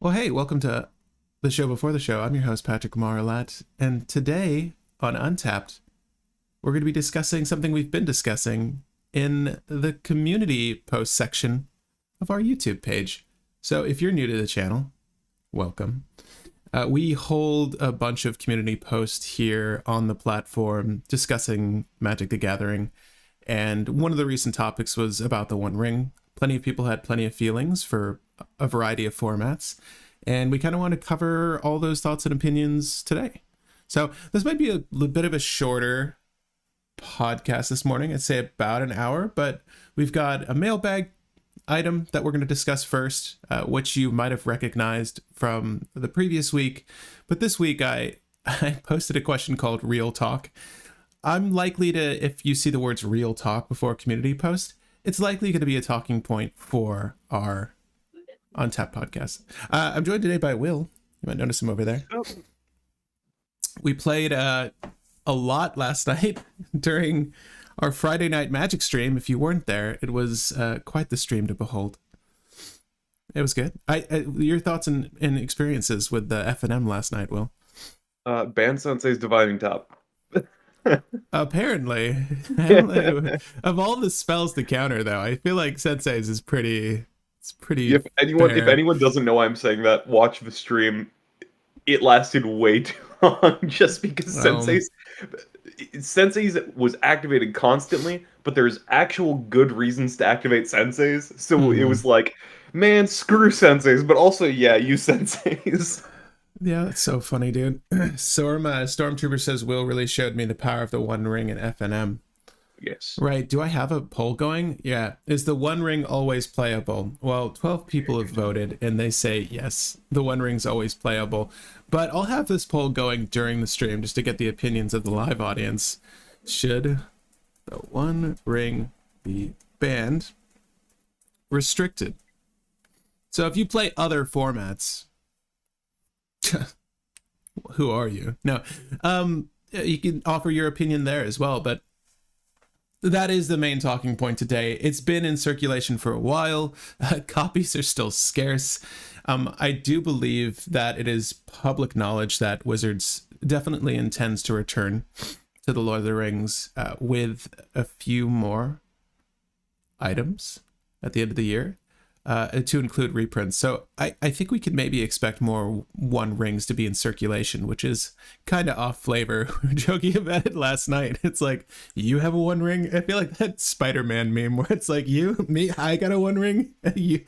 Well, hey, welcome to the show before the show. I'm your host, Patrick Marilat, and today on Untapped, we're going to be discussing something we've been discussing in the community post section of our YouTube page. So if you're new to the channel, welcome. We hold a bunch of community posts here on the platform discussing Magic the Gathering, and one of the recent topics was about the One Ring. Plenty of people had plenty of feelings for a variety of formats, and we kind of want to cover all those thoughts and opinions today. So this might be a bit of a shorter podcast this morning. I'd say about an hour, but we've got a mailbag item that we're going to discuss first, which you might have recognized from the previous week. But this week I posted a question called Real Talk. I'm likely to, if you see the words Real Talk before a community post, it's likely going to be a talking point for our Untapped podcast. I'm joined today by Will. You might notice him over there. Oh. We played a lot last night during our Friday night Magic stream. If you weren't there, it was quite the stream to behold. It was good. Your thoughts and experiences with the F&M last night, Will? Ban Sensei's Divining Top. Apparently. Of all the spells to counter, though, I feel like Sensei's is pretty... It's pretty If anyone doesn't know why I'm saying that, watch the stream. It lasted way too long just because Sensei's was activated constantly, but there's actual good reasons to activate Sensei's. So It was like, man, screw Sensei's, but also, yeah, use Sensei's. Yeah, that's so funny, dude. Stormtrooper says Will really showed me the power of the One Ring in F&M. Yes. Right. Do I have a poll going? Yeah. Is the One Ring always playable? Well, 12 people have voted and they say yes, the One Ring's always playable. But I'll have this poll going during the stream just to get the opinions of the live audience. Should the One Ring be banned? Restricted. So if you play other formats, who are you? No. You can offer your opinion there as well, but that is the main talking point today. It's been in circulation for a while. Copies are still scarce. I do believe that it is public knowledge that Wizards definitely intends to return to the Lord of the Rings with a few more items at the end of the year to include reprints. So I think we could maybe expect more One Rings to be in circulation, which is kind of off flavor. We were joking about it last night. It's like, you have a One Ring? I feel like that Spider-Man meme where it's like, you, me, I got a One Ring. You,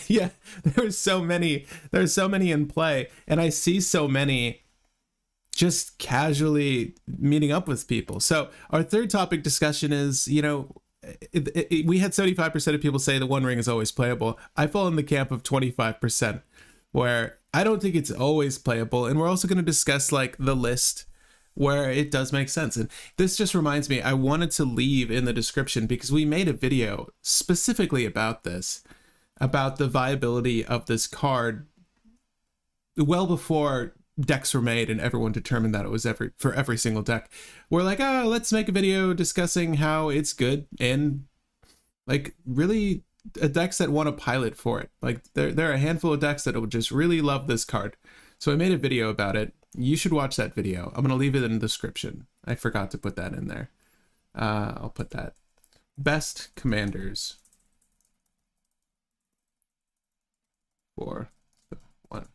yeah, there's so many in play, and I see so many just casually meeting up with people. So our third topic discussion is, we had 75% of people say the One Ring is always playable. I fall in the camp of 25%, where I don't think it's always playable. And we're also going to discuss like the list where it does make sense. And this just reminds me, I wanted to leave in the description because we made a video specifically about this, about the viability of this card well before decks were made and everyone determined that it was for every single deck. We're like, let's make a video discussing how it's good and like really decks that want a pilot for it. Like there are a handful of decks that would just really love this card. So I made a video about it. You should watch that video. I'm gonna leave it in the description. I forgot to put that in there. I'll put that. Best commanders for the One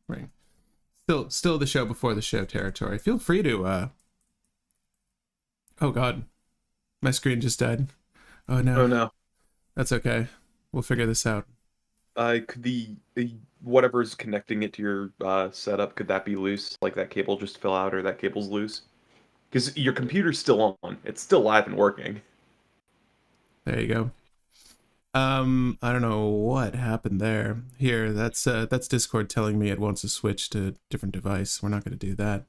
Ring. Still the show before the show territory. Feel free to oh god, my screen just died. Oh no. That's okay, we'll figure this out. Could the whatever's connecting it to your setup, could that be loose? Like that cable just fell out, or that cable's loose? Because your computer's still on. It's still live and working. There you go. I don't know what happened there. Here, that's Discord telling me it wants to switch to a different device. We're not going to do that.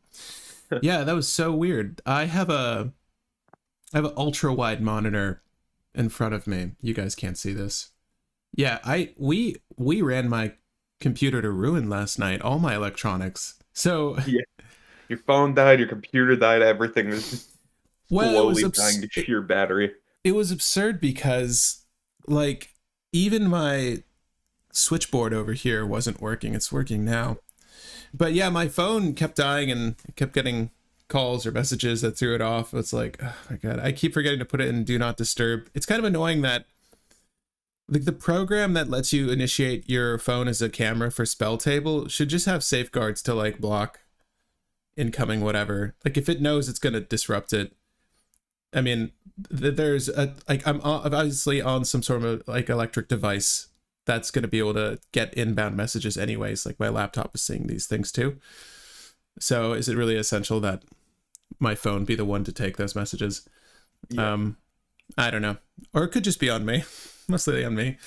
Yeah, that was so weird. I have an ultra wide monitor in front of me. You guys can't see this. Yeah, we ran my computer to ruin last night. All my electronics. So yeah, your phone died, your computer died, everything was just slowly dying to sheer battery. It was absurd because, like, even my switchboard over here wasn't working. It's working now. But yeah, my phone kept dying and kept getting calls or messages that threw it off. It's like, oh my God, I keep forgetting to put it in do not disturb. It's kind of annoying that like the program that lets you initiate your phone as a camera for Spell Table should just have safeguards to like block incoming whatever. Like if it knows it's going to disrupt it. I mean, there's a like I'm obviously on some sort of like electric device that's going to be able to get inbound messages anyways. Like my laptop is seeing these things too. So is it really essential that my phone be the one to take those messages? Yeah. I don't know. Or it could just be on me. Mostly on me.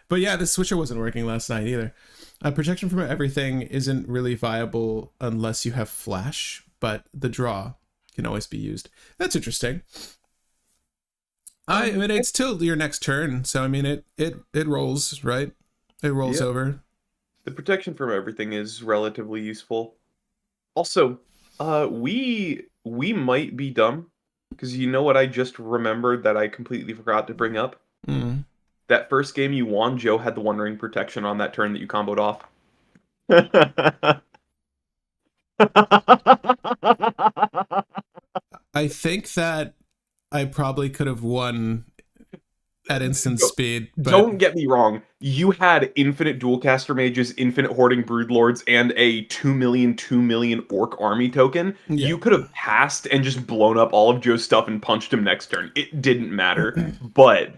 But yeah, the switcher wasn't working last night either. Protection from everything isn't really viable unless you have flash, but the draw can always be used. That's interesting. I mean, it's till your next turn, so I mean, it rolls, right? It rolls over. The protection from everything is relatively useful. Also, we might be dumb, because you know what I just remembered that I completely forgot to bring up? That first game you won, Joe had the One Ring protection on that turn that you comboed off. I think that I probably could have won at instant speed. But don't get me wrong. You had infinite Dualcaster Mages, infinite Hoarding Broodlords, and a 2 million Orc army token. Yeah. You could have passed and just blown up all of Joe's stuff and punched him next turn. It didn't matter. But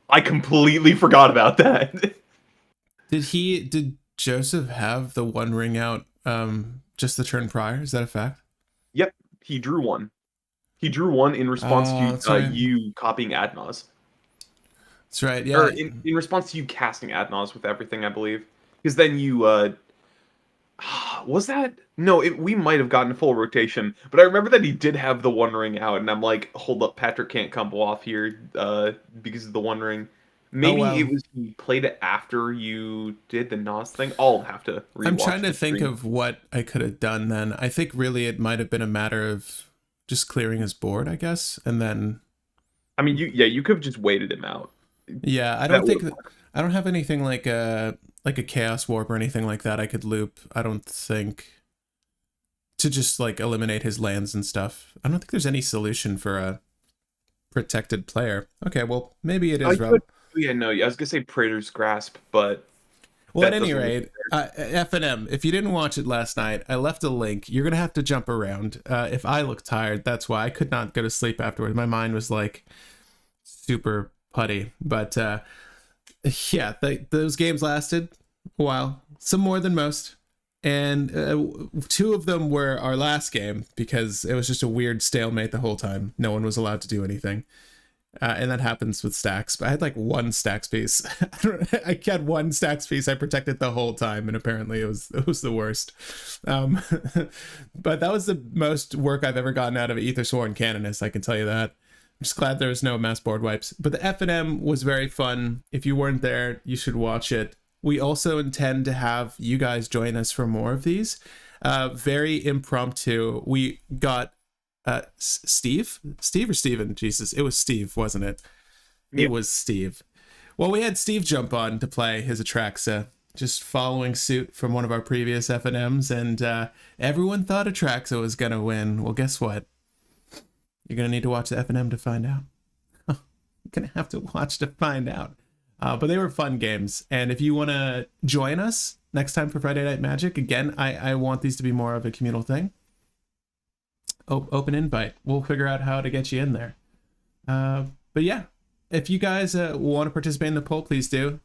I completely forgot about that. Did Joseph have the One Ring out just the turn prior? Is that a fact? Yep. He drew one. He drew one in response to you copying Adnaz. That's right, yeah. Or in response to you casting Adnaz with everything, I believe. Because then you, was that? No, we might have gotten a full rotation. But I remember that he did have the One Ring out, and I'm like, hold up, Patrick can't combo off here because of the One Ring. Maybe it was he played it after you did the Nas thing. I'll have to rewatch. I'm trying to think of what I could have done then. I think really it might have been a matter of just clearing his board, I guess, and then... I mean, you could have just waited him out. Yeah, I don't think I don't have anything like a Chaos Warp or anything like that I could loop. I don't think to just like eliminate his lands and stuff. I don't think there's any solution for a protected player. Okay, well maybe it is. Yeah, no, I was gonna say Praetor's Grasp, but well, at any rate, F&M. If you didn't watch it last night, I left a link. You're gonna have to jump around. If I look tired, that's why I could not go to sleep afterwards. My mind was like super putty, but yeah, those games lasted a while, some more than most, and 2 of them were our last game because it was just a weird stalemate the whole time. No one was allowed to do anything, and that happens with stacks. But I had like 1 stacks piece. I had 1 stacks piece I protected the whole time, and apparently it was the worst. But that was the most work I've ever gotten out of Aethersworn Canonist, I can tell you that. I'm just glad there was no mass board wipes. But the F&M was very fun. If you weren't there, you should watch it. We also intend to have you guys join us for more of these. Very impromptu. We got Steve or Steven? Jesus, it was Steve, wasn't it? Yeah. It was Steve. Well, we had Steve jump on to play his Atraxa, just following suit from one of our previous F&Ms, and everyone thought Atraxa was going to win. Well, guess what? You're going to need to watch the F&M to find out. You're going to have to watch to find out. But they were fun games. And if you want to join us next time for Friday Night Magic, again, I want these to be more of a communal thing. Open invite. We'll figure out how to get you in there. But yeah, if you guys want to participate in the poll, please do.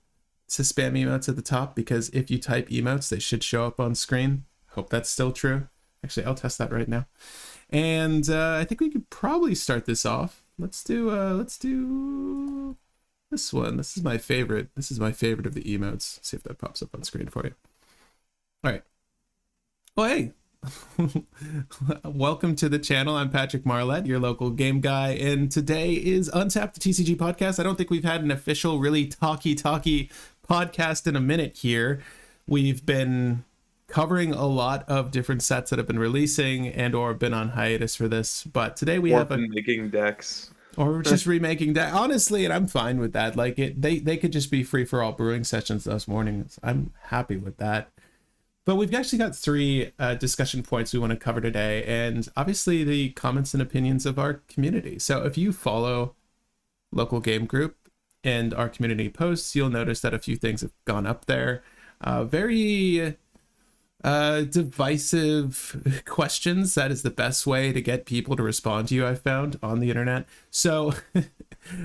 It's the spam emotes at the top, because if you type emotes, they should show up on screen. Hope that's still true. Actually, I'll test that right now. And I think we could probably start this off. Let's do this one. This is my favorite. This is my favorite of the emotes. Let's see if that pops up on screen for you. All right. Well, hey. Welcome to the channel. I'm Patrick Marlette, your local game guy, and today is Untapped, the TCG Podcast. I don't think we've had an official, really talky podcast in a minute here. We've been covering a lot of different sets that have been releasing and or been on hiatus for this, but today we have making decks. Or just remaking that, honestly, and I'm fine with that. Like they could just be free for all brewing sessions those mornings. I'm happy with that. But we've actually got 3 discussion points we want to cover today, and obviously the comments and opinions of our community. So if you follow local game group and our community posts, you'll notice that a few things have gone up there. Very divisive questions. That is the best way to get people to respond to you, I've found, on the internet. So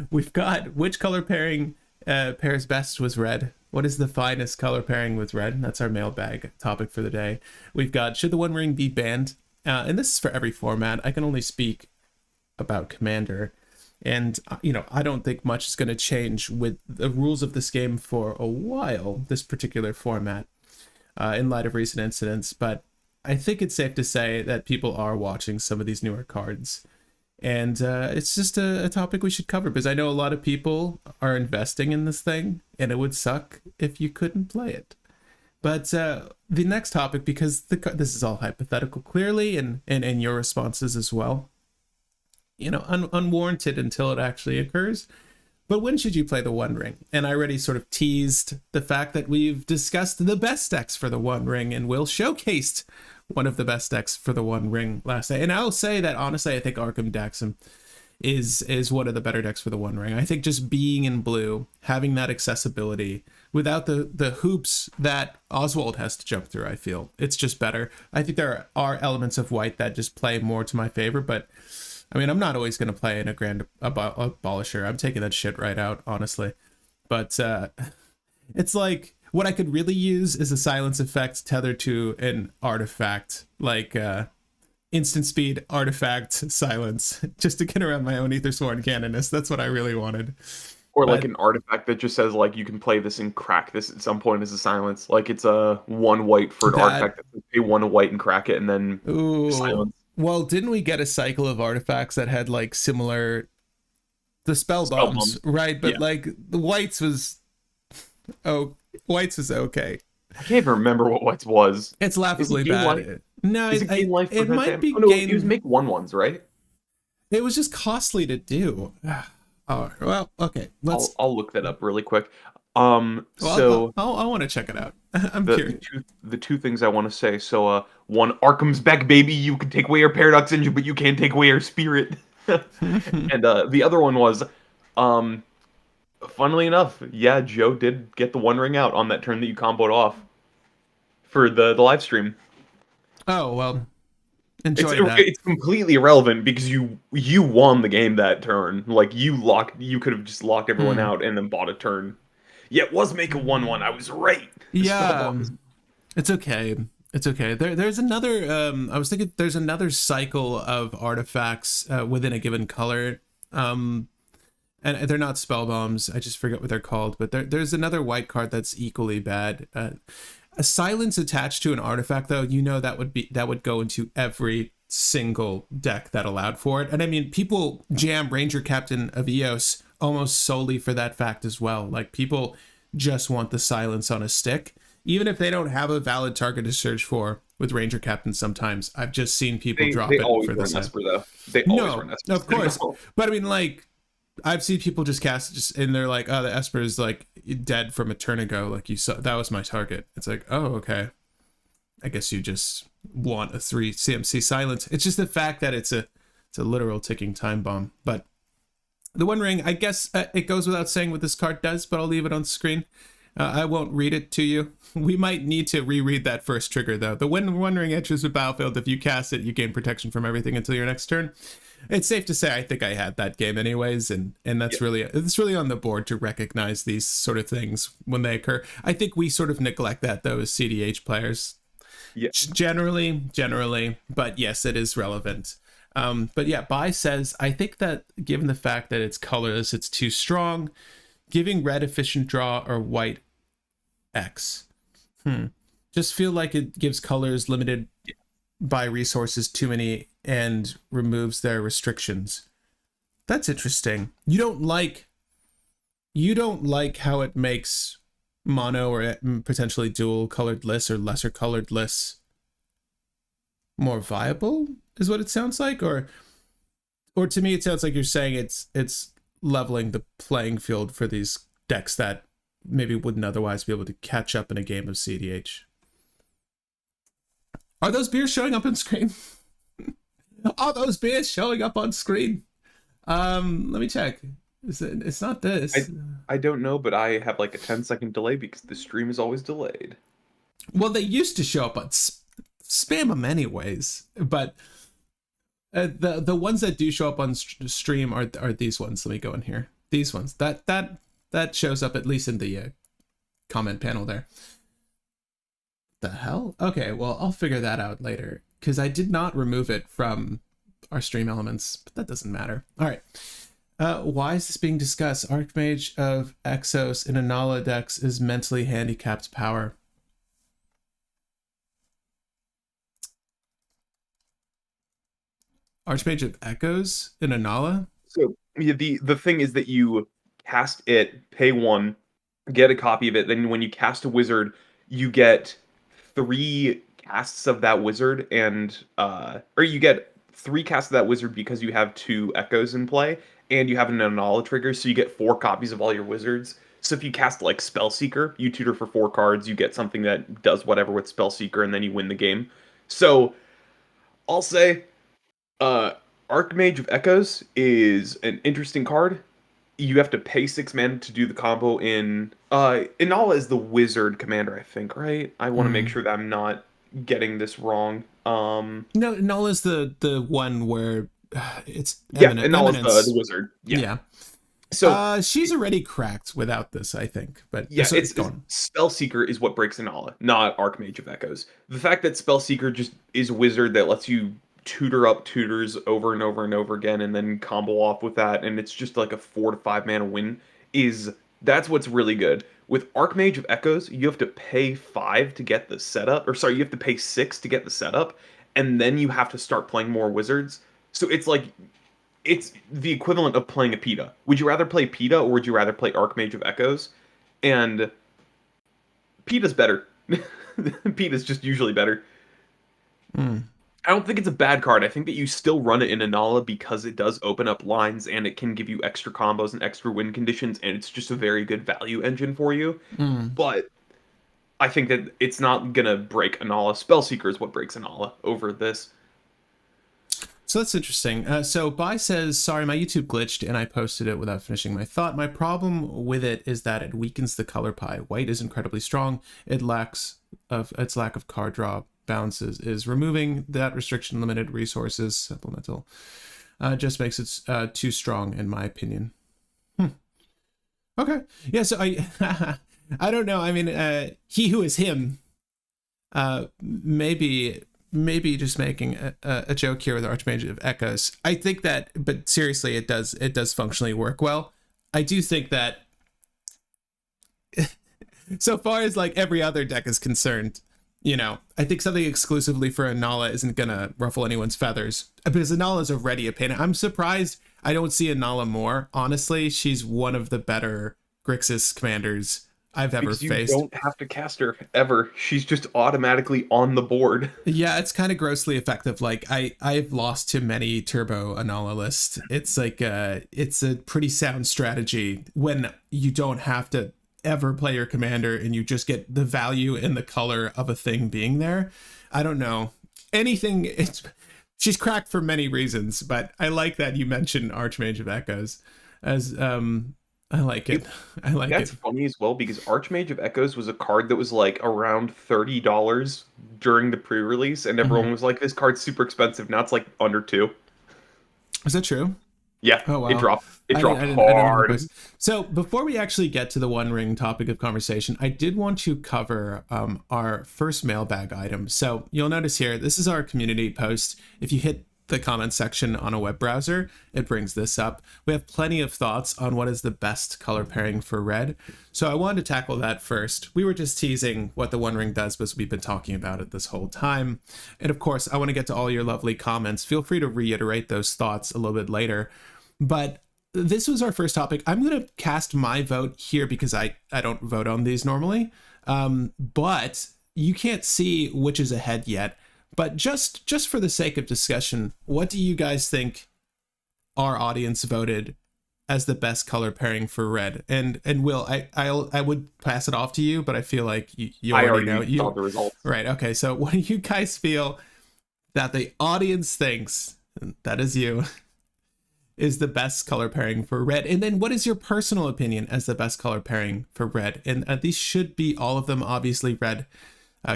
we've got, which color pairing pairs best with red? What is the finest color pairing with red? That's our mailbag topic for the day. We've got, should the One Ring be banned? And this is for every format. I can only speak about Commander. And, I don't think much is going to change with the rules of this game for a while, this particular format, in light of recent incidents. But I think it's safe to say that people are watching some of these newer cards. And it's just a topic we should cover, because I know a lot of people are investing in this thing, and it would suck if you couldn't play it. But the next topic, because this is all hypothetical clearly, and your responses as well, unwarranted until it actually occurs. But when should you play the One Ring? And I already sort of teased the fact that we've discussed the best decks for the One Ring, and Will showcased one of the best decks for the One Ring last night. And I'll say that, honestly, I think Arkham Daxam is one of the better decks for the One Ring. I think just being in blue, having that accessibility without the hoops that Oswald has to jump through, I feel it's just better. I think there are elements of white that just play more to my favor, but I mean, I'm not always going to play in a Grand Abolisher. I'm taking that shit right out, honestly. But it's like, what I could really use is a silence effect tethered to an artifact, like instant speed artifact silence, just to get around my own Aethersworn Canonist. That's what I really wanted. Or like an artifact that just says, like, you can play this and crack this at some point as a silence. Like, it's a 1 white for an artifact that says pay 1 white and crack it, and then silence. Well, didn't we get a cycle of artifacts that had like similar, the spell bombs, right? But like the whites was okay. I can't even remember what whites was. It's laughably bad. Life? No, it might be. It was make 1/1s, right? It was just costly to do. Oh well, okay. I'll look that up really quick. I want to check it out. I'm curious. The two things I want to say. So, one, Arkham's back, baby. You can take away your Paradox Engine, but you can't take away your Spirit. And the other one was, funnily enough, yeah, Joe did get the One Ring out on that turn that you comboed off for the live stream. Oh well, enjoy that. It's completely irrelevant because you won the game that turn. Like you could have just locked everyone out and then bought a turn. Yeah, it was make a 1/1. I was right. Yeah, it's okay. It's okay. There's another. I was thinking there's another cycle of artifacts within a given color. And they're not spell bombs. I just forget what they're called. But there's another white card that's equally bad. A silence attached to an artifact, though, that would go into every single deck that allowed for it. And I mean, people jam Ranger Captain of Eos almost solely for that fact as well. Like, people just want the silence on a stick, even if they don't have a valid target to search for with Ranger Captain. Sometimes I've just seen people drop it for this. Esper, though. They always run Esper. Of course. But I mean, like, I've seen people just cast it just, and they're like, oh, the Esper is like dead from a turn ago. Like, you saw, that was my target. It's like, oh, okay. I guess you just want a 3 CMC silence. It's just the fact that it's a literal ticking time bomb. But the One Ring, I guess it goes without saying what this card does, but I'll leave it on screen. I won't read it to you. We might need to reread that first trigger, though. The One Ring enters the battlefield. If you cast it, you gain protection from everything until your next turn. It's safe to say I think I had that game anyways, and that's it's really on the board to recognize these sort of things when they occur. I think we sort of neglect that, though, as CDH players. Yeah. Generally, but yes, it is relevant. But yeah, Bai says, I think that given the fact that it's colorless, it's too strong. Giving red efficient draw or white X. Just feel like it gives colors limited by resources too many and removes their restrictions. That's interesting. You don't like how it makes mono or potentially dual colored lists or lesser colored lists more viable, is what it sounds like? Or Or to me, it sounds like you're saying it's leveling the playing field for these decks that maybe wouldn't otherwise be able to catch up in a game of CDH. Are those beers showing up on screen? Are those beers showing up on screen? Let me check. It's not this. I don't know, but I have like a 10-second delay because the stream is always delayed. Well, they used to show up on spam them anyways, but the ones that do show up on stream are these ones. Let me go in here. These ones that shows up at least in the comment panel there. The hell? Okay, well, I'll figure that out later because I did not remove it from our stream elements, but that doesn't matter. All right. Why is this being discussed? Archmage of Exos in Anala decks is mentally handicapped power. Archmage of Echoes in Anala? So yeah, the thing is that you cast it, pay 1, get a copy of it, then when you cast a wizard, you get 3 casts of that wizard, and or you get 3 casts of that wizard because you have 2 echoes in play, and you have an Anala trigger, so you get 4 copies of all your wizards. So if you cast like Spellseeker, you tutor for 4 cards, you get something that does whatever with Spellseeker, and then you win the game. So I'll say Archmage of Echoes is an interesting card. You have to pay 6 mana to do the combo in Inala is the wizard commander, I think, right? I want to make sure that I'm not getting this wrong. No, Inala's the one where it's Inala's the wizard. Yeah. So she's already cracked without this, I think. But yeah, it's Spellseeker is what breaks Inala, not Archmage of Echoes. The fact that Spellseeker just is a wizard that lets you tutor up tutors over and over and over again and then combo off with that, and it's just like a 4 to 5 mana win, that's what's really good. With Archmage of Echoes, you have to pay 5 to get the setup, you have to pay 6 to get the setup, and then you have to start playing more wizards. So it's like, it's the equivalent of playing a PETA. Would you rather play PETA or would you rather play Archmage of Echoes? And PETA's better. PETA's just usually better. I don't think it's a bad card. I think that you still run it in Anala because it does open up lines and it can give you extra combos and extra win conditions, and it's just a very good value engine for you. But I think that it's not going to break Anala. Spellseeker is what breaks Anala over this. So that's interesting. So Bai says, sorry, my YouTube glitched and I posted it without finishing my thought. My problem with it is that it weakens the color pie. White is incredibly strong. Its lack of card draw bounces is removing that restriction. Limited resources supplemental just makes it too strong in my opinion. Okay, yeah, so I I don't know. I mean, he who is him maybe just making a joke here with Archmage of Echoes. I think that, but seriously, it does functionally work well. I do think that so far as like every other deck is concerned, you know, I think something exclusively for Anala isn't going to ruffle anyone's feathers because Anala is already a pain. I'm surprised I don't see Anala more. Honestly, she's one of the better Grixis commanders I've ever faced. You don't have to cast her ever. She's just automatically on the board. Yeah, it's kind of grossly effective. Like I've lost to many turbo Anala lists. It's like it's a pretty sound strategy when you don't have to ever play your commander and you just get the value and the color of a thing being there. I don't know anything. She's cracked for many reasons, but I like that you mentioned Archmage of Echoes as I like it. I like it. That's funny as well because Archmage of Echoes was a card that was like around $30 during the pre-release, and everyone was like, "This card's super expensive." Now it's like under $2. Is that true? Yeah. Oh, wow. It dropped. It dropped hard. So before we actually get to the One Ring topic of conversation, I did want to cover our first mailbag item. So you'll notice here, this is our community post. If you hit the comment section on a web browser, it brings this up. We have plenty of thoughts on what is the best color pairing for red. So I wanted to tackle that first. We were just teasing what the One Ring does, but we've been talking about it this whole time. And of course, I want to get to all your lovely comments. Feel free to reiterate those thoughts a little bit later. But this was our first topic. I'm going to cast my vote here because I don't vote on these normally. But you can't see which is ahead yet. But just for the sake of discussion, what do you guys think our audience voted as the best color pairing for red. And Will, I would pass it off to you, but I feel like you already know. Saw the results. Right. Okay. So what do you guys feel that the audience thinks, that is you, is the best color pairing for red? And then what is your personal opinion as the best color pairing for red? And these should be all of them. Obviously, red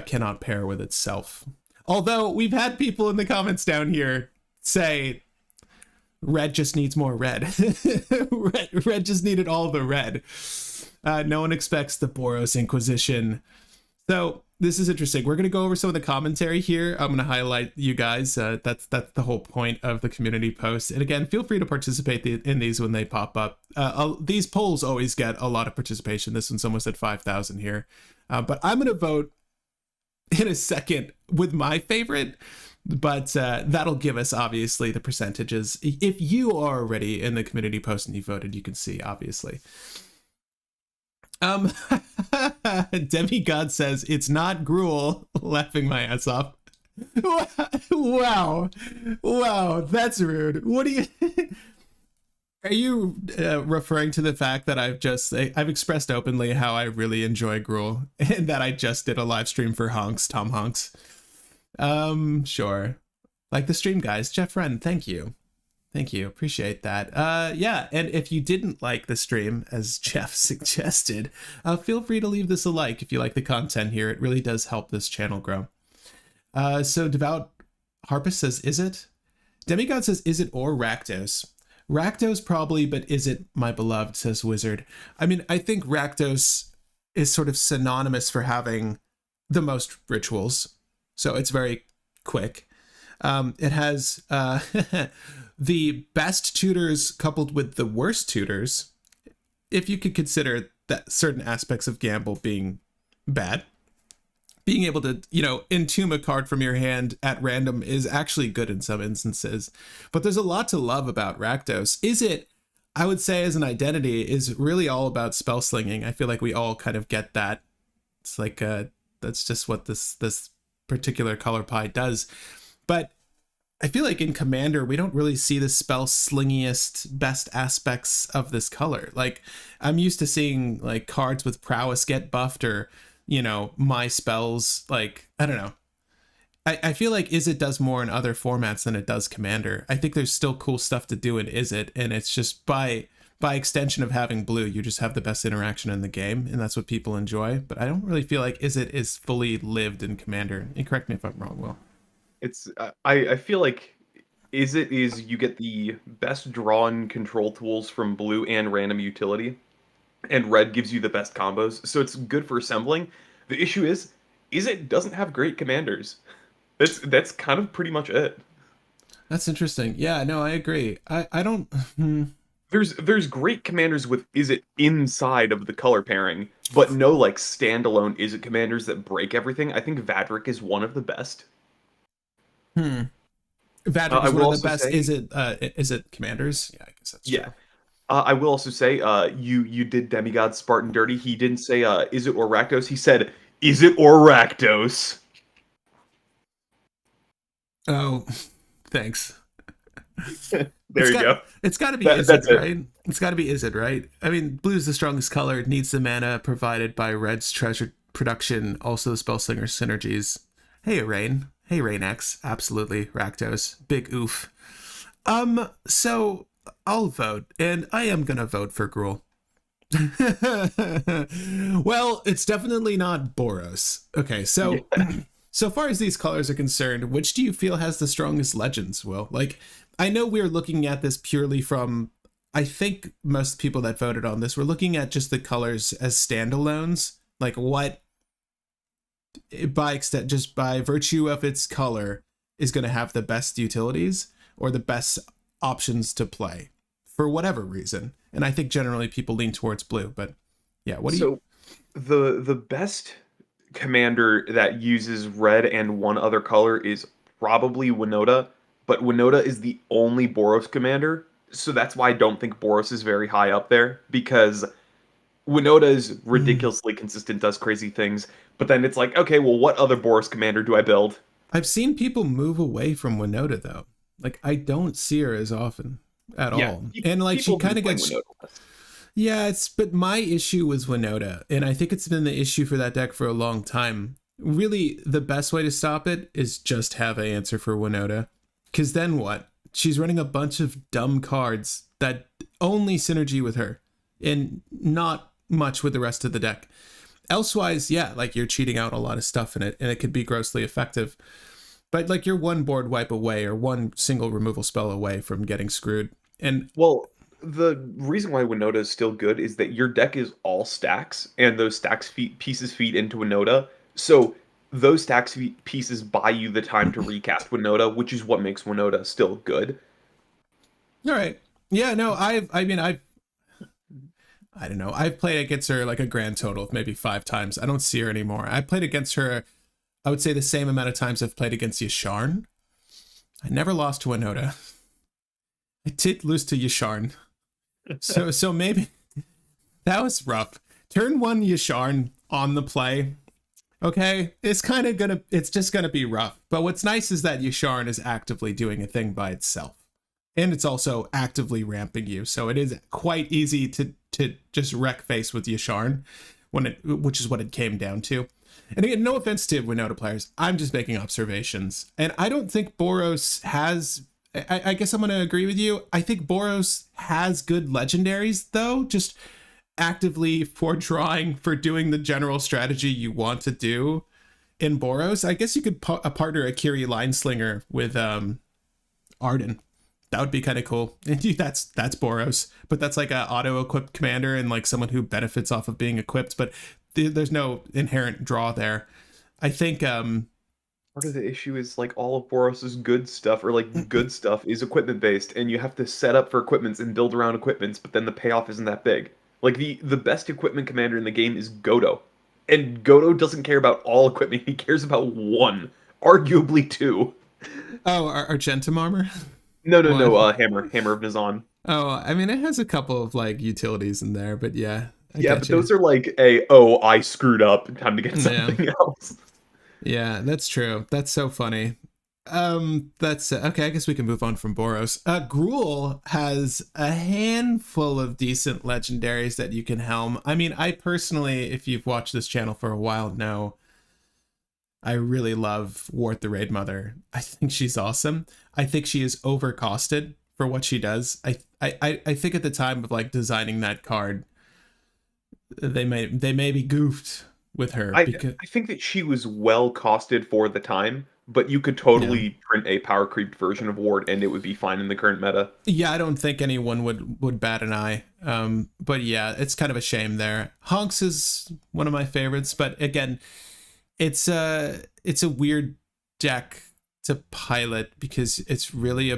cannot pair with itself. Although we've had people in the comments down here say red just needs more red. red just needed all the red. No one expects the Boros Inquisition. So this is interesting. We're going to go over some of the commentary here. I'm going to highlight you guys. That's the whole point of the community post. And again, feel free to participate in these when they pop up. These polls always get a lot of participation. This one's almost at 5,000 here. But I'm going to vote in a second with my favorite. But that'll give us, obviously, the percentages. If you are already in the community post and you voted, you can see, obviously. Demigod says, it's not gruel. Laughing my ass off. Wow. That's rude. What do you... Are you referring to the fact that I've expressed openly how I really enjoy gruel and that I just did a live stream for Tom Honks? Sure. Like the stream, guys. Jeff Wren, thank you. Appreciate that. Yeah, and if you didn't like the stream, as Jeff suggested, feel free to leave this a like if you like the content here. It really does help this channel grow. So Devout Harpus says, is it? Demigod says, is it or Rakdos? Rakdos probably, but is it my beloved, says Wizard. I mean, I think Rakdos is sort of synonymous for having the most rituals. So it's very quick. It has the best tutors coupled with the worst tutors, if you could consider that certain aspects of Gamble being bad. Being able to, entomb a card from your hand at random is actually good in some instances. But there's a lot to love about Rakdos. Is it, I would say, as an identity, is really all about spell slinging. I feel like we all kind of get that. It's like, that's just what this particular color pie does. But I feel like in Commander, we don't really see the spell slingiest best aspects of this color. Like, I'm used to seeing like cards with prowess get buffed, or my spells, like, I don't know. I feel like Izzet does more in other formats than it does Commander. I think there's still cool stuff to do in Izzet, and it's just by extension of having blue, you just have the best interaction in the game, and that's what people enjoy. But I don't really feel like Izzet is fully lived in Commander. And correct me if I'm wrong, Will. It's I feel like Izzet is you get the best drawn control tools from blue and random utility, and red gives you the best combos, so it's good for assembling. The issue is it doesn't have great commanders. That's kind of pretty much it. That's interesting. Yeah, no, I agree. I don't... There's great commanders with Izzet inside of the color pairing, but no like standalone Izzet commanders that break everything. I think Vadrik is one of the best. Vadrik is one of the best. Is it commanders? Yeah, I guess that's true. I will also say, you did Demigod Spartan dirty. He didn't say, is it or Rakdos? He said, is it or Rakdos? Oh, thanks. There you go. It's got to be Izzet, right? It's got to be Izzet, right? I mean, blue's the strongest color. It needs the mana provided by red's treasure production, also Spellslinger synergies. Hey, Rain. Hey, Rain X. Absolutely. Rakdos. Big oof. So... I'll vote, and I am gonna vote for Gruul. Well, it's definitely not Boros. Okay, so so far as these colors are concerned, which do you feel has the strongest legends, Will? Like, I know we're looking at this purely from, I think most people that voted on this were looking at just the colors as standalones, like what, by extent, just by virtue of its color, is going to have the best utilities or the best options to play for whatever reason. And I think generally people lean towards blue, but yeah, what do you... So the best commander that uses red and one other color is probably Winota, but Winota is the only Boros commander, so that's why I don't think Boros is very high up there, because Winota is ridiculously consistent, does crazy things, but then it's like, okay, well, what other Boros commander do I build? I've seen people move away from Winota, though. Like, I don't see her as often. at Yeah, all. And like she people do kind of play gets Winota less. yeah, but my issue was Winota, and I think it's been the issue for that deck for a long time. Really, the best way to stop it is just have an answer for Winota. Because then what? She's running a bunch of dumb cards that only synergy with her and not much with the rest of the deck. Elsewise, yeah, like you're cheating out a lot of stuff in it, and it could be grossly effective. But like you're one board wipe away or one single removal spell away from getting screwed. And Well, the reason why Winota is still good is that your deck is all stacks, and those pieces feed into Winota. So those pieces buy you the time to recast Winota, which is what makes Winota still good. all right. Yeah, no, I don't know. I've played against her like a grand total of maybe 5 times. I don't see her anymore. I played against her, I would say the same amount of times I've played against Yasharn. I never lost to Winota. I did lose to Yasharn. So maybe that was rough. Turn 1 Yasharn on the play. Okay, it's just gonna be rough. But what's nice is that Yasharn is actively doing a thing by itself. And it's also actively ramping you. So it is quite easy to just wreck face with Yasharn which is what it came down to. And again, no offense to Winota players. I'm just making observations. And I don't think Boros has I guess I'm going to agree with you. I think Boros has good legendaries, though, just actively for drawing, for doing the general strategy you want to do in Boros. I guess you could partner a Kiri Lineslinger with Arden. That would be kind of cool. That's Boros, but that's like a auto-equipped commander and like someone who benefits off of being equipped, but there's no inherent draw there. I think Part of the issue is like all of Boros's good stuff, or like good stuff, is equipment based, and you have to set up for equipments and build around equipments, but then the payoff isn't that big. Like the best equipment commander in the game is Godo, and Godo doesn't care about all equipment; he cares about one, arguably two. oh, Argentum armor. No, One. Hammer of Nazan. Oh, I mean, it has a couple of like utilities in there, but yeah, I Yeah, get but you. those are like I screwed up, time to get Yeah. something else. Yeah, that's true. That's so funny. That's okay. I guess we can move on from Boros. Gruul has a handful of decent legendaries that you can helm. I mean, I personally, if you've watched this channel for a while, know I really love Wart the Raid Mother. I think she's awesome. I think she is overcosted for what she does. I think at the time of like designing that card, they may be goofed with her because I think that she was well costed for the time, but you could yeah. totally print a power creeped version of Ward and it would be fine in the current meta. Yeah, I don't think anyone would bat an eye. But yeah, it's kind of a shame there. Honks is one of my favorites, but again, it's a weird deck to pilot because it's really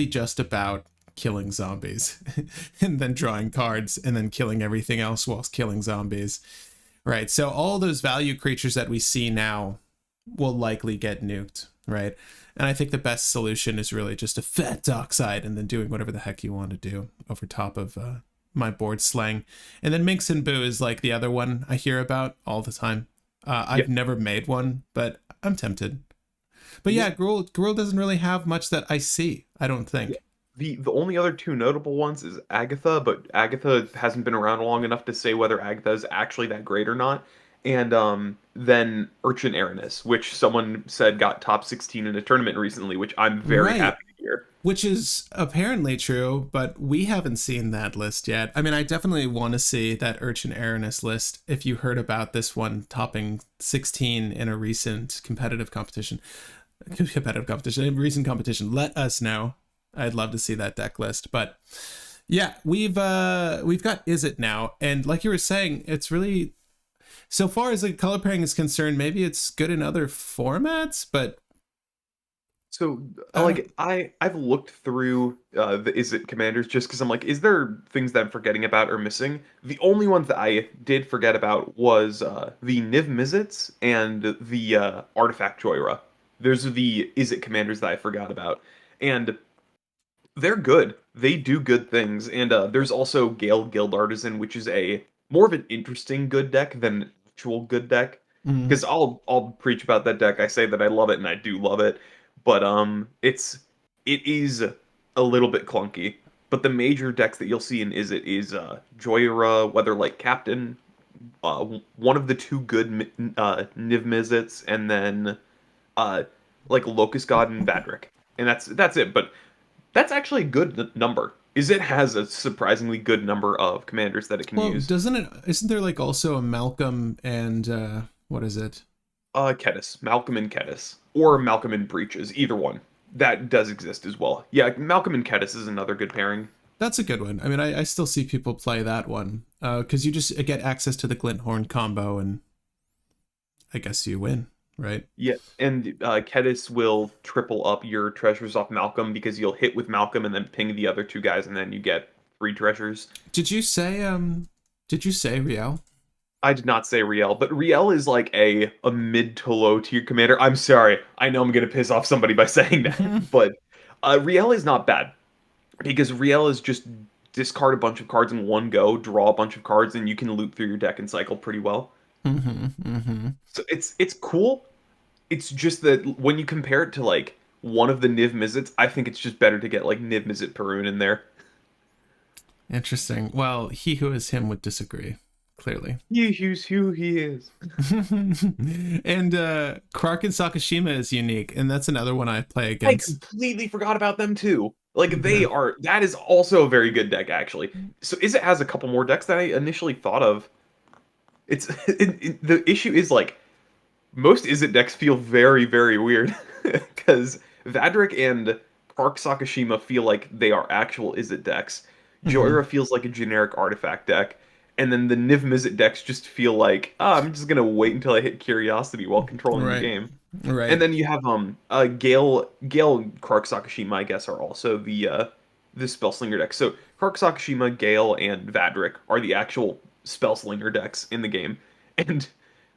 just about killing zombies and then drawing cards and then killing everything else whilst killing zombies. Right. So all those value creatures that we see now will likely get nuked, right? And I think the best solution is really just a fat dockside and then doing whatever the heck you want to do over top of my board slang. And then Minx and Boo is like the other one I hear about all the time. I've never made one, but I'm tempted. But yeah, Gruul doesn't really have much that I see, I don't think. The only other two notable ones is Agatha, but Agatha hasn't been around long enough to say whether Agatha is actually that great or not. And then Urchin Aranis, which someone said got top 16 in a tournament recently, which I'm very Right. happy to hear. Which is apparently true, but we haven't seen that list yet. I mean, I definitely want to see that Urchin Aranis list if you heard about this one topping 16 in a recent competitive competition. A recent competition. Let us know. I'd love to see that deck list. But yeah, we've got Izzet now, and like you were saying, it's really, so far as like color pairing is concerned, maybe it's good in other formats, but So, I've looked through the Izzet commanders just because I'm like, is there things that I'm forgetting about or missing? The only ones that I did forget about was the Niv Mizzets and the Artifact Joyra. Those are the Izzet commanders that I forgot about, and they're good. They do good things, and there's also Gale Guild Artisan, which is a more of an interesting good deck than an actual good deck. mm, Because I'll preach about that deck. I say that I love it, and I do love it, but it is a little bit clunky. But the major decks that you'll see in Izzet is Joyra, Weatherlight Captain, one of the two good Niv Mizzets, and then uh, like Locust God and Vadrik. And that's it. But that's actually a good number. Izzet has a surprisingly good number of commanders that it can Well, use. isn't there like also a Malcolm and what is it? Kedis, Malcolm and Kedis, or Malcolm and Breaches, either one. That does exist as well. Yeah, Malcolm and Kedis is another good pairing. That's a good one. I mean, I still see people play that one because you just get access to the Glinthorn combo, and I guess you win, right? Yeah, and Kedis will triple up your treasures off Malcolm because you'll hit with Malcolm and then ping the other two guys, and then you get 3 treasures. Did you say Riel? I did not say Riel, but Riel is like a mid to low tier commander. I'm sorry. I know I'm going to piss off somebody by saying that, but Riel is not bad because Riel is just discard a bunch of cards in one go, draw a bunch of cards, and you can loop through your deck and cycle pretty well. So it's cool. It's just that when you compare it to like one of the Niv Mizzets, I think it's just better to get like Niv Mizzet Perun in there. Interesting. Well, he who is him would disagree. Clearly. Who's who he is. And Kraken Sakashima is unique, and that's another one I play I against. completely forgot about them too. Like that is also a very good deck actually. So Izzet has a couple more decks that I initially thought of. The issue is like most Izzet decks feel very, very weird because Vadrik and Kark Sakashima feel like they are actual Izzet decks. Joyra feels like a generic artifact deck. And then the Niv Mizzet decks just feel like, I'm just gonna wait until I hit Curiosity while controlling the game. Right. And then you have Gale, Kark Sakashima, I guess, are also the Spellslinger decks. So Kark Sakashima, Gale, and Vadrik are the actual Spellslinger decks in the game. And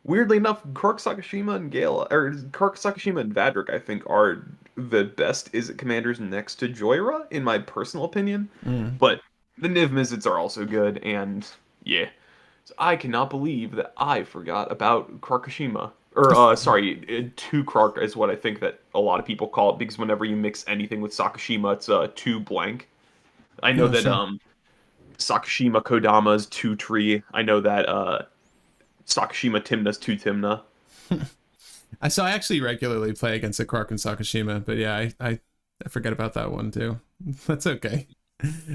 weirdly enough, Kark Sakashima and Gale, or Kark Sakashima and Vadrik, I think, are the best Izzet commanders next to Joyra, in my personal opinion. But the Niv Mizzets are also good, and yeah. So I cannot believe that I forgot about Krakashima. Or, sorry, 2 Krark is what I think that a lot of people call it, because whenever you mix anything with Sakashima, it's 2 blank. I know that sure. Sakashima Kodama's 2 Tree. I know that Sakashima Timna's 2 Timna. I actually regularly play against a Kraken Sakashima, but yeah, I forget about that one too. That's okay.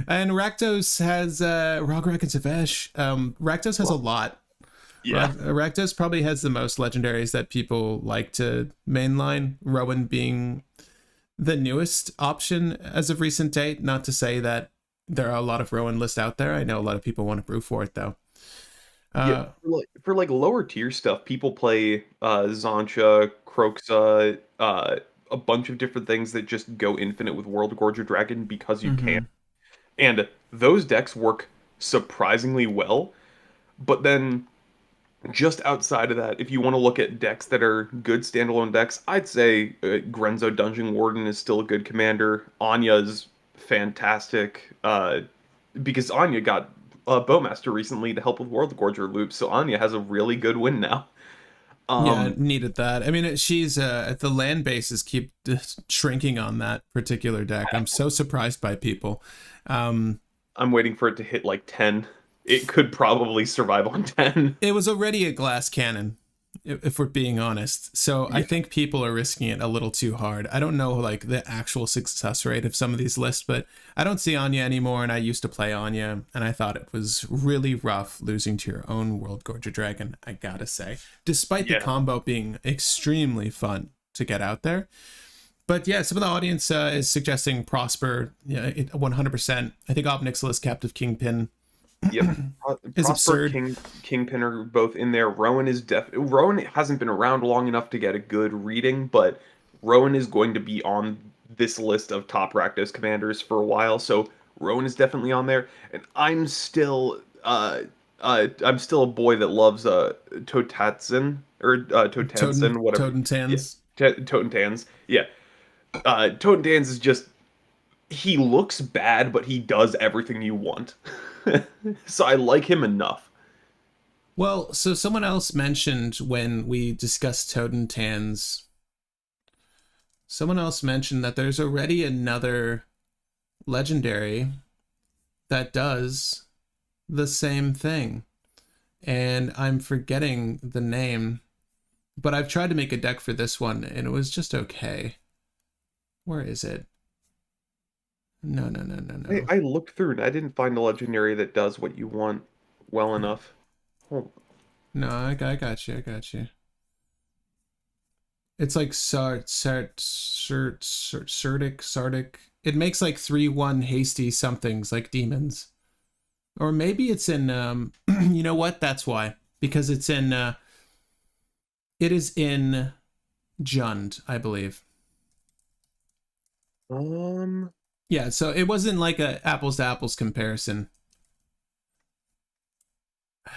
And Rakdos has Rograk and Zavesh. Rakdos has a lot. Yeah. Rakdos probably has the most legendaries that people like to mainline, Rowan being the newest option as of recent date. Not to say that there are a lot of Rowan lists out there. I know a lot of people want to brew for it though. Yeah, for like lower tier stuff, people play Zancha, Kroxa, a bunch of different things that just go infinite with World Gorger Dragon because you can. And those decks work surprisingly well. But then just outside of that, if you want to look at decks that are good standalone decks, I'd say Grenzo Dungeon Warden is still a good commander. Anya's fantastic because Anya got Bowmaster recently to help with World Gorger loops, so Anya has a really good win now. Yeah, needed that. I mean, she's the land bases keep shrinking on that particular deck. I'm so surprised by people. I'm waiting for it to hit like 10. It could probably survive on 10. It was already a glass cannon, if we're being honest. So yeah. I think people are risking it a little too hard. I don't know like the actual success rate of some of these lists, but I don't see Anya anymore, and I used to play Anya, and I thought it was really rough losing to your own World Gorger Dragon, I gotta say. Despite the combo being extremely fun to get out there. But yeah, some of the audience is suggesting Prosper 100%. I think Obnixilis, Captive Kingpin, Yep. Prosper, Kingpin are both in there. Rowan hasn't been around long enough to get a good reading, but Rowan is going to be on this list of top Rakdos commanders for a while, so Rowan is definitely on there. And I'm still a boy that loves Totatsin or Totansin, whatever. Totentans. Yeah. Totentans. Yeah. Totentans is just, he looks bad, but he does everything you want. So I like him enough. Well, so someone else mentioned when we discussed Totentans, someone else mentioned that there's already another legendary that does the same thing. And I'm forgetting the name, but I've tried to make a deck for this one and it was just okay. Where is it? No. I looked through and I didn't find a legendary that does what you want well enough. Hold No, I got you. I got you. It's like Sardic. It makes like 3/1 hasty somethings like demons. Or maybe it's in you know what? That's why. Because it's in it is in Jund, I believe. Yeah, so it wasn't like a apples to apples comparison.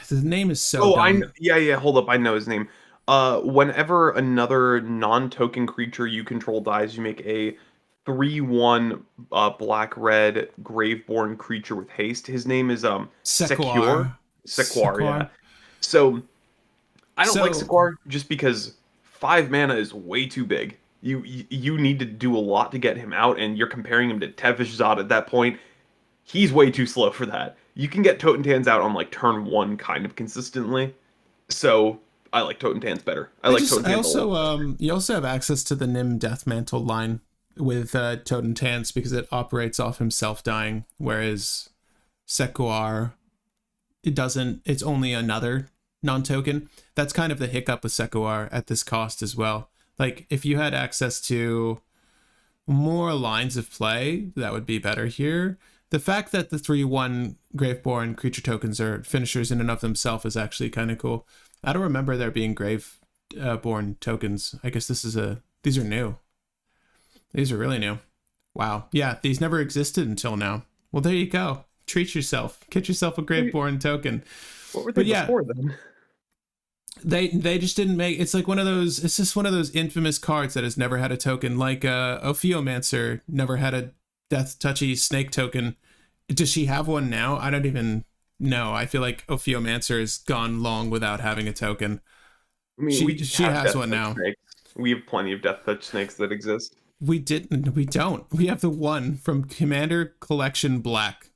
The name is so dumb. yeah, hold up, I know his name. Whenever another non-token creature you control dies, you make a 3/1 black-red Graveborn creature with haste. His name is Secure. Sequar. Sequar, yeah. So I don't like So Sequar just because 5 mana is way too big. You need to do a lot to get him out, and you're comparing him to Tevish Zod at that point. He's way too slow for that. You can get Totentans out on like turn 1 kind of consistently. So I like Totentans better. I also you also have access to the Nim Deathmantle line with Totentans because it operates off himself dying, whereas Sequar it doesn't. It's only another non-token. That's kind of the hiccup with Sequar at this cost as well. Like if you had access to more lines of play, that would be better here. The fact that the 3/1 Graveborn creature tokens are finishers in and of themselves is actually kind of cool. I don't remember there being Graveborn tokens. I guess these are new. These are really new. Wow. Yeah, these never existed until now. Well, there you go. Treat yourself. Get yourself a Graveborn token. What were they before then? They just didn't make. It's like one of those. It's just one of those infamous cards that has never had a token. Like Ophiomancer never had a death touchy snake token. Does she have one now? I don't even know. I feel like Ophiomancer has gone long without having a token. I mean, she has one now. Snakes. We have plenty of death touch snakes that exist. We don't. We have the one from Commander Collection Black.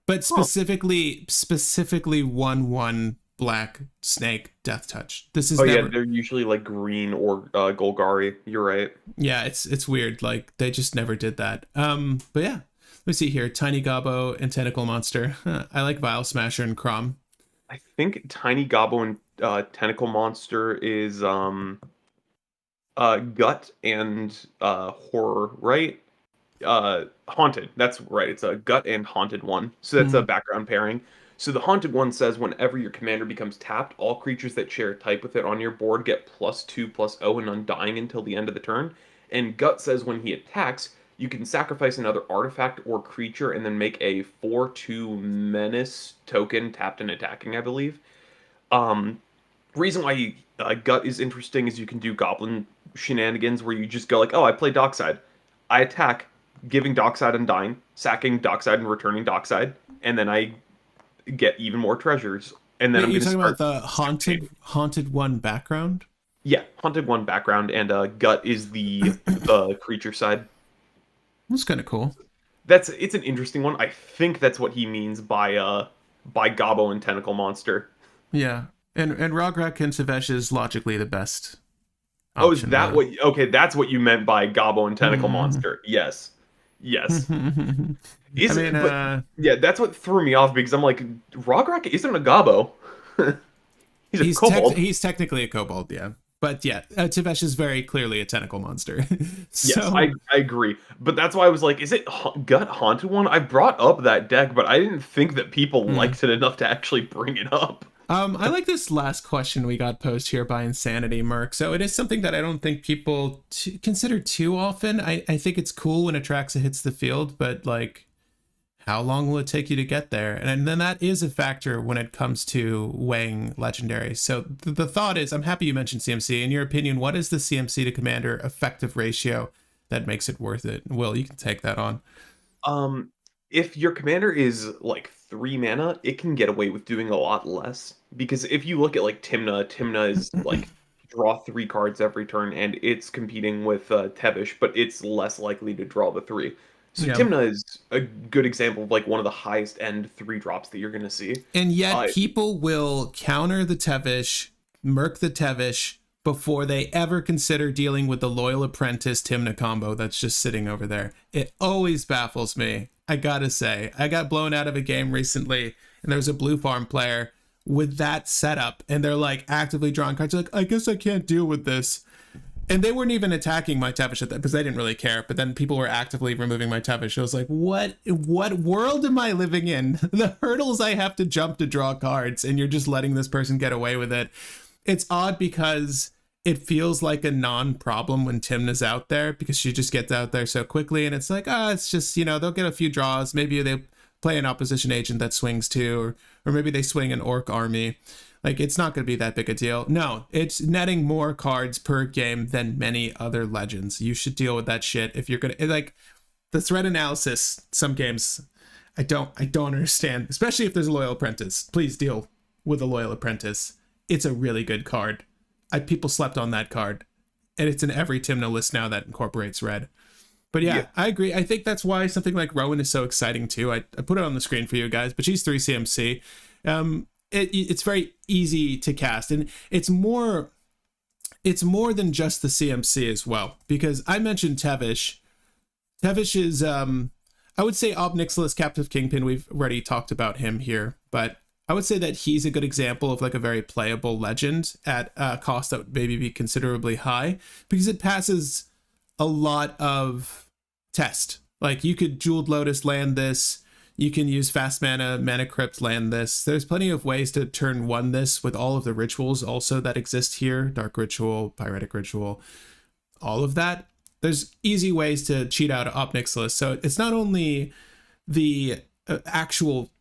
But specifically 1/1 black snake death touch. This is yeah, they're usually like green or Golgari. You're right. Yeah, it's weird. Like they just never did that. But yeah, let me see here. Tiny Gobbo and Tentacle Monster. I like Vile Smasher and Crom. I think Tiny Gobbo and Tentacle Monster is Gut and Horror, right? Haunted. That's right. It's a Gut and Haunted one. So that's a background pairing. So the Haunted one says whenever your commander becomes tapped, all creatures that share a type with it on your board get +2/+0 and undying until the end of the turn. And Gut says when he attacks, you can sacrifice another artifact or creature and then make a 4/2 menace token tapped and attacking, I believe. Reason why Gut is interesting is you can do goblin shenanigans where you just go like, oh, I play Dockside. I attack, giving Dockside undying, sacking Dockside and returning Dockside, and then I get even more treasures. And then you're talking about the haunted one background? Yeah, Haunted one background, and Gut is the creature side. That's kind of cool. It's an interesting one. I think that's what he means by Gobbo and Tentacle Monster. Yeah. And Rograk and Tevesh is logically the best. Oh, is that what? Okay, that's what you meant by Gobbo and Tentacle Monster. Yes. Yeah, that's what threw me off because I'm like, Rograk isn't a Gobbo. he's a kobold. He's technically a kobold, yeah. But yeah, Tevesh is very clearly a tentacle monster. So... Yes, I agree. But that's why I was like, is it Gut Haunted one? I brought up that deck, but I didn't think that people liked it enough to actually bring it up. I like this last question we got posed here by Insanity Merc. So it is something that I don't think people consider too often. I think it's cool when Atraxa hits the field, but like, how long will it take you to get there? And then that is a factor when it comes to weighing legendary. So the thought is, I'm happy you mentioned CMC. In your opinion, what is the CMC to commander effective ratio that makes it worth it? Will, you can take that on. If your commander is like 3 mana, it can get away with doing a lot less. Because if you look at like Tymna is like draw 3 cards every turn, and it's competing with Tevish, but it's less likely to draw the 3. So Yeah. Timna is a good example of like one of the highest end 3 drops that you're gonna see. And yet Uh, people will counter the Tevish, murk the Tevish before they ever consider dealing with the Loyal Apprentice Timna combo that's just sitting over there. It always baffles me. I gotta say, I got blown out of a game recently, and there was a blue farm player with that setup, and they're like actively drawing cards. Like, I guess I can't deal with this. And they weren't even attacking my Tevish at that because they didn't really care. But then people were actively removing my Tevish. I was like, what world am I living in? The hurdles I have to jump to draw cards, and you're just letting this person get away with it. It's odd because it feels like a non-problem when Timna's out there because she just gets out there so quickly. And it's like, it's just, they'll get a few draws. Maybe they play an opposition agent that swings too, or maybe they swing an orc army. Like, it's not going to be that big a deal. No, it's netting more cards per game than many other legends. You should deal with that shit if you're going to, like, the threat analysis, some games, I don't understand, especially if there's a Loyal Apprentice. Please deal with a Loyal Apprentice. It's a really good card. People slept on that card, and it's in every Timna list now that incorporates red. But yeah, I agree. I think that's why something like Rowan is so exciting too. I put it on the screen for you guys, but she's 3 CMC. It's very easy to cast, and it's more than just the CMC as well, because I mentioned Tevish. Tevish is I would say Ob Nixilis, Captive Kingpin. We've already talked about him here, but I would say that he's a good example of like a very playable legend at a cost that would maybe be considerably high, because it passes a lot of test. Like, you could Jeweled Lotus land this. You can use fast mana crypt land this. There's plenty of ways to turn 1 this with all of the rituals also that exist here. Dark Ritual, Pyretic Ritual, all of that. There's easy ways to cheat out Ob Nixilis. So it's not only the actual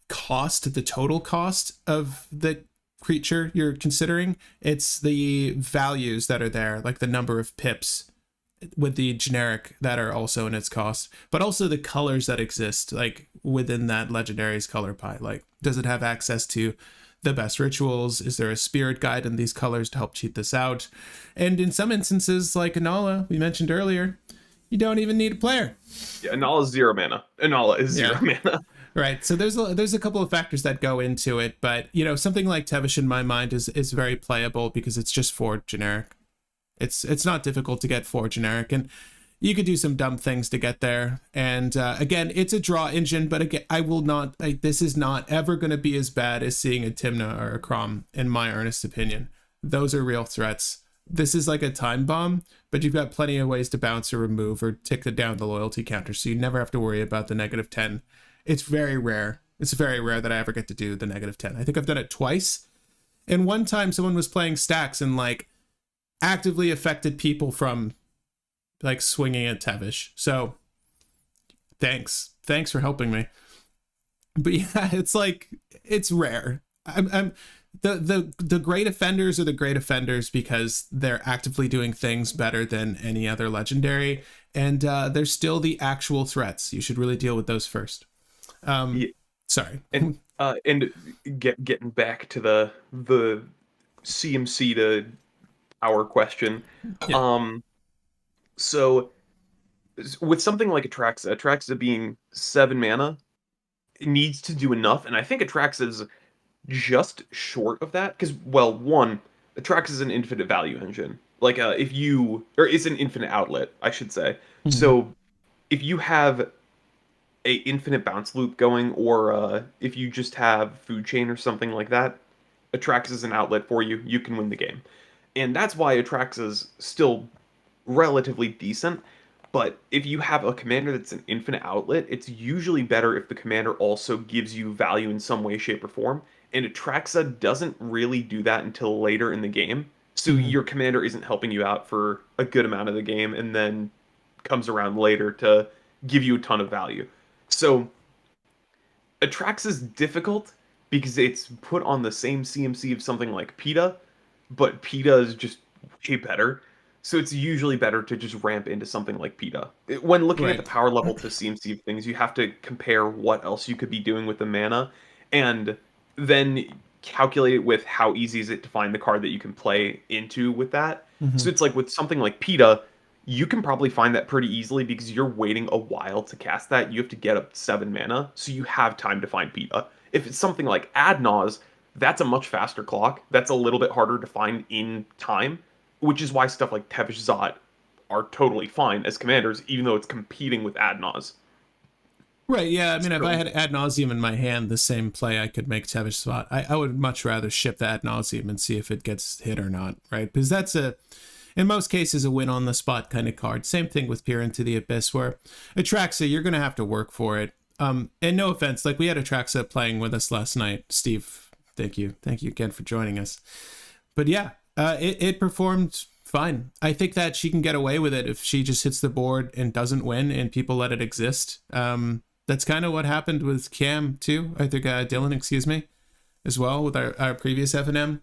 cost, the total cost of the creature you're considering, it's the values that are there, like the number of pips with the generic that are also in its cost, but also the colors that exist like within that legendary's color pie. Like, does it have access to the best rituals? Is there a spirit guide in these colors to help cheat this out? And in some instances, like Anala we mentioned earlier, you don't even need a player. Yeah, Anala is 0 mana. Anala is 0 mana. Right. So there's a couple of factors that go into it, but something like Tevish in my mind is very playable because it's just 4 generic. It's not difficult to get 4 generic, and you could do some dumb things to get there. And again, it's a draw engine, but again, this is not ever going to be as bad as seeing a Timna or a Crom, in my earnest opinion. Those are real threats. This is like a time bomb, but you've got plenty of ways to bounce or remove or tick down the loyalty counter, so you never have to worry about the -10. It's very rare. It's very rare that I ever get to do the -10. I think I've done it twice. And one time someone was playing stacks and like actively affected people from like swinging at Tevish. So thanks for helping me. But yeah, it's like, it's rare. I'm the great offenders are the great offenders because they're actively doing things better than any other legendary, and there's still the actual threats. You should really deal with those first. Sorry. And getting back to the CMC to our question. Yeah. So with something like Atraxa being 7 mana, it needs to do enough, and I think Atraxa is just short of that, because, well, one, Atraxa is an infinite value engine. Like, it's an infinite outlet, I should say. Mm-hmm. So if you have a infinite bounce loop going, or if you just have food chain or something like that, Atraxa is an outlet for you. You can win the game. And that's why Atraxa is still relatively decent. But if you have a commander that's an infinite outlet, it's usually better if the commander also gives you value in some way, shape, or form. And Atraxa doesn't really do that until later in the game. So your commander isn't helping you out for a good amount of the game, and then comes around later to give you a ton of value. So Atraxa is difficult because it's put on the same CMC of something like PETA, but PETA is just way better. So it's usually better to just ramp into something like PETA. When looking at the power level to CMC of things, you have to compare what else you could be doing with the mana, and then calculate it with how easy is it to find the card that you can play into with that. So it's like with something like PETA, you can probably find that pretty easily because you're waiting a while to cast that. You have to get up 7 mana, so you have time to find PETA. If it's something like Adnaz, that's a much faster clock. That's a little bit harder to find in time, which is why stuff like Tevish Zot are totally fine as commanders, even though it's competing with Adnaz. Right, yeah. I mean, if I had Ad Nauseam in my hand, the same play I could make Tevish Spot. I would much rather ship the Ad Nauseam and see if it gets hit or not, right? Because that's in most cases, a win on the spot kind of card. Same thing with Peer into the Abyss, where Atraxa, you're going to have to work for it. And no offense, like we had Atraxa playing with us last night. Steve, thank you again for joining us. But yeah, it performed fine. I think that she can get away with it if she just hits the board and doesn't win and people let it exist. That's kind of what happened with Cam too. I think Dylan, excuse me, as well with our previous FNM.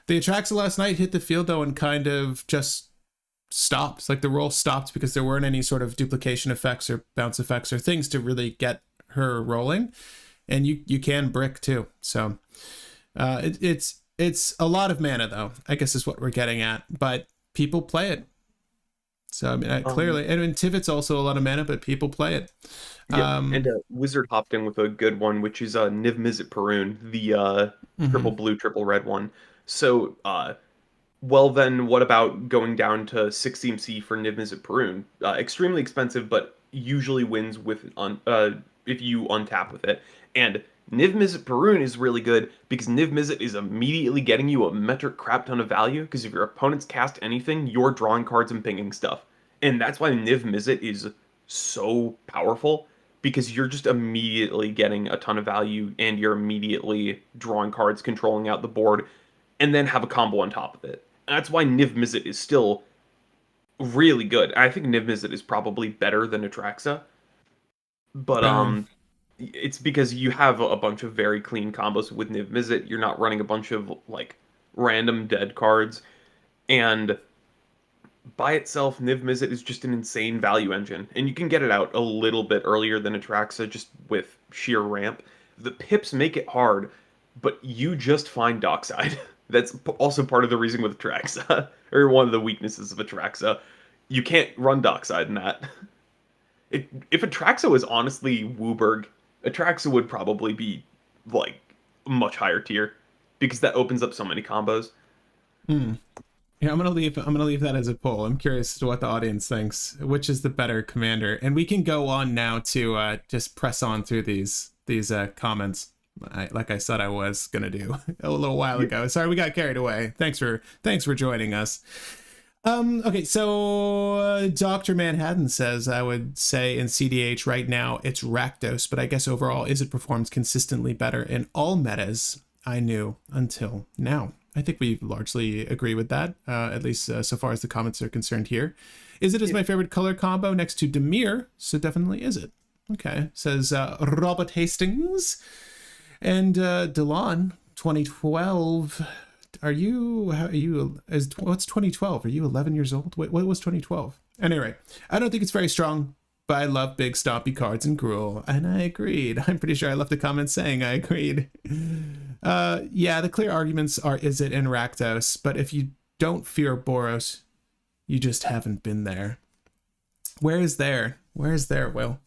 The Atraxa last night hit the field though and kind of just stopped. Like the roll stopped because there weren't any sort of duplication effects or bounce effects or things to really get her rolling. And you can brick too. So it's a lot of mana though, I guess is what we're getting at. But people play it. So I mean, clearly, and Tivit's also a lot of mana, but people play it. Yeah, and Wizard hopped in with a good one, which is Niv Mizzet Perun, the triple blue, triple red one. So, well then, what about going down to 6 CMC for Niv Mizzet Perun? Extremely expensive, but usually wins with if you untap with it. And Niv Mizzet Perun is really good because Niv Mizzet is immediately getting you a metric crap ton of value, because if your opponents cast anything, you're drawing cards and pinging stuff. And that's why Niv Mizzet is so powerful, because you're just immediately getting a ton of value and you're immediately drawing cards, controlling out the board, and then have a combo on top of it. And that's why Niv Mizzet is still really good. I think Niv Mizzet is probably better than Atraxa. But it's because you have a bunch of very clean combos with Niv Mizzet. You're not running a bunch of like random dead cards. And by itself, Niv Mizzet is just an insane value engine. And you can get it out a little bit earlier than Atraxa just with sheer ramp. The pips make it hard, but you just find Dockside. That's also part of the reason with Atraxa, or one of the weaknesses of Atraxa. You can't run Dockside in that. If Atraxa was honestly Wooburg, Atraxa would probably be like much higher tier, because that opens up so many combos. Yeah, I'm gonna leave that as a poll. I'm curious as to what the audience thinks. Which is the better commander? And we can go on now to just press on through these comments. Like I said I was gonna do a little while ago. Sorry, we got carried away. Thanks for joining us. Okay, so Dr. Manhattan says, I would say in CDH right now it's Rakdos, but I guess overall Izzet performs consistently better in all metas I knew until now. I think we largely agree with that, at least so far as the comments are concerned here. Izzet is my favorite color combo next to Dimir, so definitely Izzet. Okay, says Robert Hastings. And Delon, 2012. What's 2012? Are you 11 years old? Wait, what was 2012? Anyway, I don't think it's very strong, but I love big stompy cards and Gruul, and I agreed. I'm pretty sure I left a comment saying I agreed. Yeah, the clear arguments are Izzet and Rakdos, but if you don't fear Boros, you just haven't been there. Where is there, Will?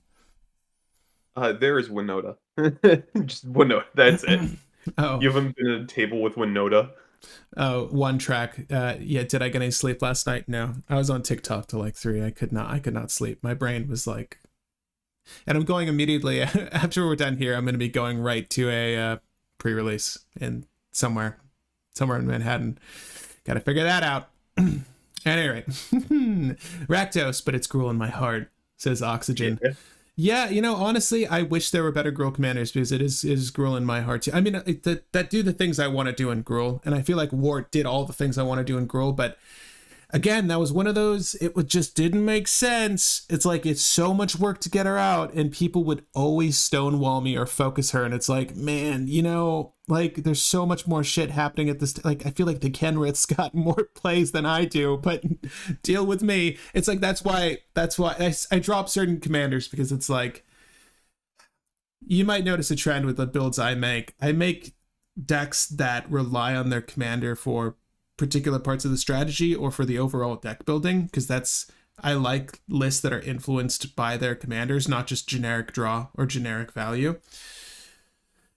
There is Winota. Just Winota, that's it. Oh. You haven't been at a table with Winota? Oh, one track. Yeah, did I get any sleep last night? No. I was on TikTok till like 3. I could not sleep. My brain was like... And I'm going immediately, after we're done here, I'm going to be going right to a pre-release in somewhere in Manhattan. Got to figure that out. At any rate, Rakdos, but it's Gruul in my heart, says Oxygen. Yeah, honestly, I wish there were better Gruul commanders, because it is Gruul in my heart too. I mean, that do the things I want to do in Gruul, and I feel like Wart did all the things I want to do in Gruul, but again, that was one of those, just didn't make sense. It's like, it's so much work to get her out, and people would always stonewall me or focus her, and it's like, man, like, there's so much more shit happening at this, like, I feel like the Kenrith's got more plays than I do, but deal with me. It's like, that's why I drop certain commanders, because it's like, you might notice a trend with the builds I make. I make decks that rely on their commander for particular parts of the strategy or for the overall deck building, because I like lists that are influenced by their commanders, not just generic draw or generic value.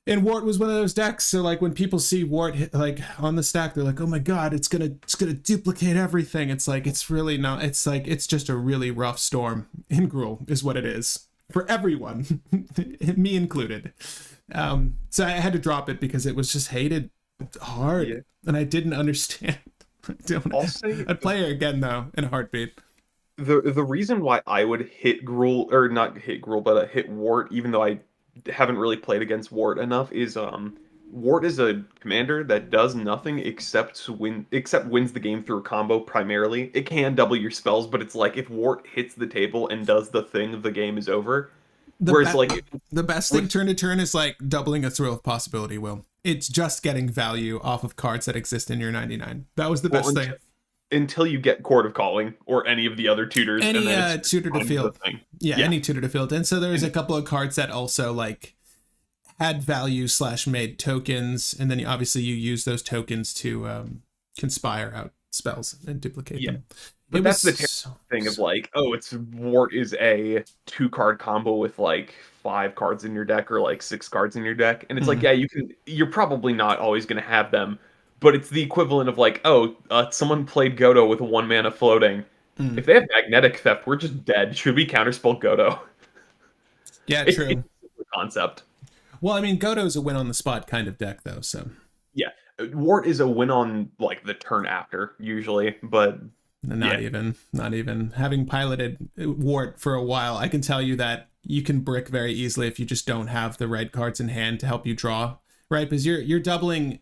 And Wart was one of those decks. So like when people see Wart like on the stack, they're like, "Oh my god, it's gonna duplicate everything." It's like it's really not. It's like it's just a really rough storm in Gruul, is what it is for everyone, me included. So I had to drop it because it was just hated hard, and I didn't understand. I'd play it again though in a heartbeat. The reason why I would hit Gruul, or not hit Gruul, but hit Wart, even though I haven't really played against Wart enough, is Wart is a commander that does nothing except wins the game through a combo primarily. It can double your spells, but it's like if Wart hits the table and does the thing, the game is over. The best thing turn to turn is like doubling a thrill of possibility, Will. It's just getting value off of cards that exist in your 99. That was the best thing. Until you get Court of Calling or any of the other tutors. Any tutor to field. Yeah, any tutor to field. And so there's a couple of cards that also like had value / made tokens. And then obviously you use those tokens to conspire out spells and duplicate them. But that's the thing of like, it's Wart is a 2-card combo with like 5 cards in your deck or like 6 cards in your deck. And it's like, you're probably not always going to have them. But it's the equivalent of like, someone played Godo with 1 mana floating. If they have magnetic theft, we're just dead. Should we counterspell Godo? Yeah, true. It's a concept. Well, I mean, Godo's a win on the spot kind of deck, though. So yeah, Wart is a win on like the turn after usually, but not even having piloted Wart for a while, I can tell you that you can brick very easily if you just don't have the right cards in hand to help you draw, right? Because you're doubling.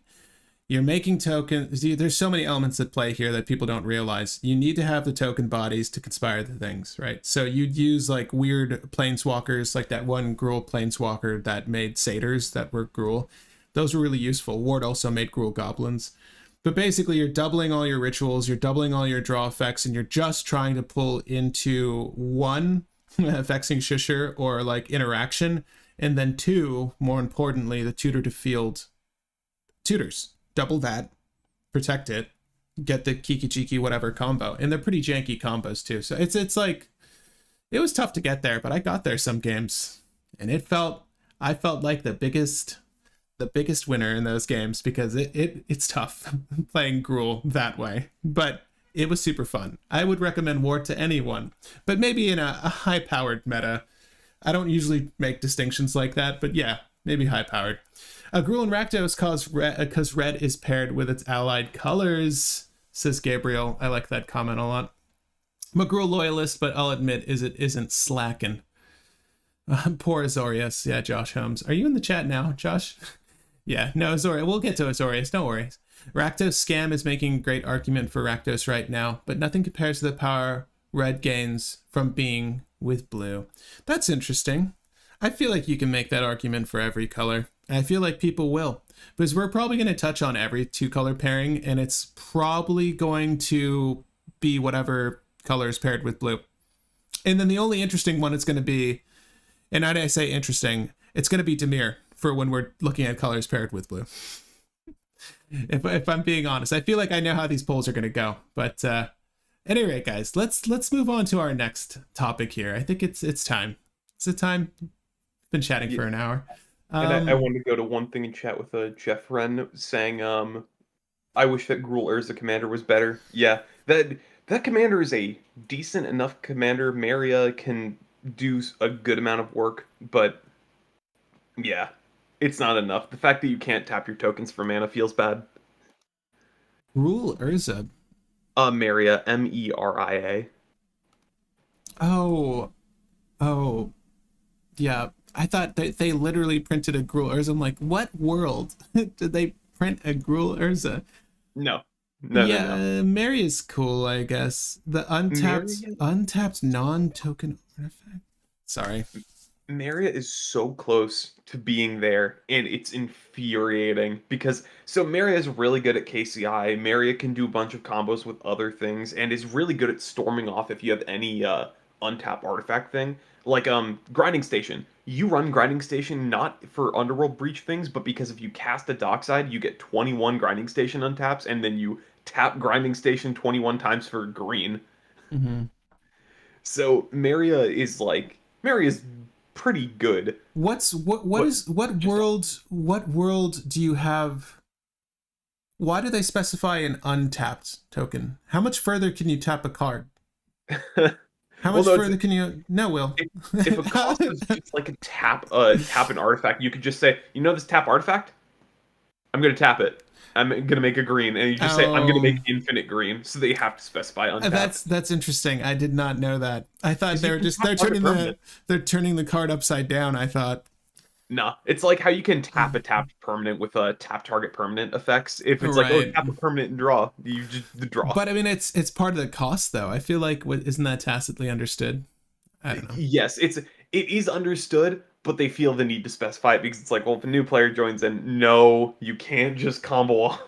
You're making tokens. There's so many elements at play here that people don't realize. You need to have the token bodies to conspire the things, right? So you'd use like weird planeswalkers, like that one Gruul planeswalker that made satyrs that were Gruul. Those were really useful. Ward also made Gruul goblins. But basically you're doubling all your rituals, you're doubling all your draw effects, and you're just trying to pull into 1, Vexing Shusher or like interaction, and then 2, more importantly, the tutor to field tutors. Double that, protect it, get the Kiki Chiki whatever combo. And they're pretty janky combos too. So it's like, it was tough to get there, but I got there some games. And I felt like the biggest winner in those games because it's tough playing Gruul that way. But it was super fun. I would recommend Wart to anyone, but maybe in a high-powered meta. I don't usually make distinctions like that, but yeah, maybe high-powered. Gruul and Rakdos because red is paired with its allied colors, says Gabriel. I like that comment a lot. I'm a Gruul loyalist, but I'll admit it isn't slacking. Poor Azorius. Yeah, Josh Holmes. Are you in the chat now, Josh? Yeah, no, Azorius. We'll get to Azorius. Don't worry. Rakdos Scam is making a great argument for Rakdos right now, but nothing compares to the power red gains from being with blue. That's interesting. I feel like you can make that argument for every color. I feel like people will, because we're probably going to touch on every 2-color pairing, and it's probably going to be whatever color is paired with blue. And then the only interesting one is going to be, and I say interesting, it's going to be Dimir for when we're looking at colors paired with blue. If I'm being honest, I feel like I know how these polls are going to go. But at any rate, guys, let's move on to our next topic here. I think it's time. Is it time? Been chatting for an hour. And I wanted to go to one thing in chat with Jeff Wren saying, I wish that Gruul Urza commander was better. Yeah, that commander is a decent enough commander. Maria can do a good amount of work, but yeah, it's not enough. The fact that you can't tap your tokens for mana feels bad. Gruul Urza. Maria, Meria. Oh, yeah. I thought they literally printed a Gruul Urza. I'm like, what world did they print a Gruul Urza? No. Mary is cool, I guess. The untapped non-token artifact. Sorry. Maria is so close to being there, and it's infuriating because Maria is really good at KCI. Maria can do a bunch of combos with other things, and is really good at storming off if you have any untapped artifact thing. Like Grinding Station. You run Grinding Station not for Underworld Breach things, but because if you cast a Dockside, you get 21 Grinding Station untaps, and then you tap Grinding Station 21 times for green. Mm-hmm. So Maria's pretty good, What but is what just world do you have? Why do they specify an untapped token? How much further can you tap a card? How well, much no, it's further can you? No, Will. if a cost is just like a tap an artifact, you could just say, this tap artifact? I'm gonna tap it. I'm gonna make a green, and you just say, I'm gonna Oh, make infinite green, so that you have to specify untapped. that's interesting. I did not know that. I thought Because they you were can just tap target permanent. they're turning the card upside down. I thought. Nah, it's like how you can tap a tapped permanent with a tap target permanent effects. If it's like, oh, Right. tap a permanent and draw, you just the draw. But I mean, it's part of the cost, though. I feel like isn't that tacitly understood? I don't know. Yes, it is understood, but they feel the need to specify it because it's like, well, if a new player joins in, no, you can't just combo off.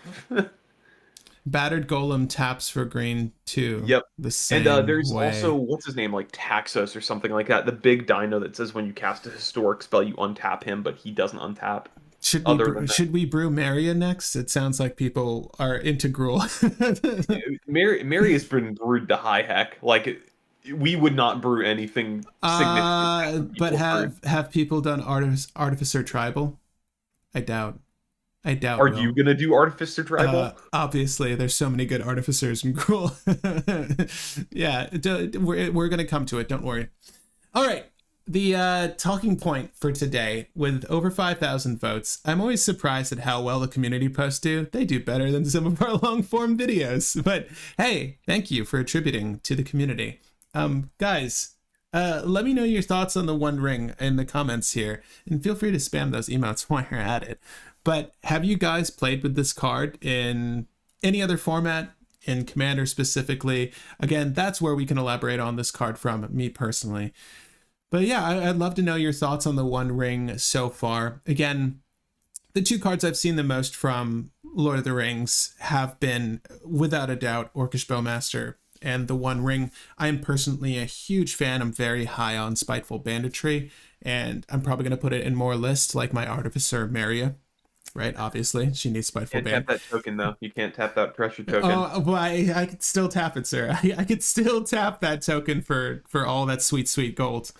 Battered Golem taps for green too, Yep. the And same there's also way. what's his name, like Taxos or something like that. The big dino that says when you cast a historic spell, you untap him, but he doesn't untap. Other than that, Should we brew Maria next? It sounds like people are into Gruul. Mary has been brewed to high heck. Like we would not brew anything significant past what But people have brewed. have people done Artificer Tribal? I doubt. I doubt, Are you Will. gonna do Artificer Tribal? Obviously, there's so many good artificers in Gruul. Yeah, we're gonna come to it. Don't worry. All right. The talking point for today, with over 5,000 votes, I'm always surprised at how well the community posts do. They do better than some of our long form videos. But hey, thank you for attributing to the community. Guys, let me know your thoughts on the One Ring in the comments here, and feel free to spam those emotes while you're at it. But have you guys played with this card in any other format? In Commander specifically? Again, that's where we can elaborate on this card from, me personally. But yeah, I'd love to know your thoughts on the One Ring so far. Again, the two cards I've seen the most from Lord of the Rings have been, without a doubt, Orcish Bowmaster and the One Ring. I am personally a huge fan. I'm very high on Spiteful Banditry, and I'm probably going to put it in more lists like my Artificer Maria. Right, obviously, she needs Spiteful Can't tap Band. that token though. You can't tap that pressure token. Oh, well, I could still tap it, sir. I could still tap that token for all that sweet, sweet gold.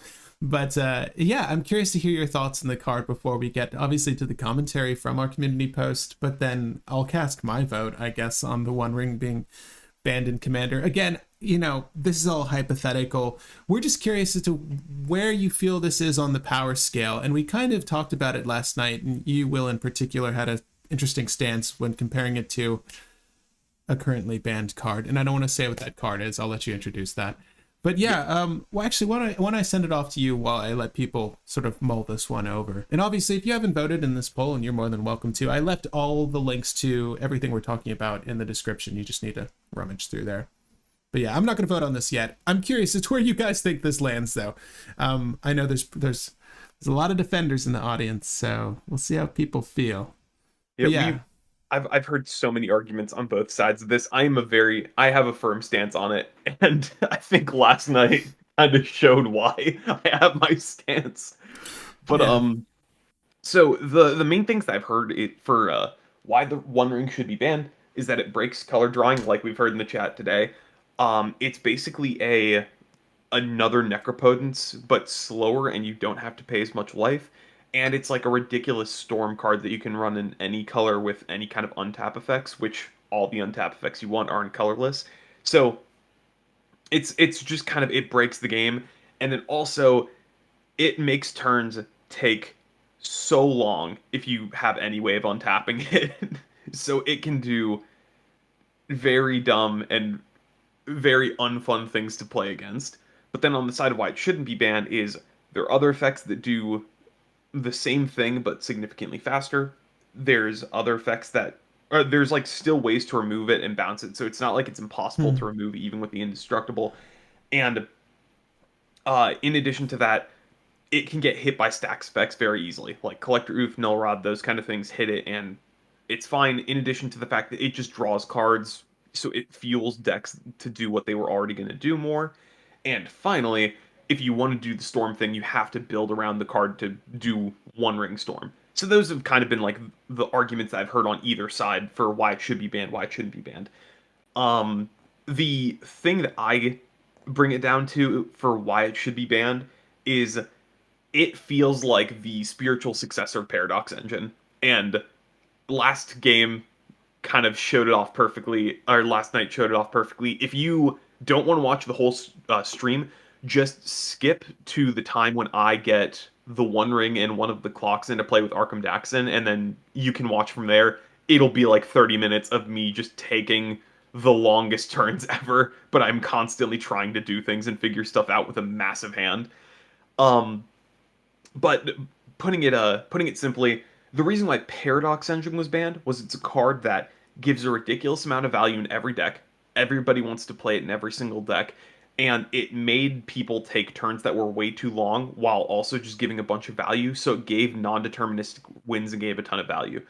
But yeah, I'm curious to hear your thoughts on the card before we get, obviously, to the commentary from our community post. But then I'll cast my vote, I guess, on the One Ring being banned in Commander. Again, this is all hypothetical. We're just curious as to where you feel this is on the power scale. And we kind of talked about it last night, and you, Will, in particular, had an interesting stance when comparing it to a currently banned card. And I don't want to say what that card is. I'll let you introduce that. But yeah, well, actually, why don't I send it off to you while I let people sort of mull this one over? And obviously, if you haven't voted in this poll, and you're more than welcome to, I left all the links to everything we're talking about in the description. You just need to rummage through there. But yeah, I'm not going to vote on this yet. I'm curious as to where you guys think this lands, though. I know there's a lot of defenders in the audience, so we'll see how people feel. Yeah, But yeah, I've heard so many arguments on both sides of this. I have a firm stance on it, and I think last night kind of showed why I have my stance. But yeah. so the main things that I've heard it for why the One Ring should be banned is that it breaks color drawing, like we've heard in the chat today. It's basically another Necropotence, but slower, and you don't have to pay as much life. And it's like a ridiculous storm card that you can run in any color with any kind of untap effects, which all the untap effects you want are in colorless. So it's just kind of it breaks the game, and then also it makes turns take so long if you have any way of untapping it. So it can do very dumb and very unfun things to play against. But then on the side of why it shouldn't be banned is there are other effects that do the same thing but significantly faster. There's other effects that or there's like still ways to remove it and bounce it, so it's not like it's impossible to Hmm. remove even with the indestructible. And in addition to that, it can get hit by stacks effects very easily, like Collector Oof, Null Rod, those kind of things hit it, and it's fine. In addition to the fact that it just draws cards, so it fuels decks to do what they were already going to do more. And finally, if you want to do the storm thing, you have to build around the card to do One Ring Storm. So those have kind of been like the arguments I've heard on either side for why it should be banned, why it shouldn't be banned. The thing that I bring it down to for why it should be banned is it feels like the spiritual successor of Paradox Engine. And last game kind of showed it off perfectly, or last night showed it off perfectly. If you don't want to watch the whole stream, just skip to the time when I get the One Ring and one of the clocks into play with Arkham Daxon, and then you can watch from there. It'll be like 30 minutes of me just taking the longest turns ever, but I'm constantly trying to do things and figure stuff out with a massive hand. Um, but putting it simply, the reason why Paradox Engine was banned was it's a card that gives a ridiculous amount of value in every deck. Everybody wants to play it in every single deck, and it made people take turns that were way too long while also just giving a bunch of value. So it gave non-deterministic wins and gave a ton of value.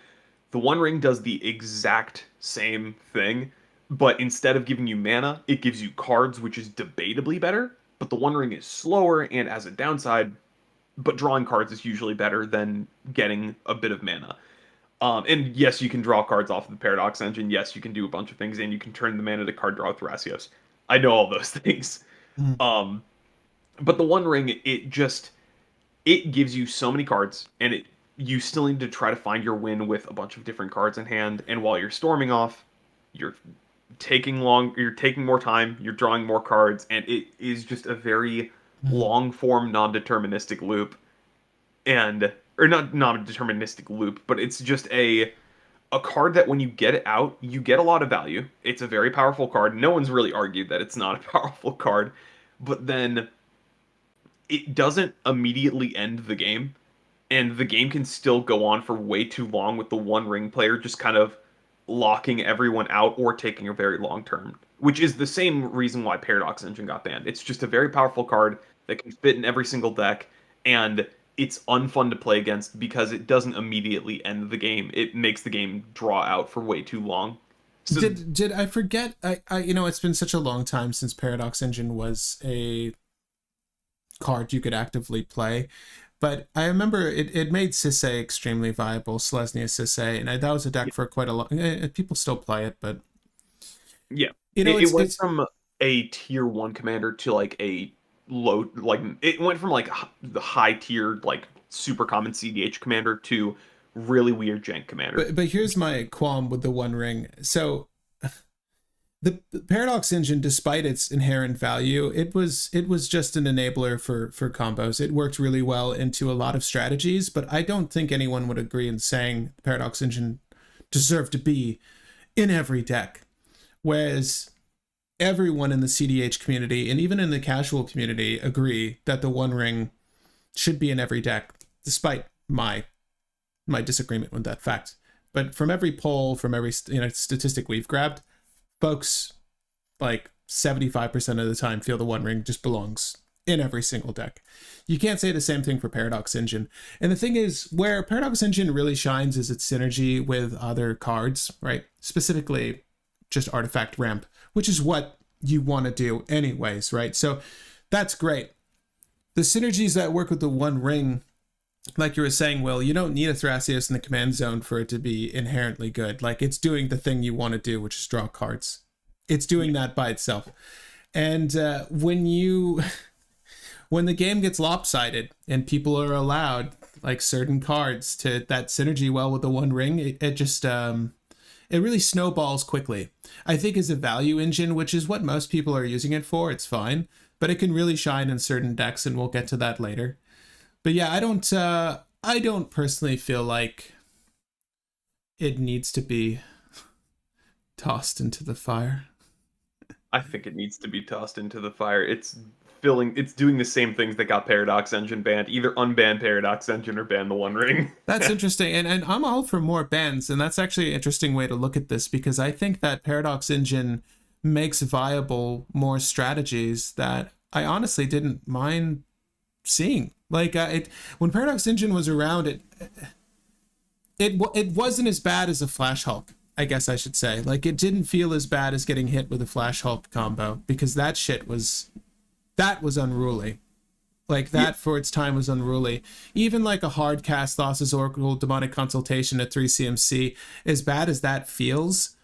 The One Ring does the exact same thing, but instead of giving you mana, it gives you cards, which is debatably better. But the One Ring is slower, and as a downside, but drawing cards is usually better than getting a bit of mana. And yes, you can draw cards off of the Paradox Engine. Yes, you can do a bunch of things, and you can turn the mana to card draw with Thrasios. I know all those things. Mm. But the One Ring, it gives you so many cards, and you still need to try to find your win with a bunch of different cards in hand. And while you're storming off, you're you're taking more time, you're drawing more cards, and it is just a very long form non-deterministic loop. And or not non-deterministic loop, but it's just a card that when you get it out, you get a lot of value. It's a very powerful card. No one's really argued that it's not a powerful card, but then it doesn't immediately end the game, and the game can still go on for way too long with the One Ring player just kind of locking everyone out or taking a very long turn, which is the same reason why Paradox Engine got banned. It's just a very powerful card that can fit in every single deck, and it's unfun to play against because it doesn't immediately end the game. It makes the game draw out for way too long. So, did I forget? I it's been such a long time since Paradox Engine was a card you could actively play. But I remember it made Sisay extremely viable, Selesnya Sisay, and that was a deck for quite a long... people still play it, but... Yeah. It went from a tier 1 commander to like a low... like it went from like the high tier, like super common CDH commander to really weird jank commander. But here's my qualm with the One Ring. So... The Paradox Engine, despite its inherent value, it was just an enabler for combos. It worked really well into a lot of strategies, but I don't think anyone would agree in saying Paradox Engine deserved to be in every deck. Whereas everyone in the CDH community and even in the casual community agree that the One Ring should be in every deck, despite my disagreement with that fact. But from every poll, from every statistic we've grabbed, folks, like 75% of the time, feel the One Ring just belongs in every single deck. You can't say the same thing for Paradox Engine. And the thing is, where Paradox Engine really shines is its synergy with other cards, right? Specifically, just Artifact Ramp, which is what you want to do anyways, right? So that's great. The synergies that work with the One Ring, like you were saying, Will, you don't need a Thrasios in the command zone for it to be inherently good. Like, it's doing the thing you want to do, which is draw cards. It's doing that by itself. And when the game gets lopsided and people are allowed like certain cards to that synergy well with the One Ring, it just it really snowballs quickly. I think as a value engine, which is what most people are using it for, it's fine, but it can really shine in certain decks, and we'll get to that later. But yeah, I don't personally feel like it needs to be tossed into the fire. I think it needs to be tossed into the fire. It's doing the same things that got Paradox Engine banned. Either unban Paradox Engine or ban the One Ring. That's interesting. And I'm all for more bans, and that's actually an interesting way to look at this, because I think that Paradox Engine makes viable more strategies that I honestly didn't mind seeing. Like when Paradox Engine was around, it wasn't as bad as a Flash Hulk, I guess I should say. Like, it didn't feel as bad as getting hit with a Flash Hulk combo, because that shit was unruly. Like, that for its time was unruly. Even like a hard cast Thassa's Oracle Demonic Consultation at 3 CMC, as bad as that feels,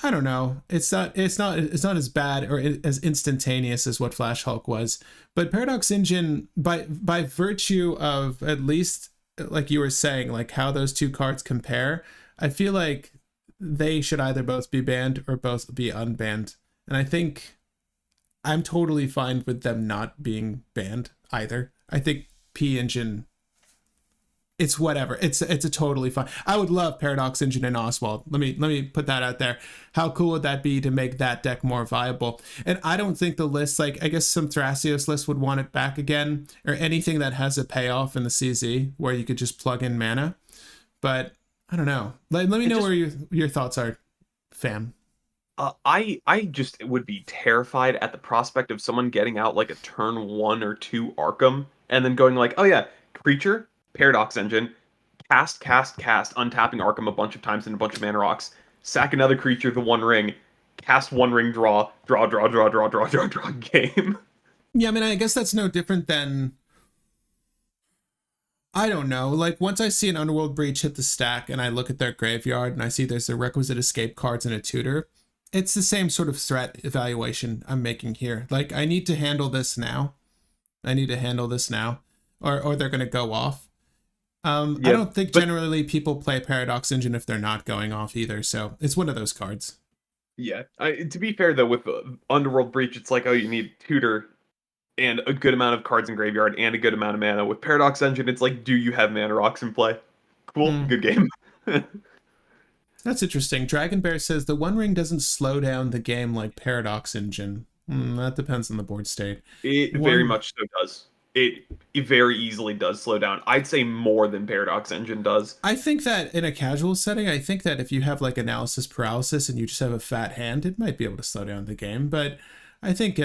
I don't know. It's not as bad or as instantaneous as what Flash Hulk was. But Paradox Engine, by virtue of, at least like you were saying, like how those two cards compare, I feel like they should either both be banned or both be unbanned. And I think I'm totally fine with them not being banned either. I think P Engine, it's whatever. It's a totally fine. I would love Paradox Engine and Oswald. Let me put that out there. How cool would that be to make that deck more viable? And I don't think the list, like I guess some Thrasios list would want it back again, or anything that has a payoff in the CZ where you could just plug in mana. But I don't know. Let me know where your thoughts are, fam. I just would be terrified at the prospect of someone getting out like a turn 1 or 2 Arkham and then going like, oh yeah, creature, Paradox Engine, cast, untapping Arkham a bunch of times and a bunch of mana rocks, sack another creature, the One Ring, cast One Ring, draw, game. Yeah, I mean, I guess that's no different than, I don't know. Like, once I see an Underworld Breach hit the stack and I look at their graveyard and I see there's the requisite escape cards and a tutor, it's the same sort of threat evaluation I'm making here. Like, I need to handle this now. Or they're going to go off. Yep. I don't think generally people play Paradox Engine if they're not going off either. So it's one of those cards. Yeah. To be fair, though, with Underworld Breach, it's like, oh, you need tutor and a good amount of cards in graveyard and a good amount of mana. With Paradox Engine, it's like, do you have mana rocks in play? Cool, good game. That's interesting. Dragon Bear says the One Ring doesn't slow down the game like Paradox Engine. That depends on the board state. It very much so does. It very easily does slow down. I'd say more than Paradox Engine does. I think that in a casual setting, I think that if you have like analysis paralysis and you just have a fat hand, it might be able to slow down the game. But I think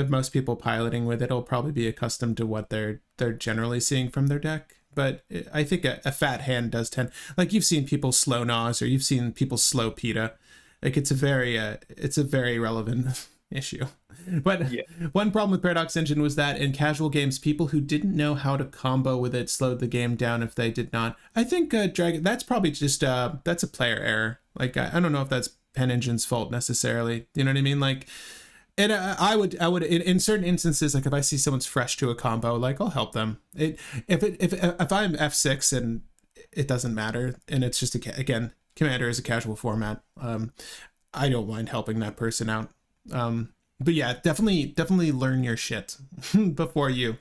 most people piloting with it will probably be accustomed to what they're generally seeing from their deck. But I think a fat hand does tend, like you've seen people slow Nas or you've seen people slow PETA. Like it's a very relevant issue. But yeah. One problem with Paradox Engine was that in casual games, people who didn't know how to combo with it slowed the game down if they did not. I think Dragon, that's probably just that's a player error. Like I don't know if that's Pen Engine's fault necessarily. You know what I mean? Like, and I would in certain instances, like if I see someone's fresh to a combo, like I'll help them. If I'm F6 and it doesn't matter, and it's just again, Commander is a casual format. I don't mind helping that person out. But yeah, definitely learn your shit before you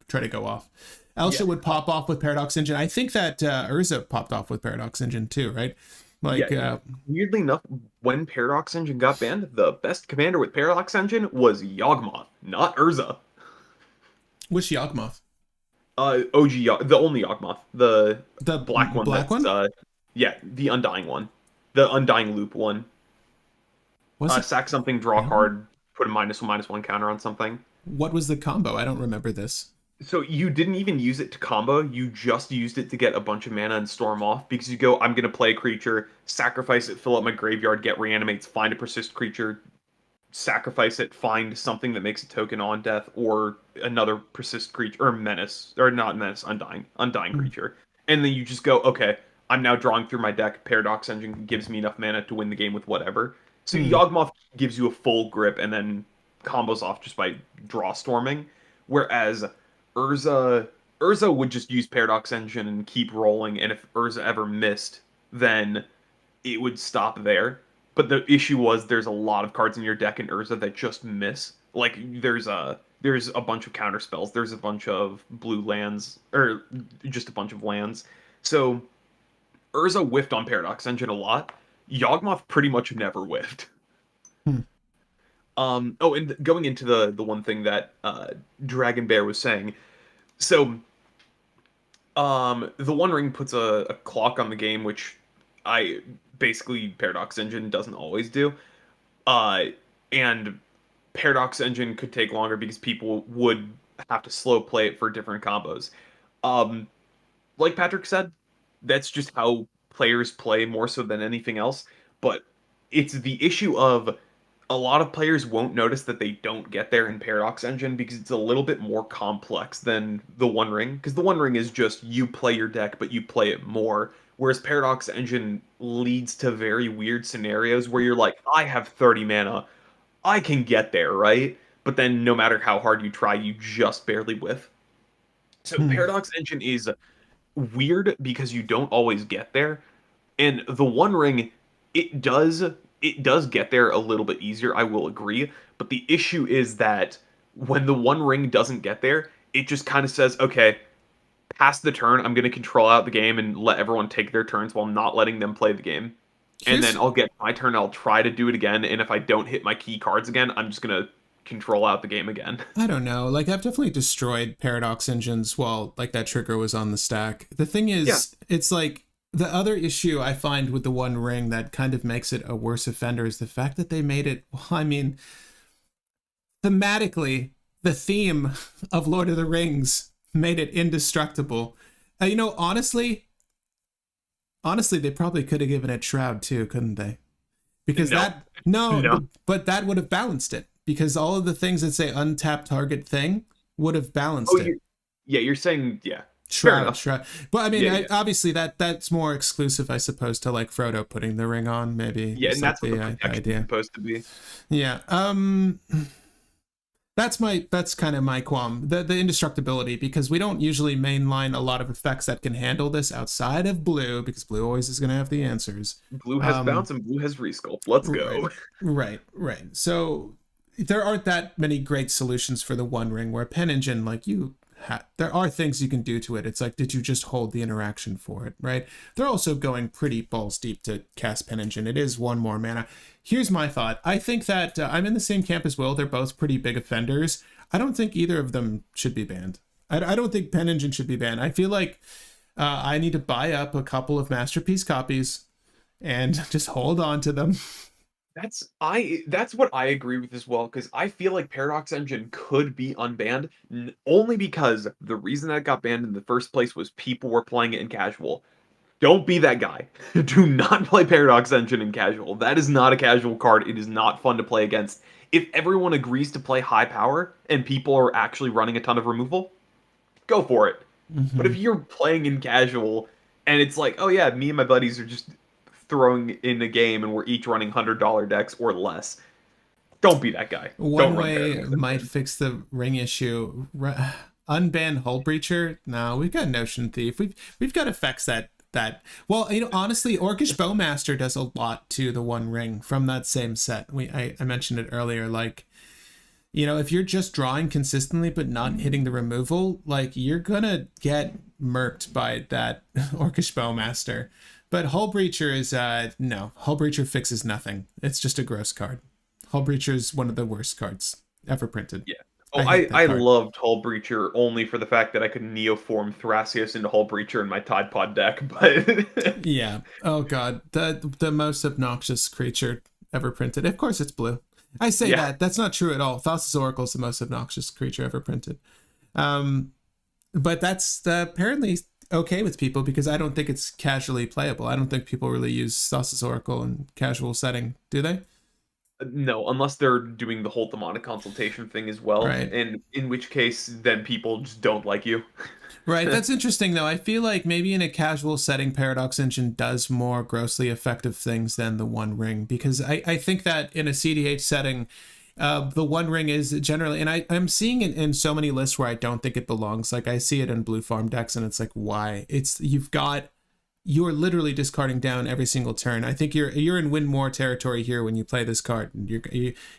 try to go off. Elsha would pop off with Paradox Engine. I think that Urza popped off with Paradox Engine too, right? Like, weirdly enough, when Paradox Engine got banned, the best commander with Paradox Engine was Yawgmoth, not Urza. Which Yawgmoth? OG the only Yawgmoth, the black one. Black one? The Undying one, the Undying Loop one. Sack something, draw a card, put a -1/-1 counter on something. What was the combo? I don't remember this. So you didn't even use it to combo, you just used it to get a bunch of mana and storm off, because you go, I'm going to play a creature, sacrifice it, fill up my graveyard, get reanimates, find a persist creature, sacrifice it, find something that makes a token on death, or another persist creature, or menace, or not menace, undying creature. And then you just go, okay, I'm now drawing through my deck, Paradox Engine gives me enough mana to win the game with whatever. So Yawgmoth gives you a full grip and then combos off just by draw storming, whereas Urza would just use Paradox Engine and keep rolling, and if Urza ever missed, then it would stop there. But the issue was there's a lot of cards in your deck in Urza that just miss. Like there's a bunch of counter spells, there's a bunch of blue lands, or just a bunch of lands. So Urza whiffed on Paradox Engine a lot. Yawgmoth pretty much never whiffed. And going into the one thing that Dragon Bear was saying, so the One Ring puts a clock on the game, which Paradox Engine doesn't always do, and Paradox Engine could take longer because people would have to slow play it for different combos. Like Patrick said, that's just how players play more so than anything else, but it's the issue of a lot of players won't notice that they don't get there in Paradox Engine because it's a little bit more complex than the One Ring, because the One Ring is just you play your deck, but you play it more, Whereas Paradox Engine leads to very weird scenarios where you're like, I have 30 mana, I can get there, right? But then no matter how hard you try, you just barely whiff. So Hmm. Paradox Engine is weird because you don't always get there. And the One Ring, it does get there a little bit easier, I will agree. But the issue is that when the One Ring doesn't get there, it just kind of says, okay, pass the turn, I'm going to control out the game and let everyone take their turns while not letting them play the game. And then Here's I'll get my turn, I'll try to do it again, and if I don't hit my key cards again, I'm just going to control out the game again. I don't know. Like I've definitely destroyed Paradox engines while like that trigger was on the stack. The thing Yeah. is, it's like the other issue I find with the One Ring that kind of makes it a worse offender is the fact that they made it. Well, I mean, thematically, the theme of Lord of the Rings made it indestructible. You know, honestly, they probably could have given it Shroud too, couldn't they? Because No. that no, No. but that would have balanced it. Because all of the things that say untapped target thing would have Oh, balanced it. you're saying, yeah. Fair Shroud, enough. shroud. But I mean, Yeah, yeah. obviously that's more exclusive, I suppose, to like Frodo putting the ring on. Maybe Yeah, it's and like that's what the the protection is idea. supposed to be. Yeah. That's kind of my qualm, the indestructibility, because we don't usually mainline a lot of effects that can handle this outside of blue, because blue always is going to have the answers. Blue has Um, bounce and blue has resculpt. Let's right, go. right. So there aren't that many great solutions for the One Ring. Where Pen Engine, like there are things you can do to it. It's like, did you just hold the interaction for it, right? They're also going pretty balls deep to cast Pen Engine. It is one more mana. Here's my thought. I think that I'm in the same camp as Will. They're both pretty big offenders. I don't think either of them should be banned. I don't think Pen Engine should be banned. I feel like I need to buy up a couple of Masterpiece copies and just hold on to them. That's what I agree with as well, because I feel like Paradox Engine could be unbanned only because the reason that it got banned in the first place was people were playing it in casual. Don't be that guy. Do not play Paradox Engine in casual. That is not a casual card. It is not fun to play against. If everyone agrees to play high power and people are actually running a ton of removal, go for it. But Mm-hmm. if you're playing in casual and it's like, oh yeah, me and my buddies are just throwing in a game and we're each running $100 decks or less, don't be that guy. One Don't run way Paradox might Engine. fix the ring issue. Unban Hull Breacher. No, we've got Notion Thief. We've got effects that. Well, you know, honestly, Orcish Bowmaster does a lot to the One Ring from that same set. I mentioned it earlier. Like, you know, if you're just drawing consistently but not hitting the removal, like you're gonna get murked by that Orcish Bowmaster. But Hull Breacher is no. Hull Breacher fixes nothing. It's just a gross card. Hull Breacher is one of the worst cards ever printed. Yeah. I Oh, hate that I card. loved Hull Breacher only for the fact that I could Neoform Thrasios into Hull Breacher in my Tide Pod deck, but Yeah. Oh god, the most obnoxious creature ever printed. Of course, it's blue. I say yeah. that. That's not true at all. Thassa's Oracle is the most obnoxious creature ever printed. Um, but that's apparently okay with people because I don't think it's casually playable. I don't think people really use Thassa's Oracle in casual setting, do they? No, unless they're doing the whole demonic consultation thing as well, Right. and in which case then people just don't like you. Right, that's interesting though. I feel like maybe in a casual setting, Paradox Engine does more grossly effective things than the One Ring because I think that in a CDH setting, the One Ring is generally, and I'm seeing it in so many lists where I don't think it belongs. Like I see it in Blue Farm decks, and it's like, why? You're literally discarding down every single turn. I think you're in win more territory here when you play this card.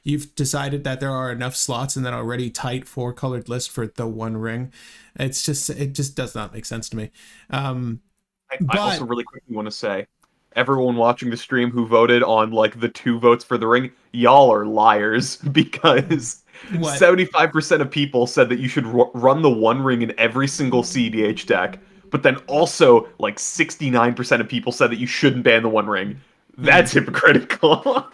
You've decided that there are enough slots in that already tight 4-colored list for the One Ring. It just does not make sense to me. I But also really quickly want to say, everyone watching the stream who voted on like the 2 votes for the ring, y'all are liars because what? 75% of people said that you should run the One Ring in every single CDH deck, but then also like 69% of people said that you shouldn't ban the One Ring. Hmm, That's hypocritical.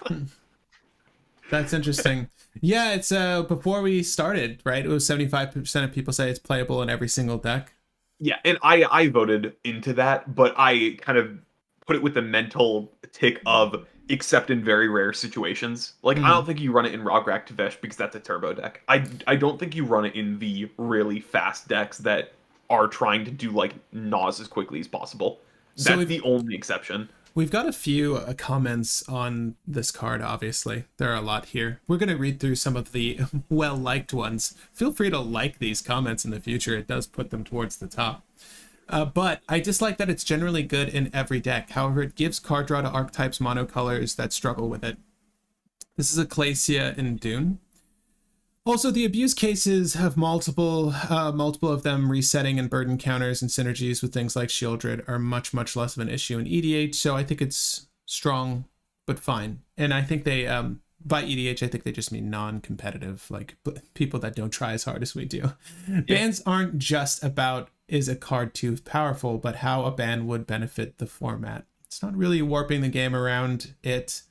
that's interesting. Yeah, it's before we started, right? It was 75% of people say it's playable in every single deck. Yeah, and I voted into that, but I kind of put it with the mental tick of except in very rare situations. Like I don't Hmm. think you run it in Rograk Tevesh because that's a turbo deck. I don't think you run it in the really fast decks that are trying to do like Nas as quickly as possible. That's the only exception. We've got a few comments on this card, obviously. There are a lot here. We're going to read through some of the well-liked ones. Feel free to like these comments in the future. It does put them towards the top. But I dislike that it's generally good in every deck. However, it gives card draw to archetypes monocolors that struggle with it. This is Ecclesia in Dune. Also, the abuse cases have multiple of them resetting, and burden counters and synergies with things like Shieldred are much, much less of an issue in EDH. So I think it's strong, but fine. And I think they, by EDH, I think they just mean non-competitive, like people that don't try as hard as we do. Yeah. Bans aren't just about, is a card too powerful, but how a ban would benefit the format. It's not really warping the game around it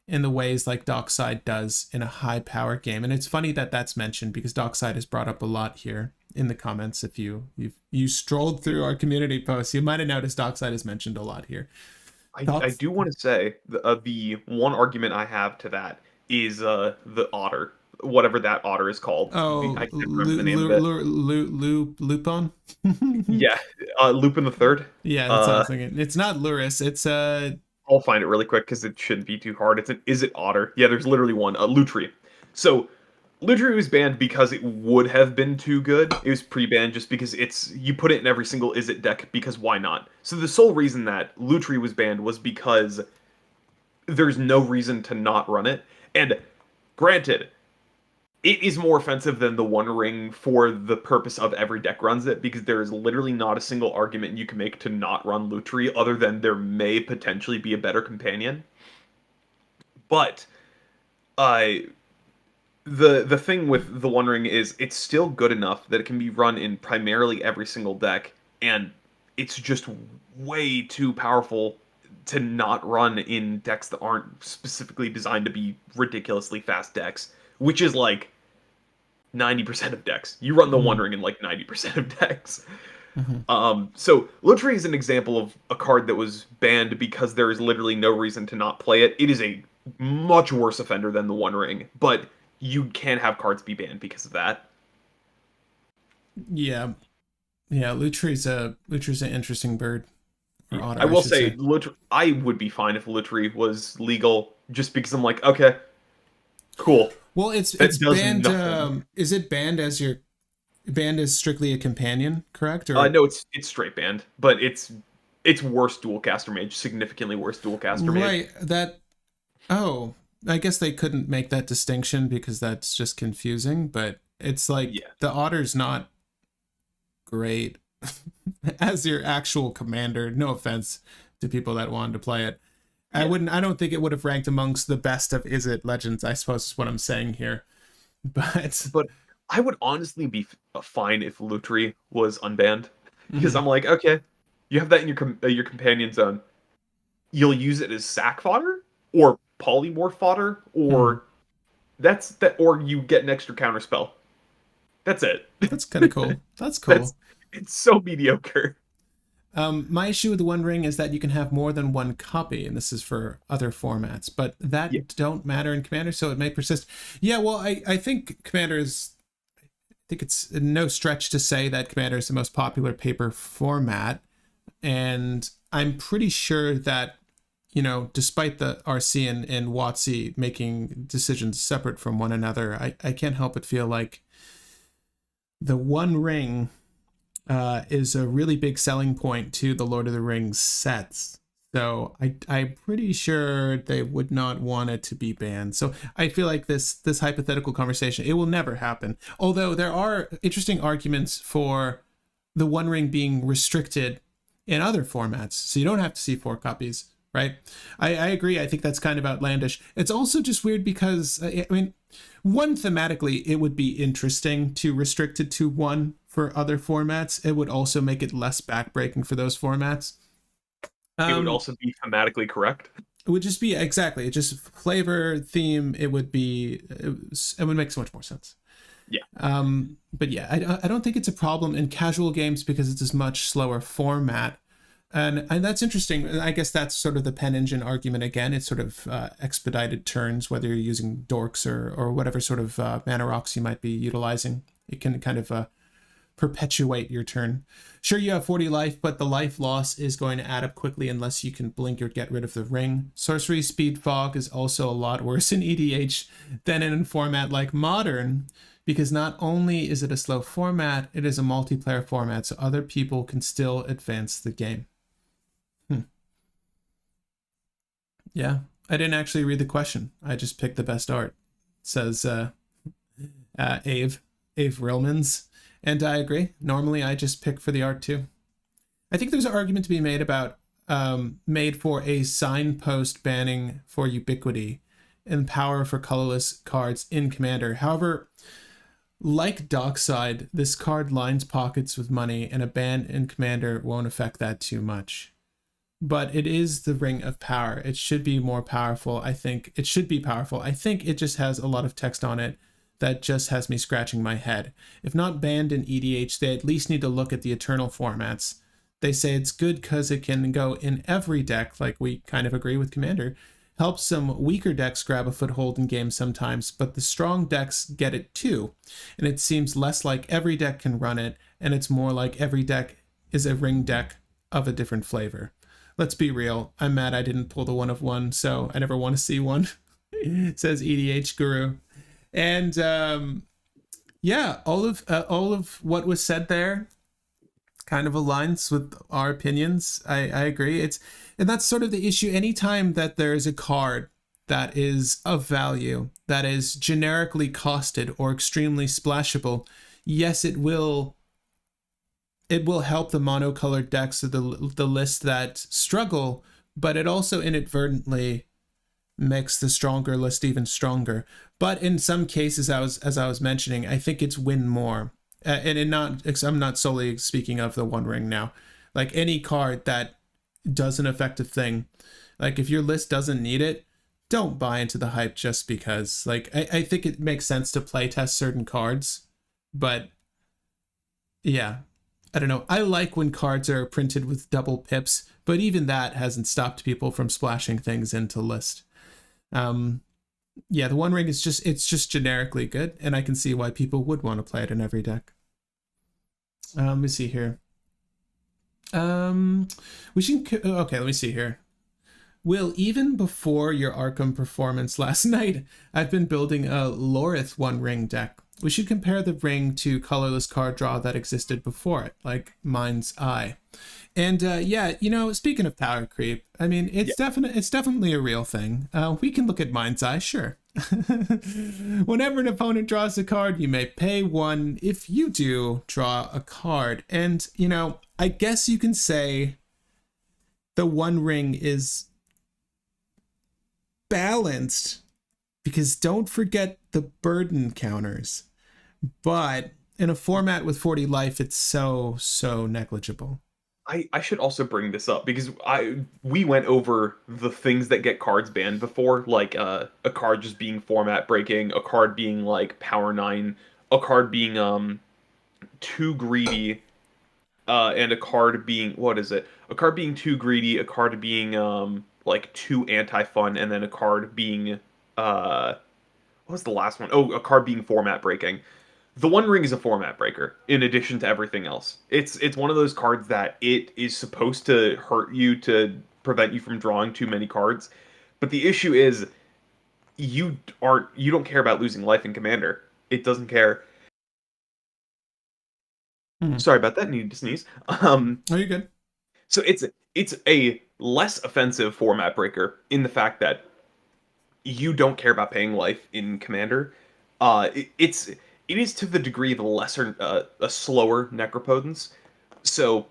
in the ways like Dockside does in a high power game. And it's funny that that's mentioned because Dockside is brought up a lot here in the comments. If you strolled through our community posts, you might have noticed Dockside is mentioned a lot here. I do want to say the one argument I have to that is the otter, whatever that otter is called. Oh, I can't remember the name of it. Lupon? Yeah, Lupin the Third. Yeah, that's what I was thinking. It's not Luris, it's I'll find it really quick because it shouldn't be too hard. It's an Izzet Otter. Yeah, there's literally one. Lutri. So, Lutri was banned because it would have been too good. It was pre-banned just because you put it in every single Izzet deck because why not? So the sole reason that Lutri was banned was because there's no reason to not run it. And granted, it is more offensive than the One Ring for the purpose of every deck runs it, because there is literally not a single argument you can make to not run Lutri, other than there may potentially be a better companion. But the thing with the One Ring is it's still good enough that it can be run in primarily every single deck, and it's just way too powerful to not run in decks that aren't specifically designed to be ridiculously fast decks. Which is like 90% of decks. You run the One Ring in like 90% of decks. So Lutri is an example of a card that was banned because there is literally no reason to not play it. It is a much worse offender than the One Ring, but you can have cards be banned because of that. Yeah. Lutri's an interesting bird. Otter, I will say, I would be fine if Lutri was legal, just because I'm like, okay, cool. Well, it's banned. Is it banned as strictly a companion, correct? Or? No, it's straight banned, but it's worse dual-caster mage, significantly worse dual-caster mage. Right. I guess they couldn't make that distinction because that's just confusing. But it's like the Otter's not great as your actual commander. No offense to people that wanted to play it. I don't think it would have ranked amongst the best of Izzet Legends, I suppose is what I'm saying here. But I would honestly be fine if Lutri was unbanned, because I'm like, okay, you have that in your companion zone. You'll use it as sack fodder or polymorph fodder, or or you get an extra counter spell. That's it. That's kind of cool. That's cool. It's so mediocre. My issue with the One Ring is that you can have more than one copy, and this is for other formats, but that don't matter in Commander, so it may persist. Yeah, well, I think it's no stretch to say that Commander is the most popular paper format, and I'm pretty sure that, despite the RC and WotC making decisions separate from one another, I can't help but feel like the One Ring is a really big selling point to the Lord of the Rings sets. So I'm pretty sure they would not want it to be banned. So I feel like this hypothetical conversation, it will never happen. Although there are interesting arguments for the One Ring being restricted in other formats. So you don't have to see 4 copies, right? I agree. I think that's kind of outlandish. It's also just weird because, one, thematically, it would be interesting to restrict it to 1 for other formats. It would also make it less backbreaking for those formats. It would also be thematically correct. It would just be it just flavor, theme. It would make so much more sense. Yeah. But yeah, I don't think it's a problem in casual games because it's a much slower format. And that's interesting. I guess that's sort of the pen engine argument again. It's sort of expedited turns, whether you're using dorks or whatever sort of mana rocks you might be utilizing. It can kind of perpetuate your turn. Sure, you have 40 life, but the life loss is going to add up quickly unless you can blink or get rid of the ring. Sorcery Speed Fog is also a lot worse in EDH than in a format like Modern, because not only is it a slow format, it is a multiplayer format, so other people can still advance the game. Yeah, I didn't actually read the question. I just picked the best art, says Ave Rilmans. And I agree. Normally, I just pick for the art too. I think there's an argument to be made about made for a signpost banning for ubiquity and power for colorless cards in Commander. However, like Dockside, this card lines pockets with money, and a ban in Commander won't affect that too much. But it is the Ring of Power. It should be more powerful. I think it should be powerful. I think it just has a lot of text on it that just has me scratching my head. If not banned in EDH, they at least need to look at the Eternal formats. They say it's good because it can go in every deck, like we kind of agree with Commander. Helps some weaker decks grab a foothold in games sometimes, but the strong decks get it too. And it seems less like every deck can run it, and it's more like every deck is a ring deck of a different flavor. Let's be real. I'm mad I didn't pull the 1 of 1, so I never want to see one, says EDH Guru. And yeah, all of what was said there kind of aligns with our opinions. I agree. And that's sort of the issue. Anytime that there is a card that is of value, that is generically costed or extremely splashable, yes, it will help the monocolored decks of the list that struggle, but it also inadvertently makes the stronger list even stronger. But in some cases, as I was mentioning, I think it's win more. I'm not solely speaking of the One Ring now. Like any card that does an effective thing, like if your list doesn't need it, don't buy into the hype just because. Like I think it makes sense to play test certain cards, but yeah, I don't know. I like when cards are printed with double pips, but even that hasn't stopped people from splashing things into list. Yeah, the One Ring is just generically good, and I can see why people would want to play it in every deck. Let me see here. Let me see here. Will, even before your Arkham performance last night, I've been building a Lorith One Ring deck. We should compare the ring to colorless card draw that existed before it, like Mind's Eye. And yeah, speaking of power creep, I mean, it's definitely a real thing. We can look at Mind's Eye, sure. Whenever an opponent draws a card, you may pay 1. If you do, draw a card. And, I guess you can say the One Ring is balanced because don't forget the burden counters. But in a format with 40 life, it's so negligible. I should also bring this up because we went over the things that get cards banned before, like a card just being format breaking, a card being like Power 9, a card being too greedy, and a card being a card being too greedy, a card being like too anti-fun, and then a card being what was the last one? Oh, a card being format breaking. The One Ring is a format breaker in addition to everything else. It's one of those cards that it is supposed to hurt you to prevent you from drawing too many cards. But the issue is you don't care about losing life in Commander. It doesn't care. Sorry about that, needed to sneeze. Oh, you're good. So it's a less offensive format breaker in the fact that you don't care about paying life in Commander. It is to the degree of a slower Necropotence. So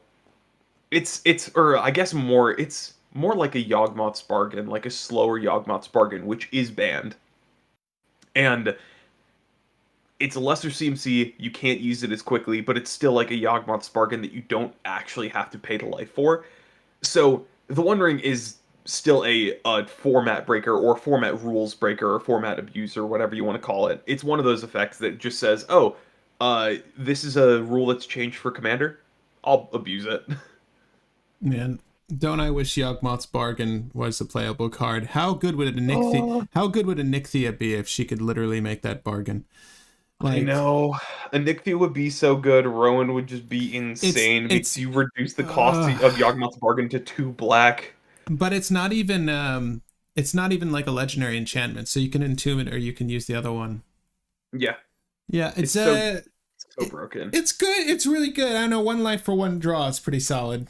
it's more like a Yawgmoth's Bargain, like a slower Yawgmoth's Bargain, which is banned. And it's a lesser CMC, you can't use it as quickly, but it's still like a Yawgmoth's Bargain that you don't actually have to pay to life for. So the One Ring is still a format breaker or format rules breaker or format abuser, whatever you want to call it. It's one of those effects that just says, this is a rule that's changed for Commander. I'll abuse it. Man, don't I wish Yawgmoth's Bargain was a playable card? How good would a Nixthia be if she could literally make that bargain? I Like know. A Nickthea would be so good. Rowan would just be insane because it's you reduce the cost of Yawgmoth's Bargain to 2 black. but it's not even like a legendary enchantment, so you can entomb it or you can use the other one. Yeah, Yeah, it's so broken. it's good. It's really good. I don't know, 1 life for 1 draw is pretty solid.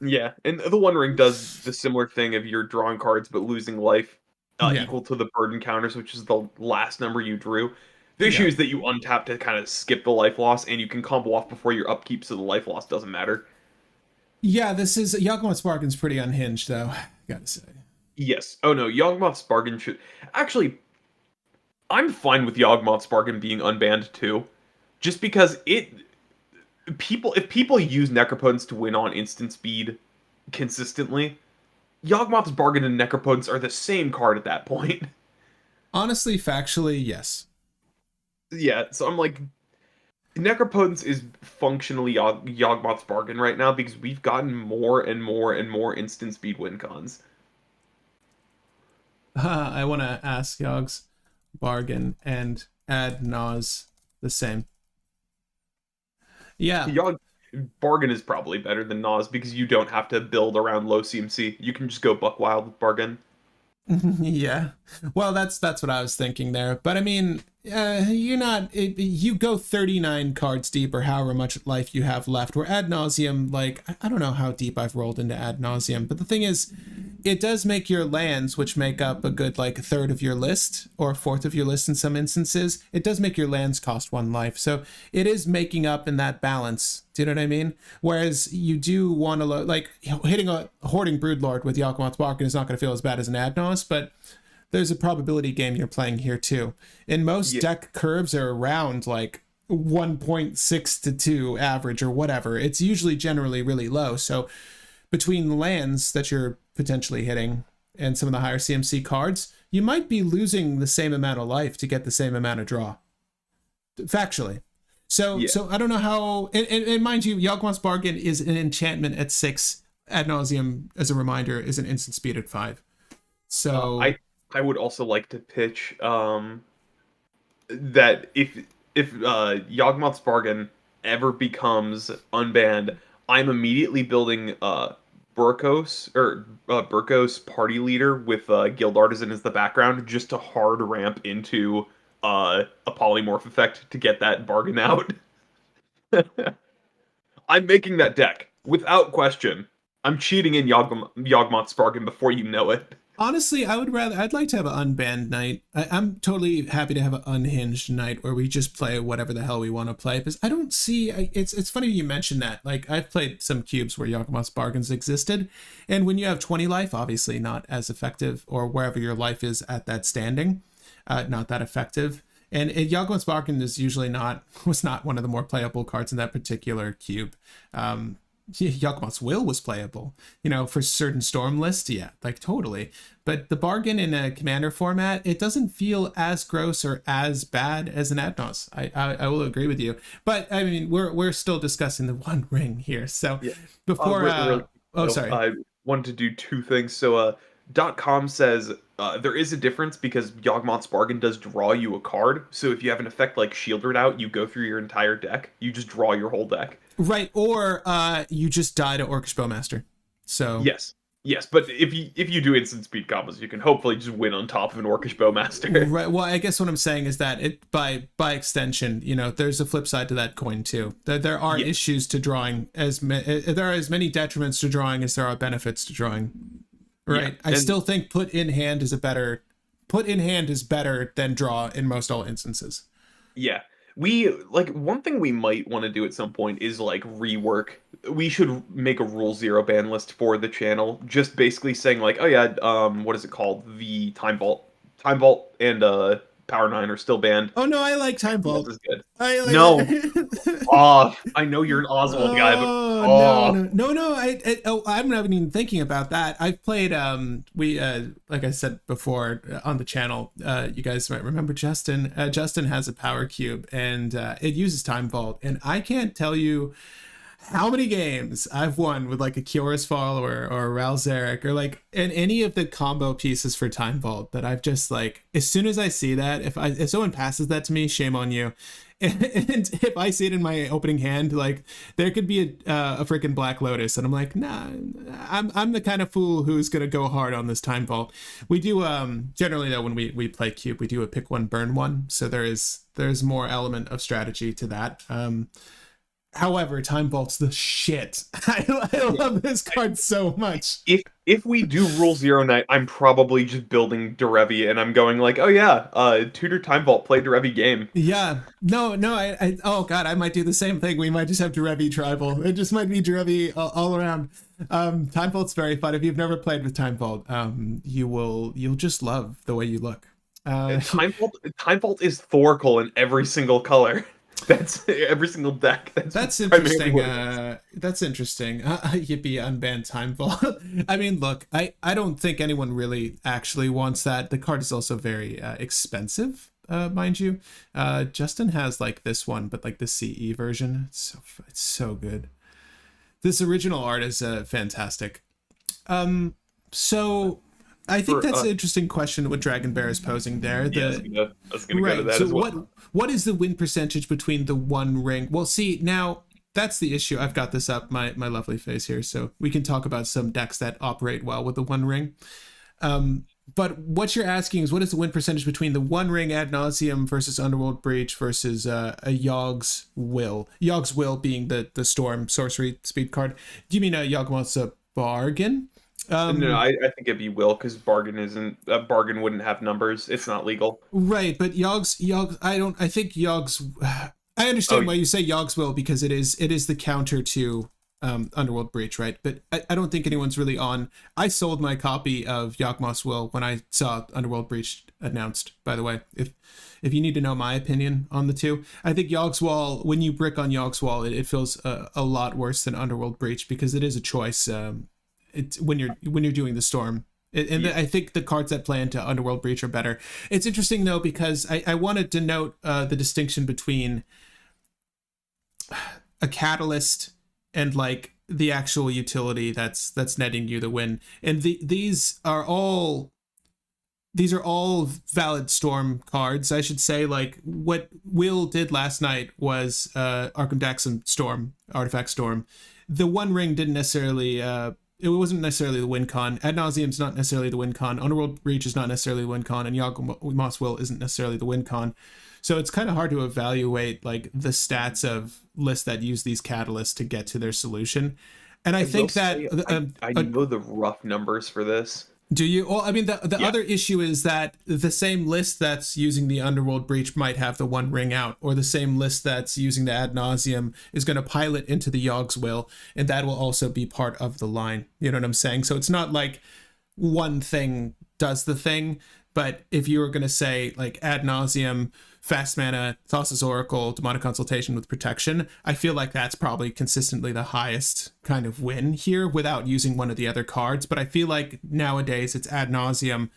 Yeah, and the One Ring does the similar thing of you're drawing cards but losing life Yeah. equal to the burden counters, which is the last number you drew. The issue Yeah. is that you untap to kind of skip the life loss, and you can combo off before your upkeep, so the life loss doesn't matter. Yeah, this is Yawgmoth's Bargain's pretty unhinged though, gotta say. Yes. Oh no, Yawgmoth's Bargain should... Actually, I'm fine with Yawgmoth's Bargain being unbanned too. Just because if people use Necropotence to win on instant speed consistently, Yawgmoth's Bargain and Necropotence are the same card at that point. Honestly, factually, yes. Yeah, so I'm like, Necropotence is functionally Yawgmoth's Bargain right now because we've gotten more and more and more instant speed win cons. I want to ask Yogg's Bargain and add Nas the same. Yeah. Yawg Bargain is probably better than Nas because you don't have to build around low CMC. You can just go buck wild with Bargain. Yeah. Well, that's what I was thinking there. But I mean, you go 39 cards deep or however much life you have left. Where Ad Nauseam, like, I don't know how deep I've rolled into Ad Nauseam, but the thing is, it does make your lands, which make up a good like a third of your list or a fourth of your list in some instances, it does make your lands cost 1 life. So it is making up in that balance. Do you know what I mean? Whereas you do want to like hitting a Hoarding Broodlord with Yawgmoth's Bargain is not going to feel as bad as an Adnos, but there's a probability game you're playing here too. And most deck curves are around like 1.6 to 2 average or whatever. It's usually generally really low. So between the lands that you're potentially hitting and some of the higher CMC cards, you might be losing the same amount of life to get the same amount of draw. Factually. So I don't know how, and mind you, Yawgmoth's Bargain is an enchantment at 6. Ad Nauseam, as a reminder, is an instant speed at 5. So I would also like to pitch that if Yawgmoth's Bargain ever becomes unbanned, I'm immediately building Burkos Party Leader with Guild Artisan as the background, just to hard ramp into a polymorph effect to get that bargain out. I'm making that deck without question. I'm cheating in Yawgmoth's Bargain before you know it. honestly, I'd like to have an unbanned night. I'm totally happy to have an unhinged night where we just play whatever the hell we want to play. Because I don't see, it's funny you mentioned that. Like, I've played some cubes where Yawgmoth's Bargains existed. And when you have 20 life, obviously not as effective, or wherever your life is at that standing, not that effective. And Yawgmoth's Bargain was not one of the more playable cards in that particular cube. Yawgmoth's Will was playable, for certain storm lists, yeah, like totally. But the bargain in a commander format, it doesn't feel as gross or as bad as an Adnos. I will agree with you. But I mean, we're still discussing the One Ring here. So before, sorry, I wanted to do 2 things. So .com says there is a difference because Yawgmoth's Bargain does draw you a card. So if you have an effect like Shieldred out, you go through your entire deck. You just draw your whole deck. Right, or you just die to Orcish Bowmaster. So yes, but if you do instant speed combos, you can hopefully just win on top of an Orcish Bowmaster. Right. Well, I guess what I'm saying is that it by extension, there's a flip side to that coin too. There are issues to drawing there are as many detriments to drawing as there are benefits to drawing. Right. Yeah. I still think put in hand is better than draw in most all instances. Yeah. One thing we might want to do at some point is rework. We should make a Rule 0 ban list for the channel, just basically saying oh yeah, what is it called? The Time Vault and Power 9 are still banned. Oh no, I like Time Vault. This is good. No. I know you're an Oswald guy, but no. I'm not even thinking about that. I've played like I said before on the channel, you guys might remember Justin. Justin has a power cube and it uses Time Vault, and I can't tell you how many games I've won with a Kiora's Follower or a Ralzeric or in any of the combo pieces for Time Vault that I've just as soon as I see that, if someone passes that to me, shame on you. And if I see it in my opening hand, like there could be a freaking Black Lotus, and I'm like, nah, I'm the kind of fool who's gonna go hard on this Time Vault. We do generally though when we play Cube, we do a pick one, burn one, so there's more element of strategy to that. However, Time Vault's the shit. I love this card so much. If we do Rule Zero Night, I'm probably just building Derevi, and I'm going like, oh yeah, Tutor Time Vault, play Derevi game. Yeah. No, oh god, I might do the same thing. We might just have Derevi tribal. It just might be Derevi all around. Time Vault's very fun. If you've never played with Time Vault, you'll just love the way you look. Time Vault is Thoracle in every single color. That's every single deck. That's interesting. That's interesting. Yippee, unbanned Time Vault. I mean, look, I don't think anyone really actually wants that. The card is also very expensive, mind you. Justin has like this one, but like the CE version. It's so good. This original art is fantastic. So I think that's an interesting question what Dragon Bear is posing there. I was gonna go to that as well. What is the win percentage between the One Ring? Well, see, now that's the issue. I've got this up, my lovely face here, so we can talk about some decks that operate well with the One Ring. But what you're asking is what is the win percentage between the One Ring Ad Nauseam versus Underworld Breach versus a Yogg's Will? Yogg's Will being the Storm sorcery speed card. Do you mean Yawgmoth's a bargain? No, I think it'd be Will because bargain wouldn't have numbers. It's not legal. Right, but Yogg's I think Yogg's I understand why you say Yogg's Will because it is the counter to Underworld Breach, right? But I don't think anyone's really on. I sold my copy of Yawgmoth's Will when I saw Underworld Breach announced, by the way. If you need to know my opinion on the two, I think Yogg's Wall, when you brick on Yogg's Wall, it feels a lot worse than Underworld Breach because it is a choice. It's when you're doing the Storm, I think the cards that play into Underworld Breach are better. It's interesting though because I wanted to note the distinction between a catalyst and like the actual utility that's netting you the win, and these are all valid Storm cards, I should say. Like what Will did last night was Arkham Daxam Storm, Artifact Storm. The One Ring didn't necessarily it wasn't necessarily the win con. Ad Nauseam's not necessarily the win con. Underworld Breach is not necessarily the win con, and Yawgmoth's Will isn't necessarily the win con. So it's kind of hard to evaluate like the stats of lists that use these catalysts to get to their solution. And I think that I know the rough numbers for this. Do you? Well, I mean, the other issue is that the same list that's using the Underworld Breach might have the One Ring out, or the same list that's using the Ad Nauseam is going to pilot into the Yogg's Will, and that will also be part of the line. You know what I'm saying? So it's not like one thing does the thing, but if you were going to say like Ad Nauseam, Fast Mana, Thassa's Oracle, Demonic Consultation with Protection, I feel like that's probably consistently the highest kind of win here without using one of the other cards. But I feel like nowadays it's Ad Nauseam,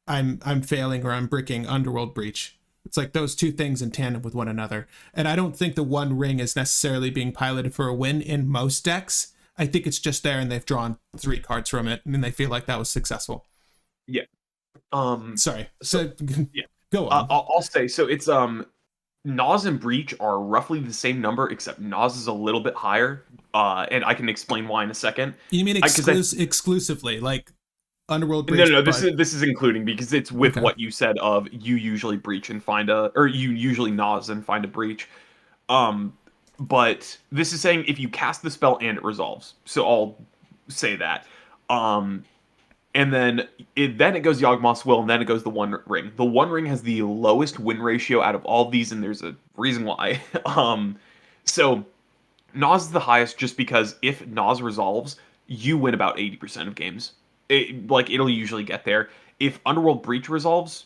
I'm failing, or I'm bricking Underworld Breach. It's like those two things in tandem with one another. And I don't think the One Ring is necessarily being piloted for a win in most decks. I think it's just there and they've drawn 3 cards from it and they feel like that was successful. Yeah. Sorry. Yeah. Go on. I'll say, so it's Nas and Breach are roughly the same number, except Nas is a little bit higher, and I can explain why in a second. You mean exclusively, like Underworld Breach? No, this is including, because it's with what you said of you usually Breach and you usually Nas and find a Breach. But this is saying if you cast the spell and it resolves, so I'll say that. And then it goes Yawgmoth's Will, and then it goes the One Ring. The One Ring has the lowest win ratio out of all of these, and there's a reason why. So Nas is the highest just because if Nas resolves, you win about 80% of games. It'll usually get there. If Underworld Breach resolves,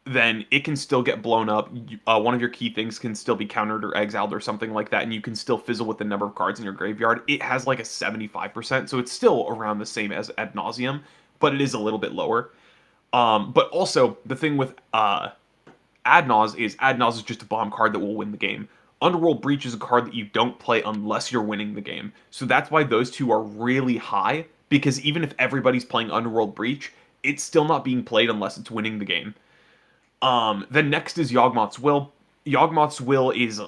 then it can still get blown up. One of your key things can still be countered or exiled or something like that, and you can still fizzle with the number of cards in your graveyard. It has like a 75%, so it's still around the same as Ad Nauseam, but it is a little bit lower. But also, the thing with Ad Naus is just a bomb card that will win the game. Underworld Breach is a card that you don't play unless you're winning the game. So that's why those two are really high, because even if everybody's playing Underworld Breach, it's still not being played unless it's winning the game. Then next is Yawgmoth's Will. Yawgmoth's Will is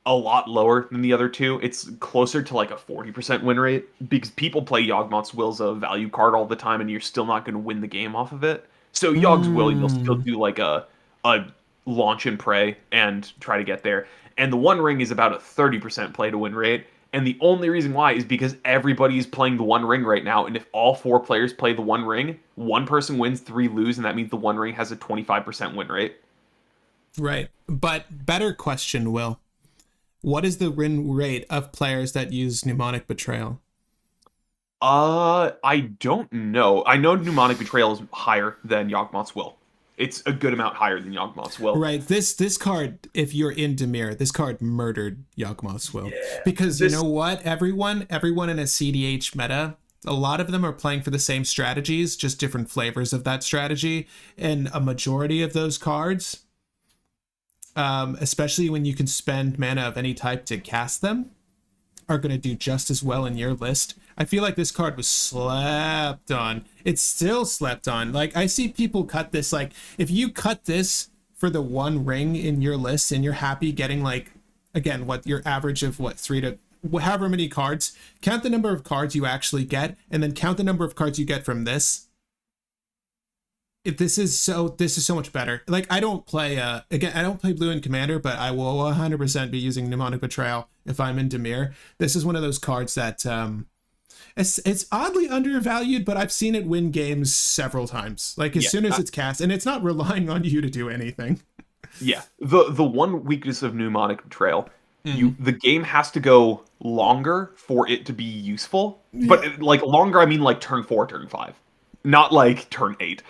a lot lower than the other two. It's closer to like a 40% win rate because people play Yawgmoth's Will as a value card all the time, and you're still not going to win the game off of it. So Yogg's Will, you'll still Mm, do like a launch and pray and try to get there. And the One Ring is about a 30% play to win rate. And the only reason why is because everybody is playing the One Ring right now. And if all four players play the One Ring, one person wins, three lose, and that means the One Ring has a 25% win rate. right. But better question, Will. What is the win rate of players that use Mnemonic Betrayal? I don't know. I know Mnemonic Betrayal is higher than Yawgmoth's Will. It's a good amount higher than Yawgmoth's Will. Right. This card, if you're in Dimir, this card murdered Yawgmoth's Will. Yeah. Because you know what? Everyone in a CDH meta, a lot of them are playing for the same strategies, just different flavors of that strategy. And a majority of those cards, especially when you can spend mana of any type to cast them, are going to do just as well in your list. I feel like this card was slept on. It's still slept on. Like, I see people cut this. Like, if you cut this for the One Ring in your list and you're happy getting, like, again, what your average of what, 3 to however many cards, count the number of cards you actually get, and then count the number of cards you get from this. If this is so much better. Like, I don't play I don't play blue in Commander, but I will 100% be using Mnemonic Betrayal if I'm in Dimir. This is one of those cards that it's oddly undervalued, but I've seen it win games several times. Like, as soon as it's cast, and it's not relying on you to do anything. Yeah. The one weakness of Mnemonic Betrayal, the game has to go longer for it to be useful. But like longer, I mean like turn 4, turn 5, not like turn 8.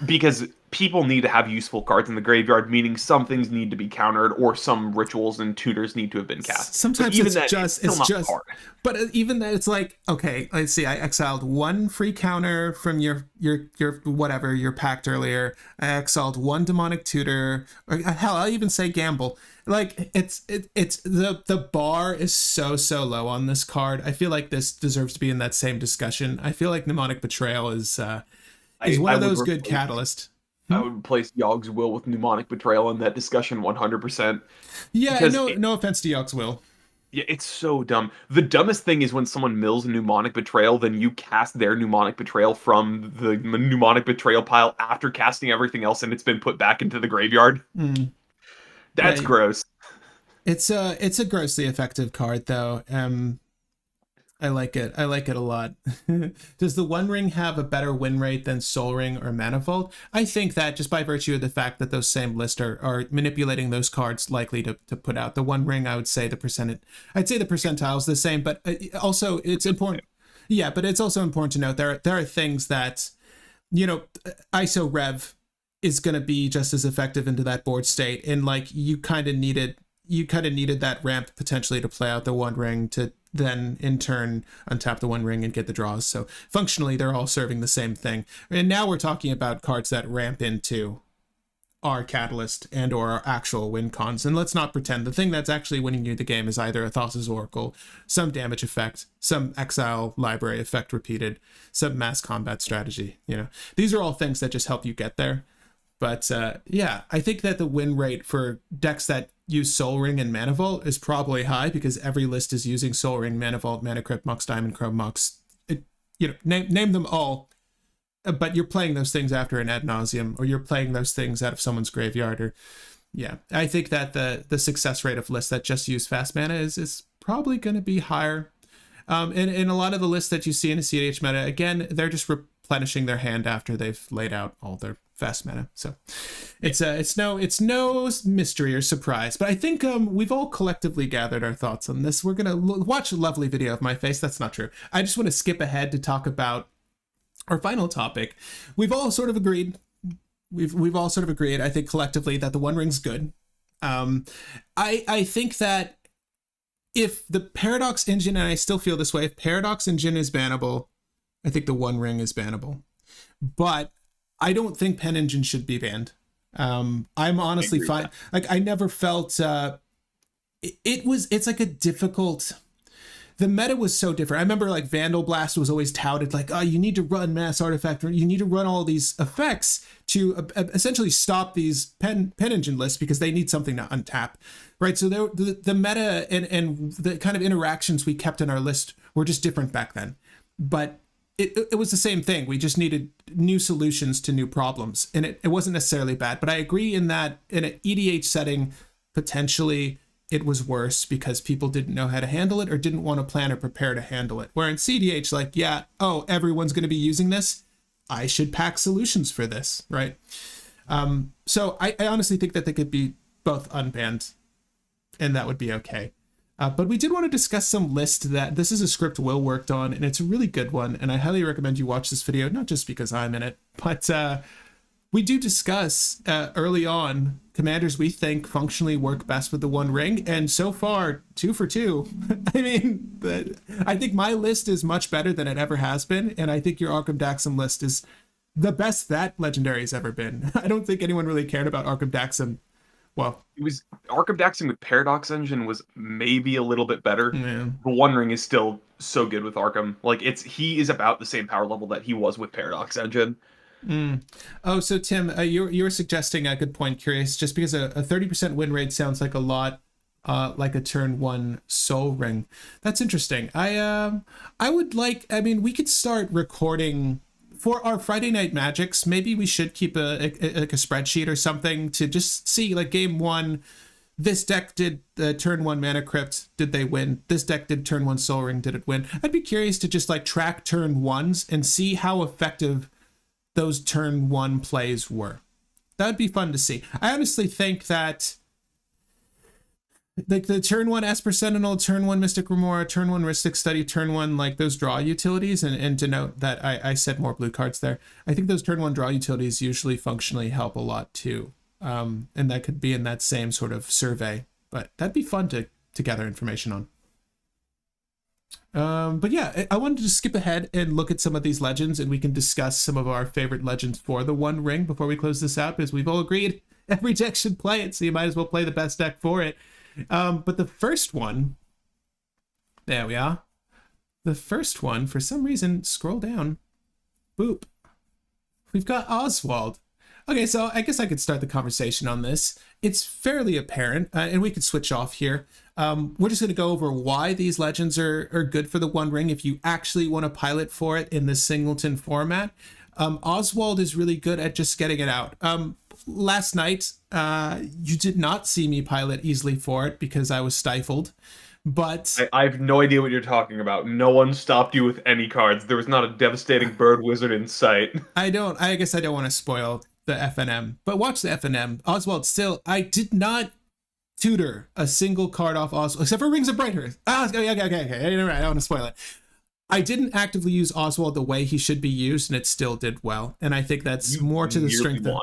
Because people need to have useful cards in the graveyard, meaning some things need to be countered or some rituals and tutors need to have been cast. Sometimes even it's that, just hard. But even that, it's like, okay, let's see, I exiled one free counter from your whatever your pact earlier. I exiled one demonic tutor, or hell, I'll even say gamble. Like, it's the bar is so low on this card. I feel like this deserves to be in that same discussion. I feel like Mnemonic Betrayal is one of those good catalysts. I would replace Yogg's Will with Mnemonic Betrayal in that discussion 100%. Yeah, no offense to Yogg's Will. Yeah, it's so dumb. The dumbest thing is when someone mills Mnemonic Betrayal, then you cast their Mnemonic Betrayal from the Mnemonic Betrayal pile after casting everything else, and it's been put back into the graveyard. That's gross. It's a grossly effective card, though. I like it. I like it a lot. Does the One Ring have a better win rate than Soul Ring or Manifold? I think that just by virtue of the fact that those same lists are manipulating those cards likely to put out. The One Ring, I would say the percentile is the same, but also it's important. Yeah, but it's also important to note there are things that, ISO Rev is going to be just as effective into that board state, and like you kind of needed that ramp potentially to play out the One Ring to then in turn untap the One Ring and get the draws. So functionally they're all serving the same thing. And now we're talking about cards that ramp into our catalyst and or our actual win cons. And let's not pretend the thing that's actually winning you the game is either a Thassa's Oracle, some damage effect, some exile library effect repeated, some mass combat strategy. These are all things that just help you get there. But I think that the win rate for decks that use Soul Ring and Mana Vault is probably high because every list is using Soul Ring, Mana Vault, Mana Crypt, Mox Diamond, Chrome Mox. Name them all. But you're playing those things after an ad nauseum, or you're playing those things out of someone's graveyard. Or I think that the success rate of lists that just use fast mana is probably going to be higher. And a lot of the lists that you see in a CDH meta, again, they're just replenishing their hand after they've laid out all their fast mana. So it's no mystery or surprise, but I think we've all collectively gathered our thoughts on this. We're gonna watch a lovely video of my face. That's not true. I just want to skip ahead to talk about our final topic. We've all sort of agreed. We've all sort of agreed, I think, collectively that the One Ring's good. I think that if the Paradox engine, and I still feel this way, if Paradox engine is bannable, I think the One Ring is bannable. But I don't think Pen Engine should be banned. I'm honestly fine. Like, I never felt it's like a difficult. the meta was so different. I remember like Vandal Blast was always touted like, oh, you need to run Mass Artifact, or you need to run all these effects to essentially stop these pen engine lists because they need something to untap, right? So the meta and the kind of interactions we kept in our list were just different back then. But it was the same thing. We just needed new solutions to new problems, and it wasn't necessarily bad. But I agree in that in an EDH setting, potentially it was worse because people didn't know how to handle it or didn't want to plan or prepare to handle it. Where in CDH, like, yeah, oh, everyone's going to be using this, I should pack solutions for this, right? So I honestly think that they could be both unbanned, and that would be okay. But we did want to discuss some lists that this is a script Will worked on, and it's a really good one. And I highly recommend you watch this video, not just because I'm in it, but we do discuss early on commanders we think functionally work best with the One Ring. And so far, 2 for 2. I mean, I think my list is much better than it ever has been. And I think your Arkham Daxam list is the best that Legendary has ever been. I don't think anyone really cared about Arkham Daxam. Well, it was Arkham Daxam with Paradox Engine was maybe a little bit better. Yeah. The One Ring is still so good with Arkham. Like he is about the same power level that he was with Paradox Engine. Oh, so Tim, you were suggesting a good point. Curious, just because a 30% win rate sounds like a lot, like a turn 1 Soul Ring. That's interesting. I would like. I mean, we could start recording. For our Friday Night Magics, maybe we should keep a spreadsheet or something to just see, like, game 1, this deck did the turn 1 Mana Crypt, did they win? This deck did turn 1 Soul Ring, did it win? I'd be curious to just like track turn 1s and see how effective those turn 1 plays were. That would be fun to see. I honestly think that like the turn 1 Esper Sentinel, turn 1 Mystic Remora, turn 1 Rhystic Study, turn 1 like those draw utilities, and to note that I said more blue cards there. I think those turn 1 draw utilities usually functionally help a lot too. And that could be in that same sort of survey, but that'd be fun to gather information on. But yeah, I wanted to skip ahead and look at some of these legends, and we can discuss some of our favorite legends for the One Ring before we close this out, because we've all agreed every deck should play it, so you might as well play the best deck for it. But the first one, there we are. The first one, for some reason, scroll down. Boop. We've got Oswald. Okay, so I guess I could start the conversation on this. It's fairly apparent, and we could switch off here. We're just going to go over why these legends are good for the One Ring if you actually want to pilot for it in the singleton format. Oswald is really good at just getting it out. Last night, you did not see me pilot easily for it because I was stifled, but I have no idea what you're talking about. No one stopped you with any cards. There was not a devastating bird wizard in sight. I guess I don't want to spoil the FNM, but watch the FNM. Oswald still, I did not tutor a single card off Oswald, except for Rings of Bright Earth. Okay. I don't want to spoil it. I didn't actively use Oswald the way he should be used, and it still did well. And I think that's more to the strength of...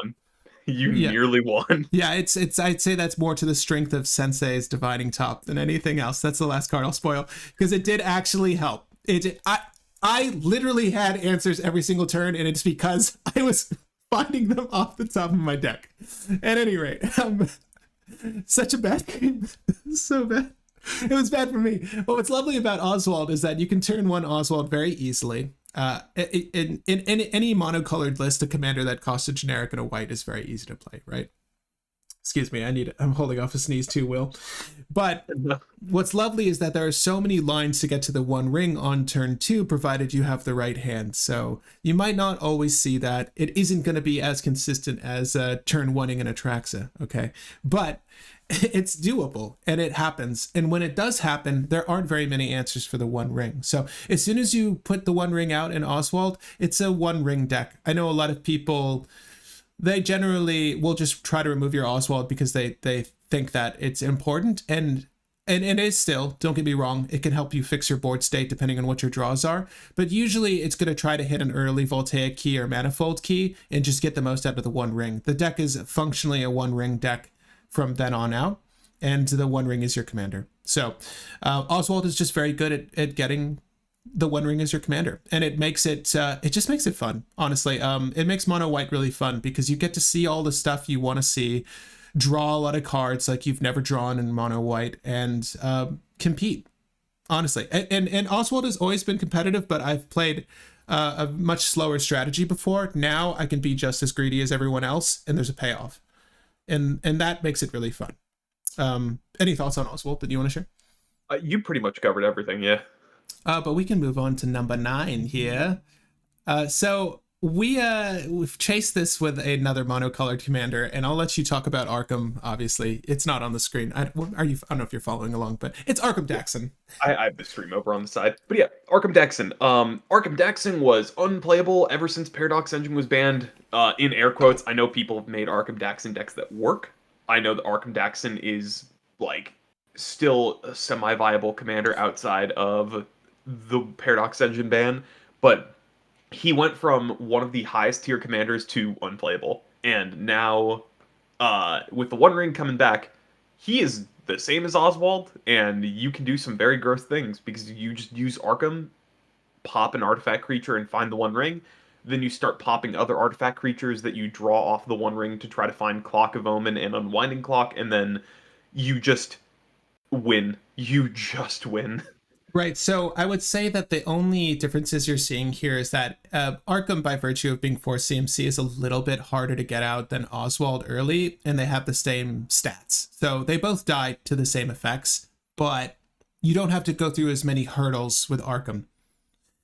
You nearly won. Yeah, it's. I'd say that's more to the strength of Sensei's Dividing Top than anything else. That's the last card I'll spoil, because it did actually help. I literally had answers every single turn, and it's because I was finding them off the top of my deck. At any rate, such a bad game. So bad. It was bad for me. But what's lovely about Oswald is that you can turn 1 Oswald very easily. In any monocolored list, a commander that costs a generic and a white is very easy to play, right? Excuse me, I'm holding off a sneeze too, Will. But what's lovely is that there are so many lines to get to the One Ring on turn 2, provided you have the right hand. So you might not always see that. It isn't going to be as consistent as turn 1ing an Atraxa, okay? But it's doable, and it happens. And when it does happen, there aren't very many answers for the One Ring. So as soon as you put the One Ring out in Oswald, it's a One Ring deck. I know a lot of people, they generally will just try to remove your Oswald because they think that it's important. And it is still, don't get me wrong, it can help you fix your board state depending on what your draws are. But usually it's going to try to hit an early Voltaic key or Manifold key and just get the most out of the One Ring. The deck is functionally a One Ring deck from then on out, and the One Ring is your commander. So Oswald is just very good at getting the One Ring as your commander, and it makes it just makes it fun, honestly. It makes mono white really fun because you get to see all the stuff you want to see, draw a lot of cards like you've never drawn in mono white, and compete. honestly. And Oswald has always been competitive, but I've played a much slower strategy before. Now I can be just as greedy as everyone else, and there's a payoff, and that makes it really fun. Any thoughts on Oswald that you want to share? You pretty much covered everything, yeah. But we can move on to number 9 here. So we've chased this with another monocolored commander, and I'll let you talk about Arkham. Obviously, it's not on the screen. I don't know if you're following along, but it's Arkham Daxon. I have the stream over on the side, but yeah, Arkham Daxon. Arkham Daxon was unplayable ever since Paradox Engine was banned. In air quotes, I know people have made Arkham Daxon decks that work. I know that Arkham Daxon is like still a semi-viable commander outside of the Paradox Engine ban, but he went from one of the highest tier commanders to unplayable, and now with the One Ring coming back, he is the same as Oswald, and you can do some very gross things because you just use Arkham, pop an artifact creature, and find the One Ring. Then you start popping other artifact creatures that you draw off the One Ring to try to find Clock of Omen and Unwinding Clock, and then you just win. You just win. Right, so I would say that the only differences you're seeing here is that Arkham, by virtue of being 4 CMC, is a little bit harder to get out than Oswald early, and they have the same stats. So they both die to the same effects, but you don't have to go through as many hurdles with Arkham.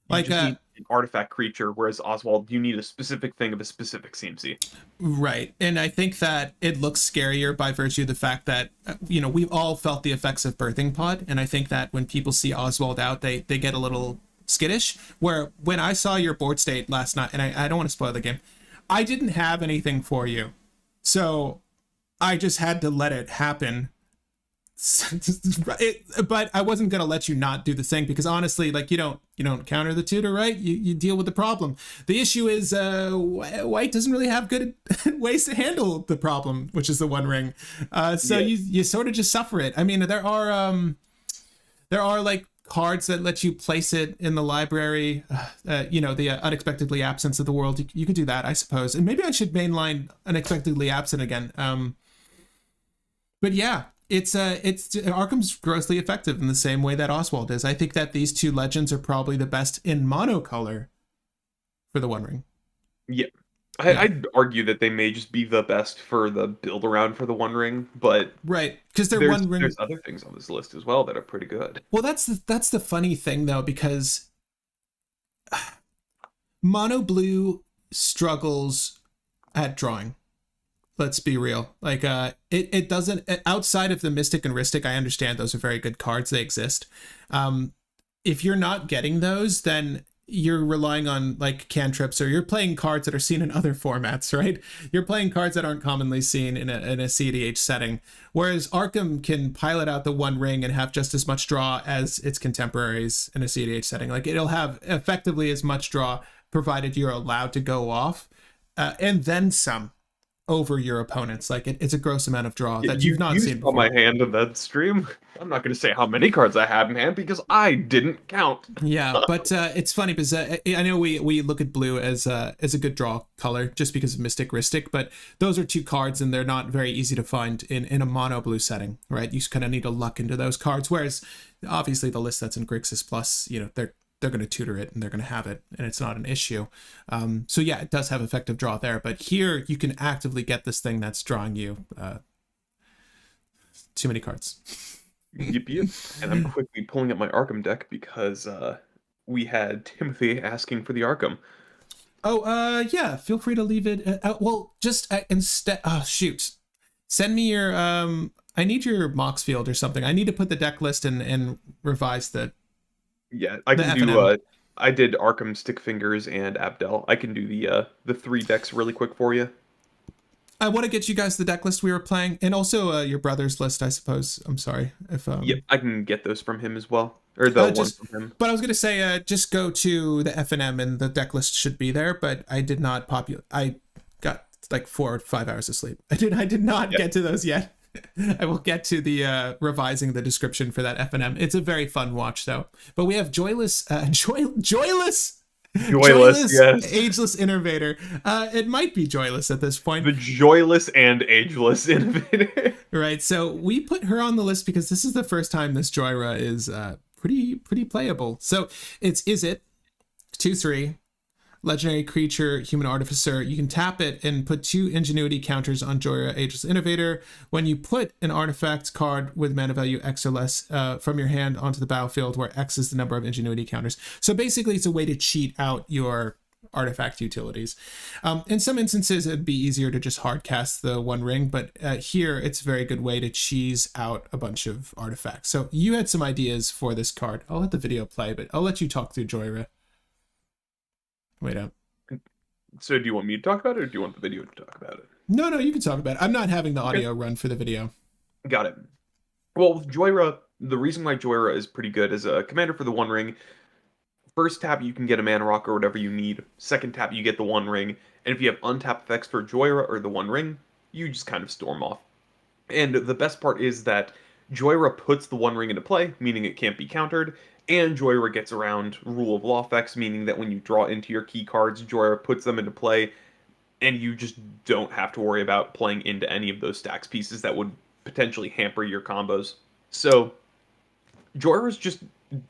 Like an artifact creature, whereas Oswald, you need a specific thing of a specific CMC. Right, and I think that it looks scarier by virtue of the fact that, we've all felt the effects of Birthing Pod, and I think that when people see Oswald out, they get a little skittish, where when I saw your board state last night, and I don't want to spoil the game, I didn't have anything for you, so I just had to let it happen. But I wasn't gonna let you not do the thing, because honestly, like, you don't counter the tutor, right? You deal with the problem. The issue is white doesn't really have good ways to handle the problem, which is the One Ring. So you sort of just suffer it. I mean, there are like cards that let you place it in the library. The Unexpectedly Absence of the World. You could do that, I suppose. And maybe I should mainline Unexpectedly Absent again. But yeah. It's Arkham's grossly effective in the same way that Oswald is. I think that these two legends are probably the best in monocolor for the One Ring. Yeah. I'd argue that they may just be the best for the build around for the One Ring, but right, because they're One Ring. There's other things on this list as well that are pretty good. Well, that's the funny thing though, because mono blue struggles at drawing. Let's be real. Like, it doesn't, outside of the Mystic and Ristic, I understand those are very good cards. They exist. If you're not getting those, then you're relying on like cantrips, or you're playing cards that are seen in other formats, right? You're playing cards that aren't commonly seen in a CDH setting. Whereas Arkham can pilot out the One Ring and have just as much draw as its contemporaries in a CDH setting. Like, it'll have effectively as much draw, provided you're allowed to go off, and then some, over your opponents. Like, it's a gross amount of draw that you've not seen before. On my hand in that stream, I'm not going to say how many cards I have in hand because I didn't count. Yeah, but it's funny because I know we look at blue as a good draw color just because of Mystic Ristic, but those are two cards and they're not very easy to find in a mono blue setting, right? You kind of need to luck into those cards, whereas obviously the list that's in Grixis Plus, they're going to tutor it and they're going to have it, and it's not an issue. So yeah, it does have effective draw there, but here you can actively get this thing that's drawing you too many cards. Yep. And I'm quickly pulling up my Arkham deck because we had Timothy asking for the Arkham. Oh, yeah, feel free to leave it. Just instead, shoot. Send me your, I need your Mox field or something. I need to put the deck list and revise the. Yeah, I can do. I did Arkham, Stick Fingers, and Abdel. I can do the 3 decks really quick for you. I want to get you guys the deck list we were playing, and also your brother's list, I suppose. I'm sorry if. Yep, I can get those from him as well, or the one from him. But I was gonna say, just go to the FNM and the deck list should be there. But I did not I got like 4 or 5 hours of sleep. I did not get to those yet. I will get to the revising the description for that FNM. It's a very fun watch though. But we have joyless, yes, Ageless Innovator. It might be joyless at this point. The joyless and ageless Innovator. Right. So we put her on the list because this is the first time this Joyra is pretty playable. So it's Izzet 2/3. Legendary creature, human artificer. You can tap it and put 2 ingenuity counters on Joyra, Ageless Innovator. When you put an artifact card with mana value X or less from your hand onto the battlefield, where X is the number of ingenuity counters. So basically, it's a way to cheat out your artifact utilities. In some instances, it'd be easier to just hard cast the One Ring, but here it's a very good way to cheese out a bunch of artifacts. So you had some ideas for this card. I'll let the video play, but I'll let you talk through Joyra. Wait up. So do you want me to talk about it, or do you want the video to talk about it? No, you can talk about it. I'm not having the audio run for the video. Got it. Well, with Joyra, the reason why Joyra is pretty good as a commander for the One Ring, first tap you can get a Mana Rock or whatever you need. Second tap you get the One Ring. And if you have untapped effects for Joyra or the One Ring, you just kind of storm off. And the best part is that Joyra puts the One Ring into play, meaning it can't be countered. And Joyra gets around Rule of Law effects, meaning that when you draw into your key cards, Joyra puts them into play, and you just don't have to worry about playing into any of those stacks pieces that would potentially hamper your combos. So Joyra's just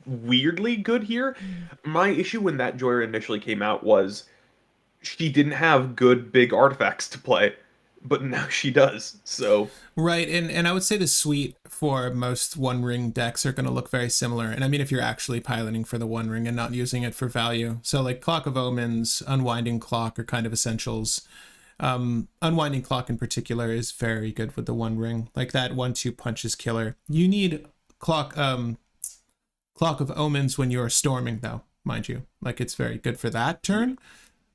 weirdly good here. My issue when that Joyra initially came out was she didn't have good big artifacts to play, but now she does. So right, and I would say the suite for most One Ring decks are going to look very similar. And I mean, if you're actually piloting for the One Ring and not using it for value, so like Clock of Omens, Unwinding Clock are kind of essentials. Unwinding Clock in particular is very good with the One Ring. Like that 1/2 punch is killer. You need Clock of Omens when you're storming, though, mind you. Like it's very good for that turn.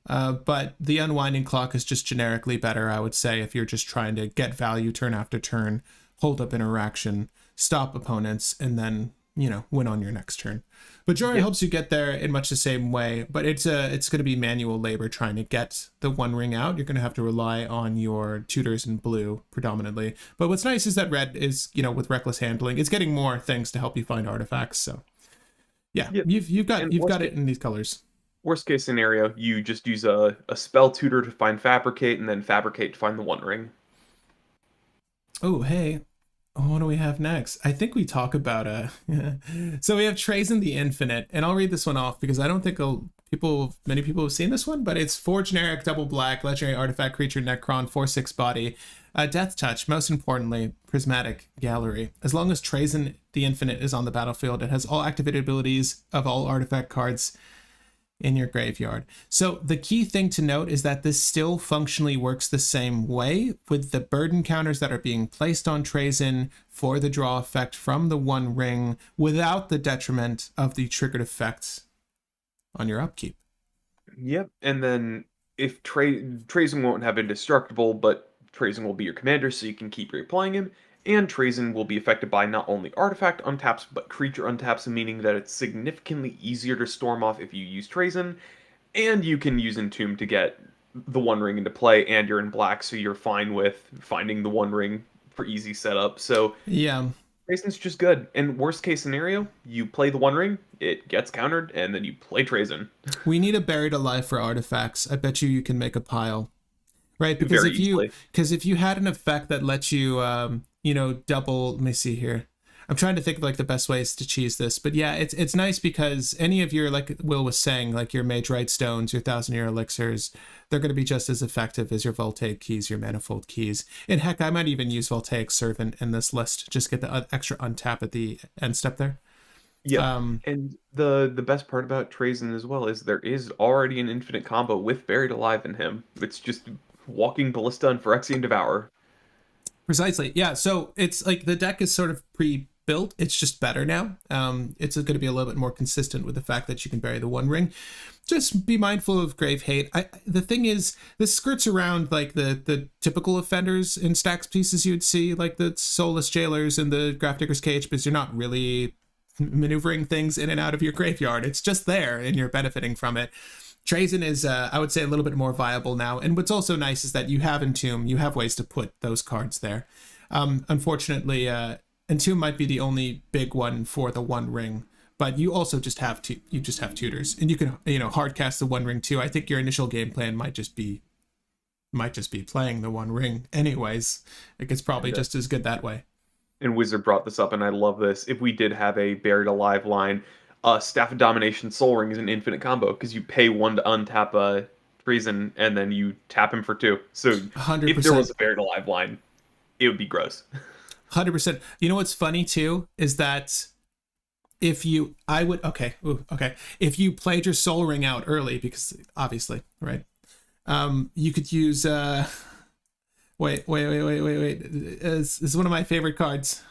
But the Unwinding Clock is just generically better, I would say, if you're just trying to get value turn after turn, hold up interaction, stop opponents, and then, win on your next turn. But Joyra helps you get there in much the same way, but it's going to be manual labor trying to get the One Ring out. You're going to have to rely on your tutors in blue predominantly. But what's nice is that red is, with Reckless Handling, it's getting more things to help you find artifacts. So yeah. you've got it in these colors. Worst case scenario, you just use a spell tutor to find Fabricate, and then Fabricate to find the One Ring. Oh, hey. What do we have next? I think we talk about so we have Trazyn the Infinite, and I'll read this one off because I don't think many people have seen this one, but it's 4 generic, double black, legendary artifact creature, Necron, 4/6 body, Death Touch, most importantly, Prismatic Gallery. As long as Trazyn the Infinite is on the battlefield, it has all activated abilities of all artifact cards in your graveyard. So the key thing to note is that this still functionally works the same way with the burden counters that are being placed on Trazyn for the draw effect from the One Ring without the detriment of the triggered effects on your upkeep. Yep, and then if Trazyn won't have Indestructible, but Trazyn will be your commander, so you can keep replaying him. And Trazyn will be affected by not only artifact untaps, but creature untaps, meaning that it's significantly easier to storm off if you use Trazyn. And you can use Entomb to get the One Ring into play, and you're in black, so you're fine with finding the One Ring for easy setup. So yeah, Trazyn's just good. And worst case scenario, you play the One Ring, it gets countered, and then you play Trazyn. We need a Buried Alive for artifacts. I bet you can make a pile. Right, because if you had an effect that lets you double, let me see here. I'm trying to think of like the best ways to cheese this, but yeah, it's nice because any of your, like Will was saying, like your Mage Right Stones, your 1,000-year elixirs, they're going to be just as effective as your Voltaic Keys, your Manifold Keys. And heck, I might even use Voltaic Servant in this list, just get the extra untap at the end step there. Yeah, and the best part about Trazyn as well is there is already an infinite combo with Buried Alive in him. It's just Walking Ballista and Phyrexian Devourer. Precisely. Yeah. So it's like the deck is sort of pre-built. It's just better now. It's going to be a little bit more consistent with the fact that you can bury the One Ring. Just be mindful of Grave Hate. The thing is, this skirts around like the typical offenders in stacks pieces you'd see, like the Soulless Jailers and the Grafdigger's Cage, because you're not really maneuvering things in and out of your graveyard. It's just there and you're benefiting from it. Trazyn is, I would say, a little bit more viable now. And what's also nice is that you have Entomb. You have ways to put those cards there. Unfortunately, Entomb might be the only big one for the One Ring, but you also just have tutors, and you can hard cast the One Ring too. I think your initial game plan might just be playing the One Ring anyways. It's probably just as good that way. and Wizard brought this up, and I love this. If we did have a Buried Alive line, Staff of Domination Soul Ring is an infinite combo because you pay 1 to untap a Treason, and then you tap him for 2. So if there 100%. was a Buried Alive line, it would be gross. 100%. You know what's funny too is that if you, I would, okay, okay, if you played your Soul Ring out early, because obviously, right, you could use, wait, this is one of my favorite cards,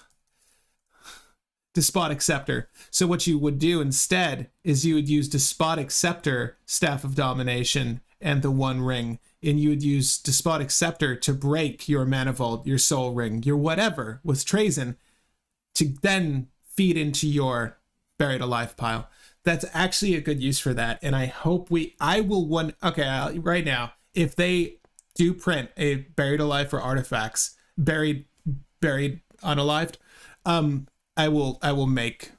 Despotic Scepter. So what you would do instead is you would use Despotic Scepter, Staff of Domination, and the One Ring, and you would use Despotic Scepter to break your Mana Vault, your Soul Ring, your whatever with Treason, to then feed into your Buried Alive pile. That's actually a good use for that, and I hope right now, if they do print a Buried Alive for artifacts, buried unalived, I will make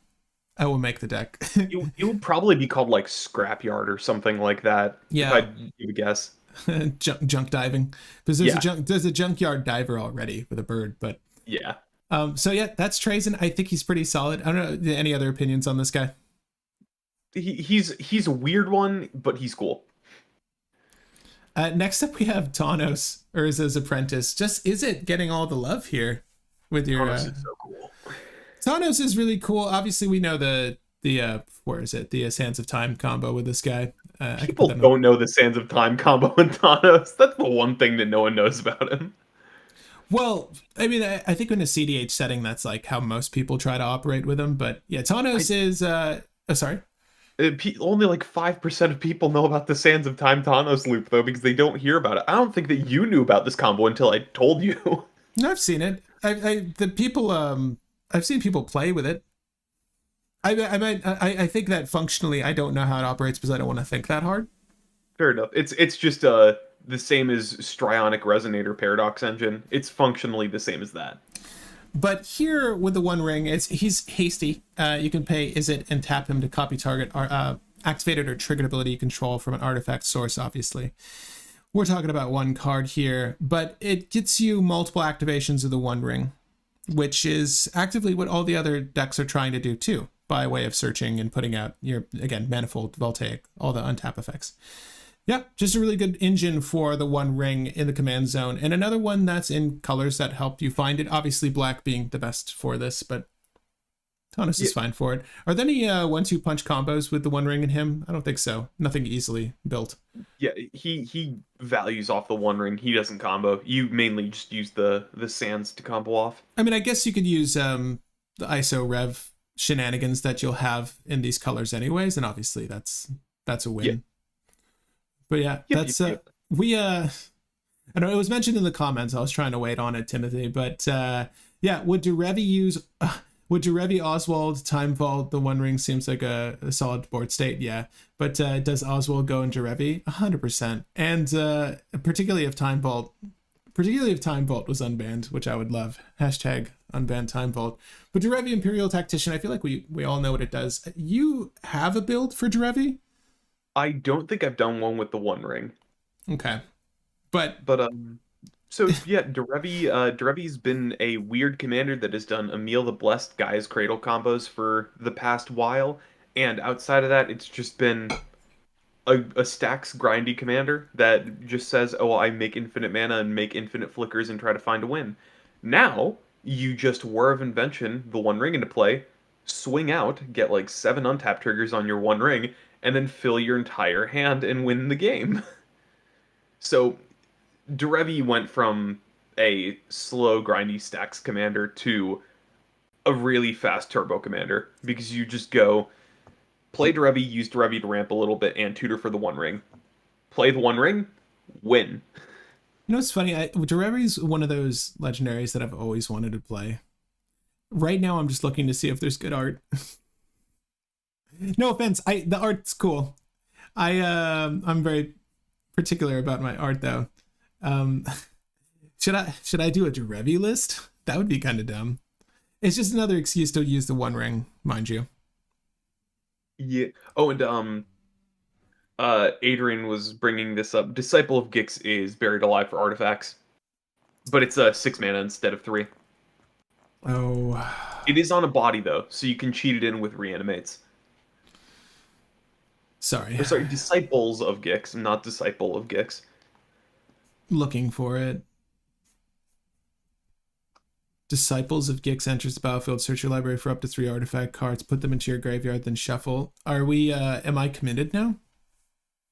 the deck. It would probably be called like Scrapyard or something like that. Yeah. If I'd give a guess. junk diving, because there's a junkyard diver already with a bird, but yeah. So yeah, that's Treason. I think he's pretty solid. I don't know, any other opinions on this guy? He's a weird one, but he's cool. Next up we have Thanos, Urza's apprentice. Just is it getting all the love here with your Thanos is so cool. Thanos is really cool. Obviously we know the where is it? The Sands of Time combo with this guy. People don't know the Sands of Time combo in Thanos. That's the one thing that no one knows about him. Well, I mean, I think in a CDH setting, that's like how most people try to operate with him. But yeah, Thanos is. Sorry. Only like 5% of people know about the Sands of Time Thanos loop, though, because they don't hear about it. I don't think that you knew about this combo until I told you. No, I've seen it. I've seen people play with it. I think that functionally, I don't know how it operates because I don't want to think that hard. Fair enough. It's just the same as Strionic Resonator Paradox Engine. It's functionally the same as that. But here with the One Ring, he's hasty. You can pay Izzet and tap him to copy target activated or triggered ability you control from an artifact source, obviously. We're talking about one card here, but it gets you multiple activations of the One Ring, which is actively what all the other decks are trying to do too, by way of searching and putting out your, again, Manifold, Voltaic, all the untap effects. Yeah, just a really good engine for the One Ring in the command zone. And another one that's in colors that help you find it. Obviously, black being the best for this, but Thanos is fine for it. Are there any 1-2 punch combos with the One Ring and him? I don't think so. Nothing easily built. Yeah, he values off the One Ring. He doesn't combo. You mainly just use the sands to combo off. I mean, I guess you could use the ISO Rev shenanigans that you'll have in these colors anyways, and obviously that's a win. Yeah. But yeah, that's we I don't know, it was mentioned in the comments. I was trying to wait on it, Timothy, but yeah, would Derevi Oswald Time Vault? The One Ring seems like a solid board state, yeah. But does Oswald go in Derevi? 100%. And particularly if Time Vault was unbanned, which I would love. Hashtag unban Time Vault. But Derevi Imperial Tactician, I feel like we all know what it does. You have a build for Derevi? I don't think I've done one with the One Ring. Okay. So yeah, Derevi's been a weird commander that has done Emil the Blessed Guy's Cradle combos for the past while, and outside of that, it's just been a stacks grindy commander that just says, oh, I make infinite mana and make infinite flickers and try to find a win. Now, you just War of Invention, the One Ring into play, swing out, get like 7 untap triggers on your One Ring, and then fill your entire hand and win the game. So, Derevi went from a slow, grindy stacks commander to a really fast turbo commander, because you just go, play Derevi, use Derevi to ramp a little bit, and tutor for the One Ring. Play the One Ring, win. You know what's funny? Derevi's one of those legendaries that I've always wanted to play. Right now, I'm just looking to see if there's good art. No offense, the art's cool. I'm very particular about my art though. Should I do a Derevi list? That would be kind of dumb. It's just another excuse to use the One Ring, mind you. Yeah. Oh, and Adrian was bringing this up. Disciple of Gix is Buried Alive for artifacts, but it's 6 mana instead of 3. Oh, It is on a body though, so you can cheat it in with reanimates. sorry. Or sorry, disciples of Gix, not disciple of Gix. Looking for it. Disciples of Gix enters the battlefield. Search your library for up to 3 artifact cards. Put them into your graveyard, then shuffle. Are we? Am I committed now?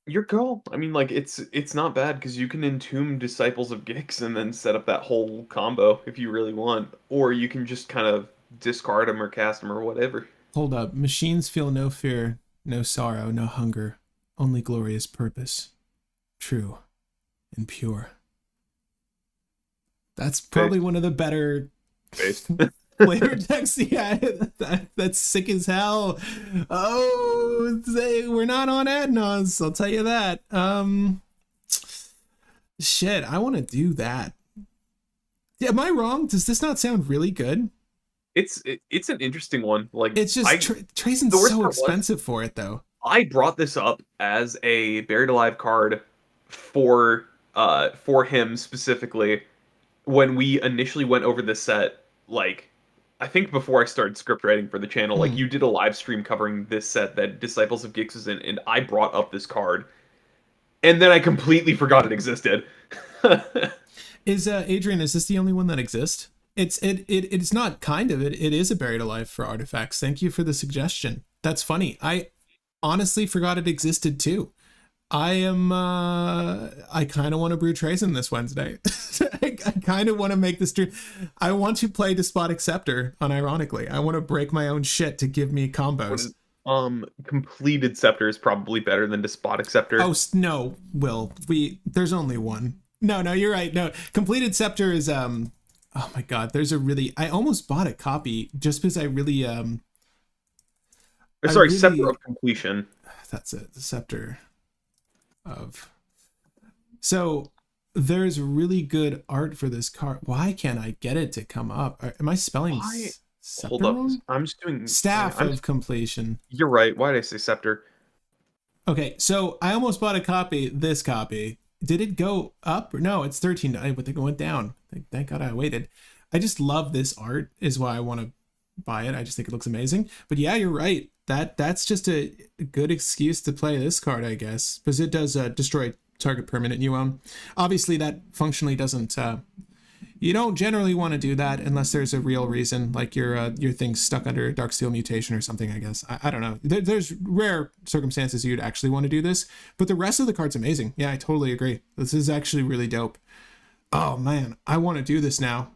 Your call. I mean, like it's not bad because you can entomb disciples of Gix and then set up that whole combo if you really want, or you can just kind of discard them or cast them or whatever. Hold up. Machines feel no fear, no sorrow, no hunger, only glorious purpose, true and pure. That's probably one of the better Based. flavor text. Yeah, that's sick as hell. Oh, we're not on Adnons, I'll tell you that. Shit, I want to do that. Yeah, am I wrong? Does this not sound really good? It's an interesting one. Like It's just Trazen's so expensive for it though. I brought this up as a buried alive card for him specifically when we initially went over this set. Like, I think before I started script writing for the channel, like you did a live stream covering this set that Disciples of Gix is in, and I brought up this card, and then I completely forgot it existed. Is Adrian? Is this the only one that exists? It's not kind of it. It is a buried alive for artifacts. Thank you for the suggestion. That's funny. I honestly forgot it existed too. I kind of want to brew Trazen this Wednesday. I kind of want to make this stream. I want to play Despotic Scepter, unironically. I want to break my own shit to give me combos. Completed Scepter is probably better than Despotic Scepter. Oh, no, Will. There's only one. No, you're right. No, Completed Scepter is, oh my God, I almost bought a copy just because I really, Scepter of Completion. That's it. The Scepter of. So there's really good art for this card. Why can't I get it to come up? Am I spelling Hold up. wrong? I'm just doing Staff of Completion. You're right. Why did I say Scepter? Okay, so I almost bought a copy. This copy. Did it go up? No, it's 13. But it went down. Thank God I waited. I just love this art is why I want to buy it. I just think it looks amazing. But yeah, you're right. That's just a good excuse to play this card, I guess, because it does destroy target permanent you own. Obviously, that functionally doesn't. You don't generally want to do that unless there's a real reason, like your thing's stuck under Darksteel mutation or something. I guess I don't know. There's rare circumstances you'd actually want to do this, but the rest of the card's amazing. Yeah, I totally agree. This is actually really dope. Oh man, I want to do this now.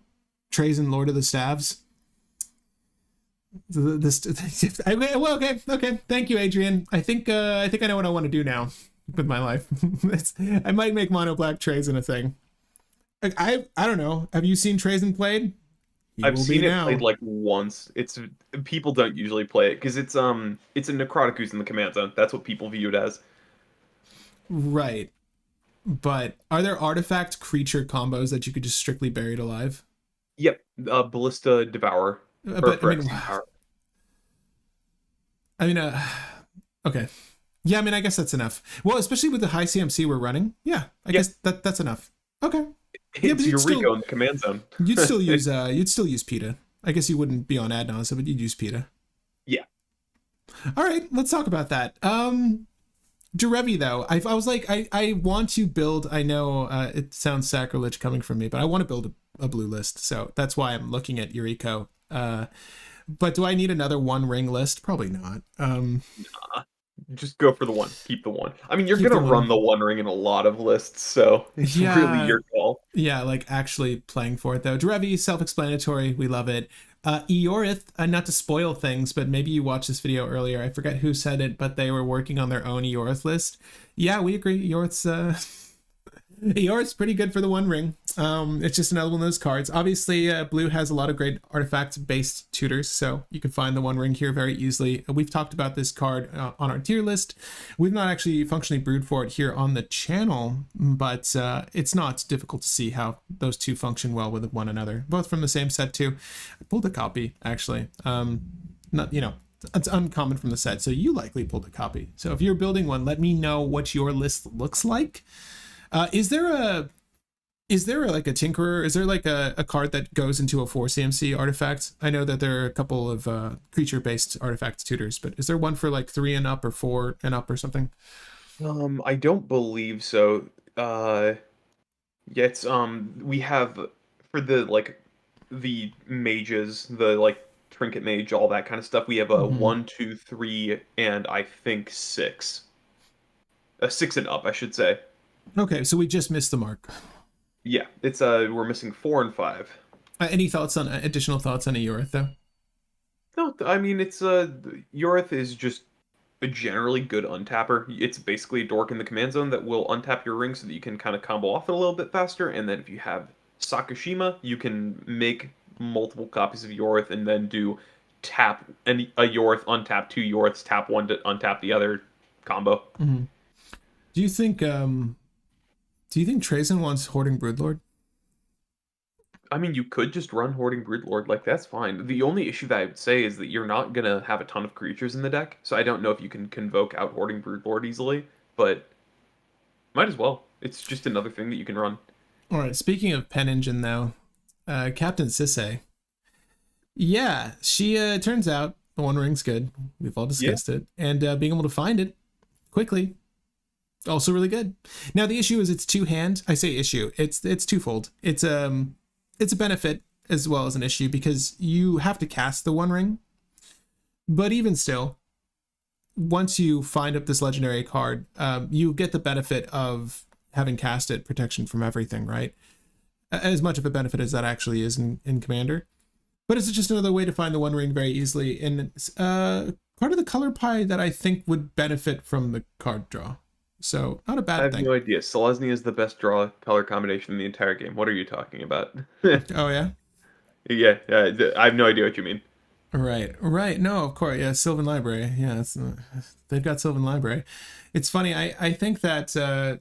Trazen, Lord of the Staves. Okay. Thank you, Adrian. I think I know what I want to do now with my life. I might make mono black Trazen a thing. I don't know. Have you seen Trazen played? I've seen it played like once. People don't usually play it because it's a necrotic who's in the command zone. That's what people view it as. Right. But are there artifact creature combos that you could just strictly bury it alive? Yep. Ballista Devourer. Okay. Yeah, I mean, I guess that's enough. Well, especially with the high CMC we're running. Yeah, I guess that's enough. Okay. It's Eureka in the command zone. You'd still use PETA. I guess you wouldn't be on Adnons, but you'd use PETA. Yeah. All right, let's talk about that. Derevi, though, I was like, I want to build. I know it sounds sacrilege coming from me, but I want to build a blue list, so that's why I'm looking at Eureka. But do I need another one ring list? Probably not. Nah. Just go for the one. Keep the one. I mean, you're going to run the one ring in a lot of lists, so it's really your call. Yeah, like actually playing for it, though. Derevi, self-explanatory. We love it. Eorith, not to spoil things, but maybe you watched this video earlier. I forget who said it, but they were working on their own Eorith list. Yeah, we agree. Eorith's pretty good for the one ring. It's just another one of those cards. Obviously, blue has a lot of great artifact-based tutors, so you can find the one ring here very easily. We've talked about this card on our tier list. We've not actually functionally brewed for it here on the channel, but it's not difficult to see how those two function well with one another, both from the same set too. I pulled a copy, actually. It's uncommon from the set, so you likely pulled a copy. So if you're building one, let me know what your list looks like. Is there Is there like a Tinkerer? Is there like a card that goes into a 4 CMC artifact? I know that there are a couple of creature-based artifact tutors, but is there one for like 3 and up or 4 and up or something? I don't believe so. Yeah, it's we have for the mages, the like trinket mage, all that kind of stuff. We have a Mm-hmm. 1, 2, 3, and I think 6. 6 and up, I should say. Okay, so we just missed the mark. Yeah, it's we're missing 4 and 5. Any thoughts on additional thoughts on a Yorith though? No, I mean it's Yorith is just a generally good untapper. It's basically a dork in the command zone that will untap your ring so that you can kind of combo off it a little bit faster. And then if you have Sakashima, you can make multiple copies of Yorith and then do tap a Yorith, untap 2 Yoriths, tap one to untap the other combo. Mm-hmm. Do you think Trazen wants Hoarding Broodlord? I mean, you could just run Hoarding Broodlord, like that's fine. The only issue that I would say is that you're not gonna have a ton of creatures in the deck, so I don't know if you can convoke out Hoarding Broodlord easily, but might as well. It's just another thing that you can run. All right. Speaking of Pen Engine, though, Captain Sisay. Yeah, she turns out the One Ring's good. We've all discussed it, and being able to find it quickly, also really good. Now the issue is it's 2-hand. I say issue. It's twofold. It's a benefit as well as an issue because you have to cast the One Ring, but even still, once you find up this legendary card, you get the benefit of having cast it, protection from everything, right? As much of a benefit as that actually is in Commander. But it's just another way to find the One Ring very easily. And part of the color pie that I think would benefit from the card draw. So not a bad I have thing. no idea. Selesnya is the best draw color combination in the entire game. What are you talking about? Oh, yeah? Yeah, I have no idea what you mean. Right. No, of course. Yeah, Sylvan Library. Yeah, they've got Sylvan Library. It's funny. I think that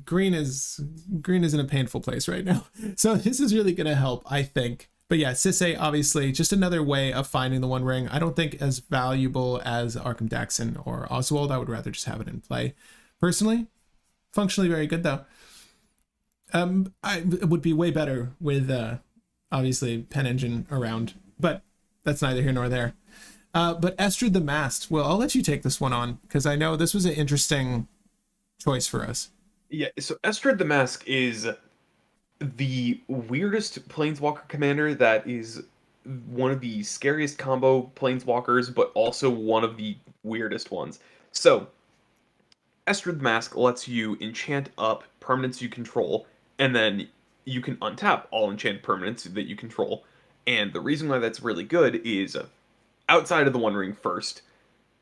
green is in a painful place right now. So this is really going to help, I think. But yeah, Sisay, obviously, just another way of finding the One Ring. I don't think as valuable as Arkham Daxon or Oswald. I would rather just have it in play. Personally, functionally very good, though. It would be way better with, obviously, Pen Engine around. But that's neither here nor there. But Estrid the Masked. Well, I'll let you take this one on, because I know this was an interesting choice for us. Yeah, so Estrid the Mask is the weirdest Planeswalker commander that is one of the scariest combo Planeswalkers, but also one of the weirdest ones. So, Estrid the Mask lets you enchant up permanents you control, and then you can untap all enchanted permanents that you control. And the reason why that's really good is outside of the One Ring first,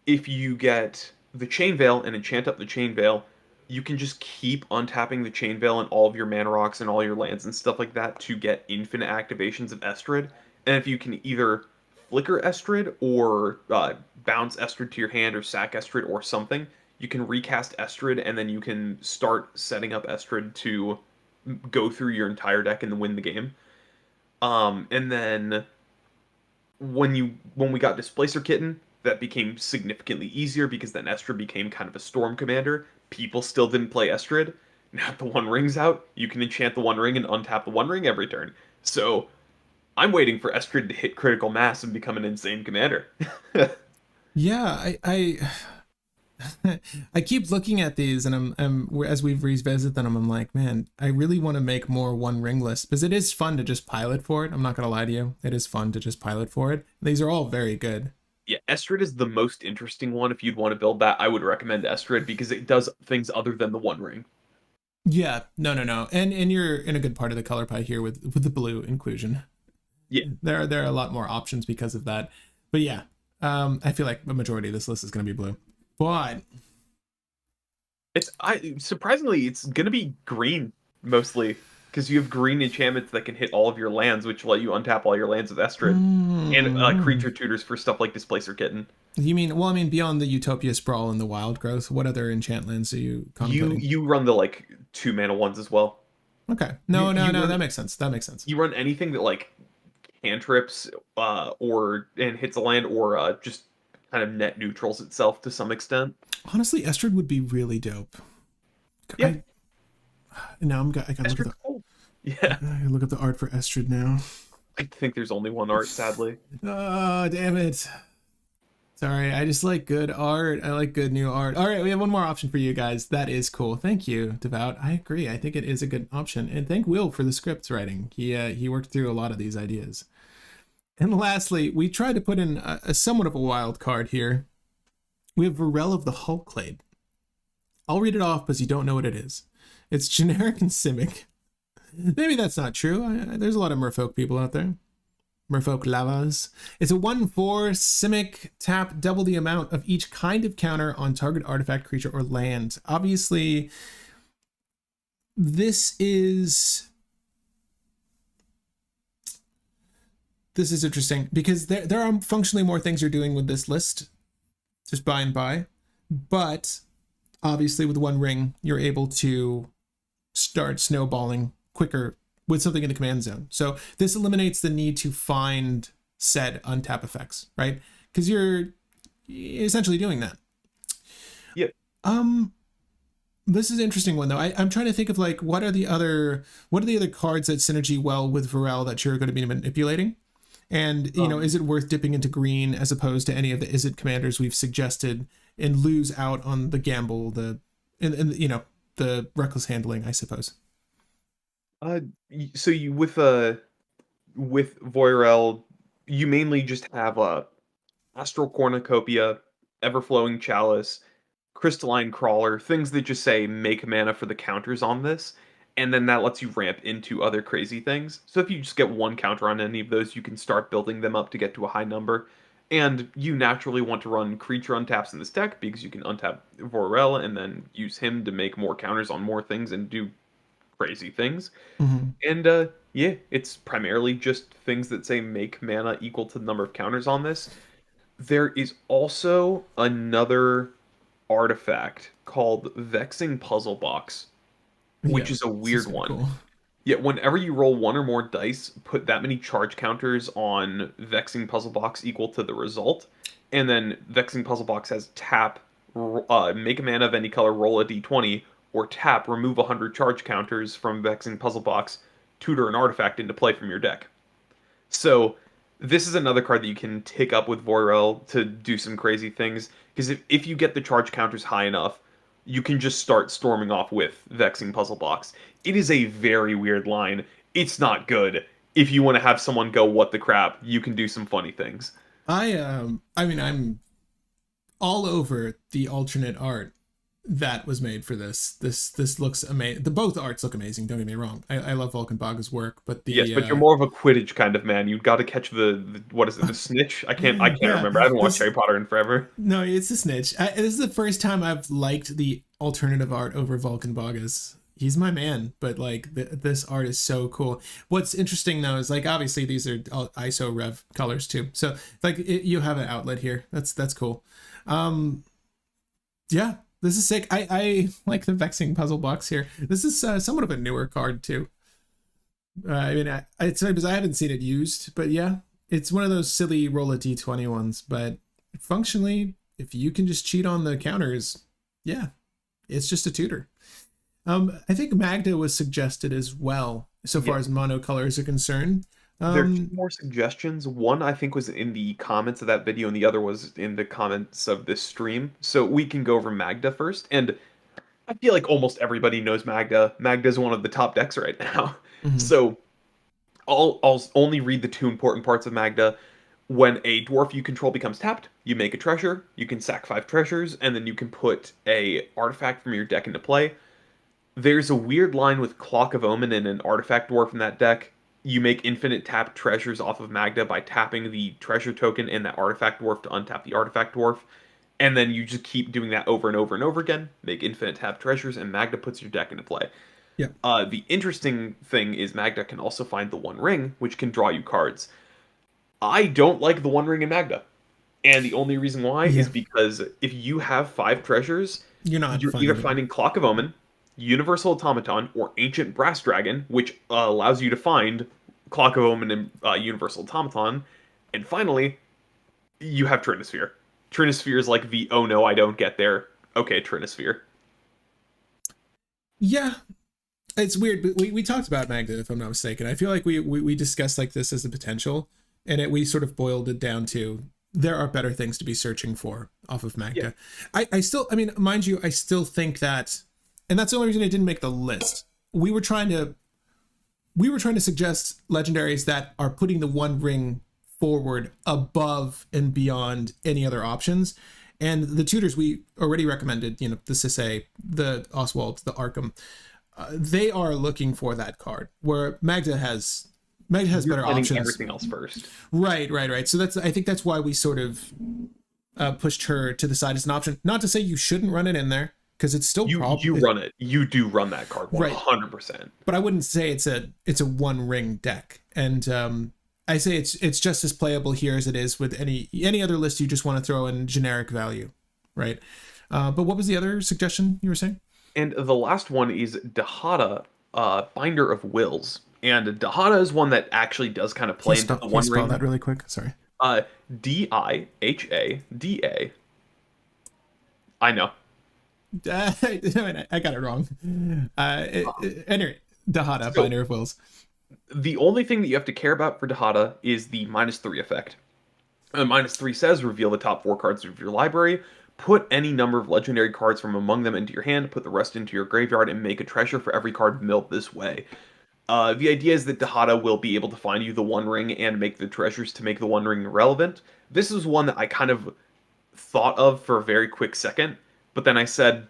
if you get the Chain Veil and enchant up the Chain Veil, you can just keep untapping the Chain Veil and all of your mana rocks and all your lands and stuff like that to get infinite activations of Estrid. And if you can either flicker Estrid or bounce Estrid to your hand or sack Estrid or something, you can recast Estrid and then you can start setting up Estrid to go through your entire deck and win the game. And then when we got Displacer Kitten, that became significantly easier because then Estrid became kind of a storm commander. People still didn't play Estrid. Now the One Ring's out, you can enchant the One Ring and untap the One Ring every turn. So I'm waiting for Estrid to hit critical mass and become an insane commander. Yeah, I keep looking at these, and I'm as we've revisited them, I'm like, man, I really want to make more One Ring lists because it is fun to just pilot for it. I'm not gonna lie to you, it is fun to just pilot for it. These are all very good. Yeah, Estrid is the most interesting one. If you'd want to build that, I would recommend Estrid because it does things other than the One Ring. Yeah, no, and you're in a good part of the color pie here with the blue inclusion. Yeah, there are a lot more options because of that. But yeah, I feel like the majority of this list is gonna be blue. But surprisingly it's gonna be green mostly because you have green enchantments that can hit all of your lands, which let you untap all your lands with Estrid and creature tutors for stuff like Displacer Kitten. You mean, well, I mean, beyond the Utopia Sprawl and the Wild Growth, what other enchant lands are you contemplating? You run the like 2-mana ones as well. Okay, no, that makes sense. That makes sense. You run anything that like cantrips and hits a land or just kind of net neutrals itself to some extent. Honestly, Estrid would be really dope. Yeah. I got Estrid's cool. Yeah. I look up the art for Estrid now. I think there's only one art, sadly. Oh, damn it. Sorry, I just like good art. I like good new art. All right, we have one more option for you guys. That is cool. Thank you, Devout. I agree. I think it is a good option. And thank Will for the scripts writing. He worked through a lot of these ideas. And lastly, we tried to put in a somewhat of a wild card here. We have Varel of the Hulklade. I'll read it off because you don't know what it is. It's generic and Simic. Maybe that's not true. There's a lot of merfolk people out there. Merfolk Lavas. It's a 1/4 Simic, tap double the amount of each kind of counter on target artifact, creature, or land. Obviously, this is interesting because there are functionally more things you're doing with this list, just by and by. But obviously, with one ring, you're able to start snowballing quicker with something in the command zone. So this eliminates the need to find said untap effects, right? Because you're essentially doing that. Yep. This is an interesting one though. I'm trying to think of like what are the other cards that synergy well with Varel that you're going to be manipulating, and is it worth dipping into green as opposed to any of the Izzet commanders we've suggested and lose out on the gamble, the reckless handling, I suppose. So you with Voirel, you mainly just have Astral Cornucopia, Everflowing Chalice, Crystalline Crawler, things that just say make mana for the counters on this, and then that lets you ramp into other crazy things. So if you just get one counter on any of those, you can start building them up to get to a high number. And you naturally want to run creature untaps in this deck because you can untap Voirel and then use him to make more counters on more things and do crazy things. Mm-hmm. And yeah, it's primarily just things that say make mana equal to the number of counters on this. There is also another artifact called Vexing Puzzle Box, which Yeah, is a this is weird kinda one. cool. Yeah, whenever you roll one or more dice, put that many charge counters on Vexing Puzzle Box equal to the result. And then Vexing Puzzle Box has tap, make a mana of any color, roll a d20, or tap, remove 100 charge counters from Vexing Puzzle Box, tutor an artifact into play from your deck. So this is another card that you can tick up with Voirel to do some crazy things. Because if you get the charge counters high enough, you can just start storming off with Vexing Puzzle Box. It is a very weird line. It's not good. If you want to have someone go, what the crap, you can do some funny things. I mean, I'm all over the alternate art that was made for this. This looks amazing. Both arts look amazing. Don't get me wrong. I love Volkenbaga's work, but Yes, but you're more of a Quidditch kind of man. You've got to catch the what is it, the snitch? I can't yeah, remember. I haven't watched Harry Potter in forever. no, it's a snitch. This is the first time I've liked the alternative art over Volkenbaga's. He's my man, but like this art is so cool. What's interesting though is like obviously these are all ISO Rev colors too, so like you have an outlet here. That's cool. Yeah, this is sick. I like the Vexing Puzzle Box here. This is somewhat of a newer card too. I mean, it's because I haven't seen it used, but yeah, it's one of those silly roll a d20 ones. But functionally, if you can just cheat on the counters, yeah, it's just a tutor. I think Magda was suggested as well, so far as monocolors are concerned. There are two more suggestions. One I think was in the comments of that video, and the other was in the comments of this stream. So we can go over Magda first. And I feel like almost everybody knows Magda. Magda is one of the top decks right now. Mhm. So I'll only read the two important parts of Magda. When a dwarf you control becomes tapped, you make a treasure. You can sack 5 treasures, and then you can put a artifact from your deck into play. There's a weird line with Clock of Omen and an artifact dwarf in that deck. You make infinite tap treasures off of Magda by tapping the treasure token in that artifact dwarf to untap the artifact dwarf. And then you just keep doing that over and over and over again. Make infinite tap treasures, and Magda puts your deck into play. Yeah. The interesting thing is Magda can also find the One Ring, which can draw you cards. I don't like the One Ring in Magda. And the only reason why is because if you have 5 treasures, you're either finding Clock of Omen, Universal Automaton, or Ancient Brass Dragon, which allows you to find Clock of Omen and Universal Automaton. And finally, you have Trinisphere. Trinisphere is like the, oh no, I don't get there. Okay, Trinisphere. Yeah. It's weird, but we talked about Magda, if I'm not mistaken. I feel like we discussed like this as a potential, and we sort of boiled it down to there are better things to be searching for off of Magda. Yeah. I still, I mean, mind you, I still think that, and that's the only reason it didn't make the list. We were trying to suggest legendaries that are putting the One Ring forward above and beyond any other options. And the tutors we already recommended, you know, the Sisay, the Oswald, the Arkham, they are looking for that card, where Magda has better options. Everything else first. Right. So I think that's why we sort of pushed her to the side as an option. Not to say you shouldn't run it in there, because it's still you run it. You do run that card 100%. Right. But I wouldn't say it's a One Ring deck. And I say it's just as playable here as it is with any other list you just want to throw in generic value, right? But what was the other suggestion you were saying? And the last one is Dahada, Binder of Wills. And Dahada is one that actually does kind of play into the One Ring. Spell that really quick. Sorry. Dihada. I know. I got it wrong. Anyway, Dahada, so, Binder of Wills. The only thing that you have to care about for Dahada is the -3 effect. -3 says reveal the top 4 cards of your library. Put any number of legendary cards from among them into your hand, put the rest into your graveyard, and make a treasure for every card milled this way. The idea is that Dahada will be able to find you the One Ring and make the treasures to make the One Ring relevant. This is one that I kind of thought of for a very quick second, but then I said,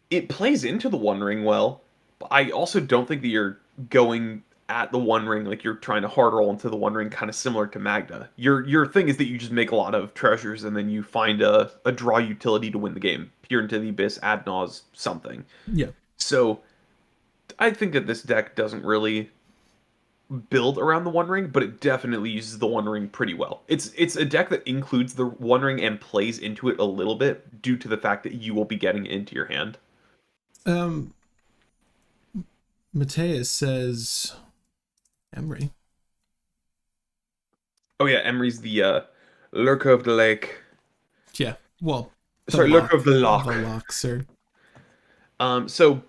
it plays into the One Ring well, but I also don't think that you're going at the One Ring like you're trying to hard roll into the One Ring, kind of similar to Magda. Your thing is that you just make a lot of treasures and then you find a draw utility to win the game. Peer into the Abyss, Ad Naus, something. Yeah. So I think that this deck doesn't really build around the One Ring, but it definitely uses the One Ring pretty well. It's a deck that includes the One Ring and plays into it a little bit due to the fact that you will be getting it into your hand. Mateus says Emery. Oh yeah, Emery's the Lurker of the Lake. Yeah, well, Lurker of the Loch. The Loch, sir. So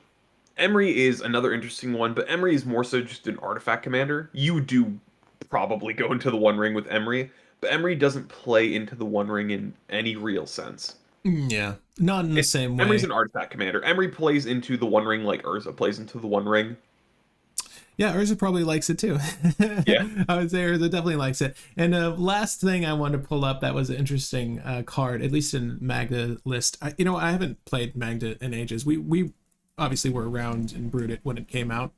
Emery is another interesting one, but Emery is more so just an artifact commander. You do probably go into the One Ring with Emery, but Emery doesn't play into the One Ring in any real sense. Yeah, not in the same way. Emery's an artifact commander. Emery plays into the One Ring like Urza plays into the One Ring. Yeah, Urza probably likes it too. Yeah. I would say Urza definitely likes it. And last thing I wanted to pull up that was an interesting card, at least in Magda list. I haven't played Magda in ages. We obviously were around and brewed it when it came out.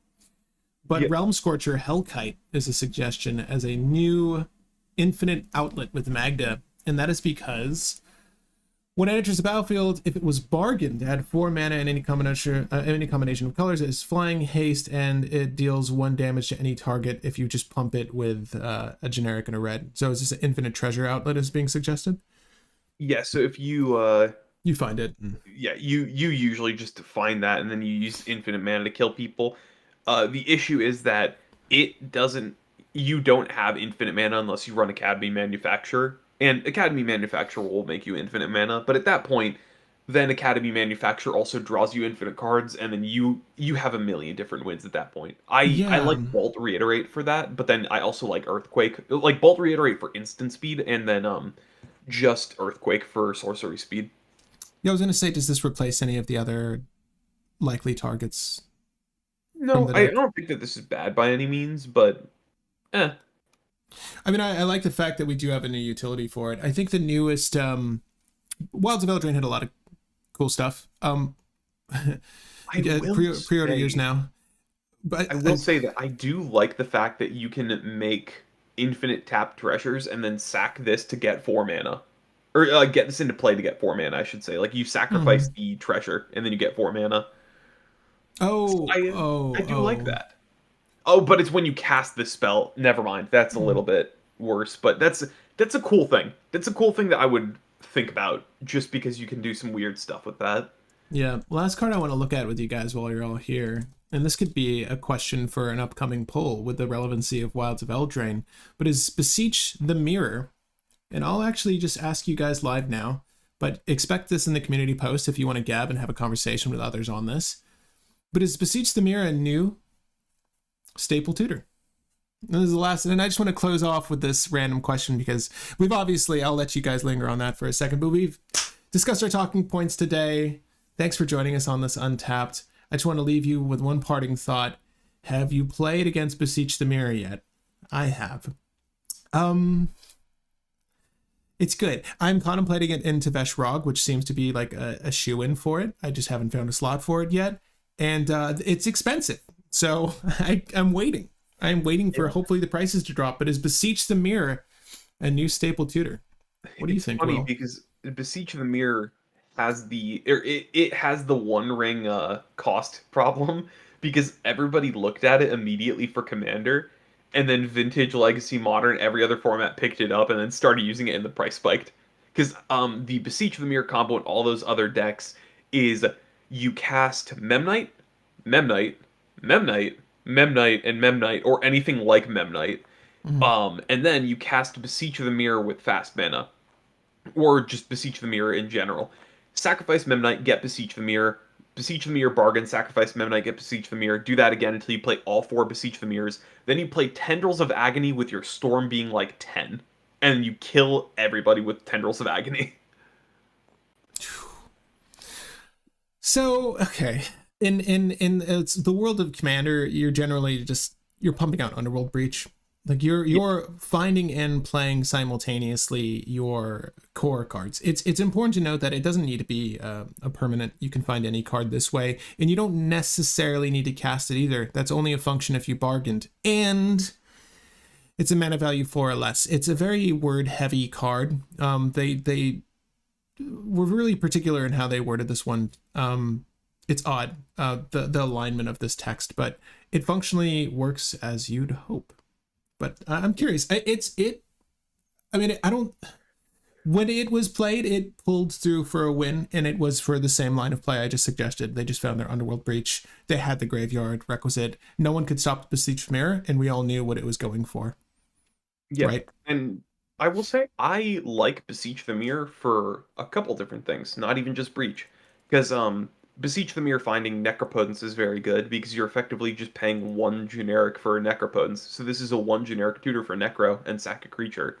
But yeah. Realm Scorcher Hellkite is a suggestion as a new infinite outlet with Magda. And that is because when it enters the battlefield, if it was bargained, add 4 mana in any combination of colors, it is flying, haste, and it deals 1 damage to any target if you just pump it with a generic and a red. So is this an infinite treasure outlet is being suggested? Yeah, so if you find it. Yeah, you usually just find that and then you use infinite mana to kill people. The issue is that you don't have infinite mana unless you run Academy Manufacturer. And Academy Manufacturer will make you infinite mana, but at that point, then Academy Manufacturer also draws you infinite cards, and then you have a million different wins at that point. I like Bolt Reiterate for that, but then I also like Earthquake. Like Bolt Reiterate for instant speed, and then just Earthquake for sorcery speed. Yeah, I was going to say, does this replace any of the other likely targets? No, I don't think that this is bad by any means, but I mean, I like the fact that we do have a new utility for it. I think the newest Wilds of Eldraine had a lot of cool stuff. Pre-order years now. But I will say that I do like the fact that you can make infinite tap treasures and then sack this to get 4 mana. Or get this into play to get 4 mana, I should say. Like, you sacrifice the treasure and then you get 4 mana. Oh, I do like that. Oh, but it's when you cast this spell. Never mind. That's a little bit worse, but that's a cool thing. That's a cool thing that I would think about, just because you can do some weird stuff with that. Yeah. Last card I want to look at with you guys while you're all here, and this could be a question for an upcoming poll with the relevancy of Wilds of Eldraine, but is Beseech the Mirror. And I'll actually just ask you guys live now, but expect this in the community post if you want to gab and have a conversation with others on this. But is Beseech the Mirror a new staple tutor? And this is the last, and I just want to close off with this random question because we've obviously, I'll let you guys linger on that for a second, but we've discussed our talking points today. Thanks for joining us on this Untapped. I just want to leave you with one parting thought. Have you played against Beseech the Mirror yet? I have. It's good. I'm contemplating it into Veshrog, which seems to be like a shoe-in for it. I just haven't found a slot for it yet. And it's expensive. So I'm waiting. I'm waiting for hopefully the prices to drop. But is Beseech the Mirror a new staple tutor? What do you think? It's funny Will? because Beseech the Mirror has it has the one ring cost problem because everybody looked at it immediately for Commander, and then Vintage, Legacy, Modern, every other format picked it up and then started using it, and the price spiked. Because the Beseech the Mirror combo and all those other decks is you cast Memnite, Memnite, Memnite, Memnite, and Memnite, or anything like Memnite. And then you cast Beseech the Mirror with fast mana, or just Beseech the Mirror in general. Sacrifice Memnite, get Beseech the Mirror bargain, sacrifice Memnite, get Beseech the Mirror. Do that again until you play all 4 Beseech the Mirrors. Then you play Tendrils of Agony with your Storm being like 10, and you kill everybody with Tendrils of Agony. So, okay. In it's the world of Commander, you're generally you're pumping out Underworld Breach. Like you're finding and playing simultaneously your core cards. It's important to note that it doesn't need to be a permanent. You can find any card this way, and you don't necessarily need to cast it either. That's only a function if you bargained. And it's a mana value 4 or less. It's a very word heavy card. They were really particular in how they worded this one. It's odd, the alignment of this text, but it functionally works as you'd hope. But I'm curious. When it was played, it pulled through for a win, and it was for the same line of play I just suggested. They just found their Underworld Breach. They had the graveyard requisite. No one could stop the Beseech Mirror, and we all knew what it was going for. Yeah, right? And I will say I like Beseech the Mirror for a couple different things, not even just Breach. Because Beseech the Mirror finding Necropotence is very good because you're effectively just paying 1 generic for Necropotence. So this is a 1 generic tutor for Necro and sack a creature.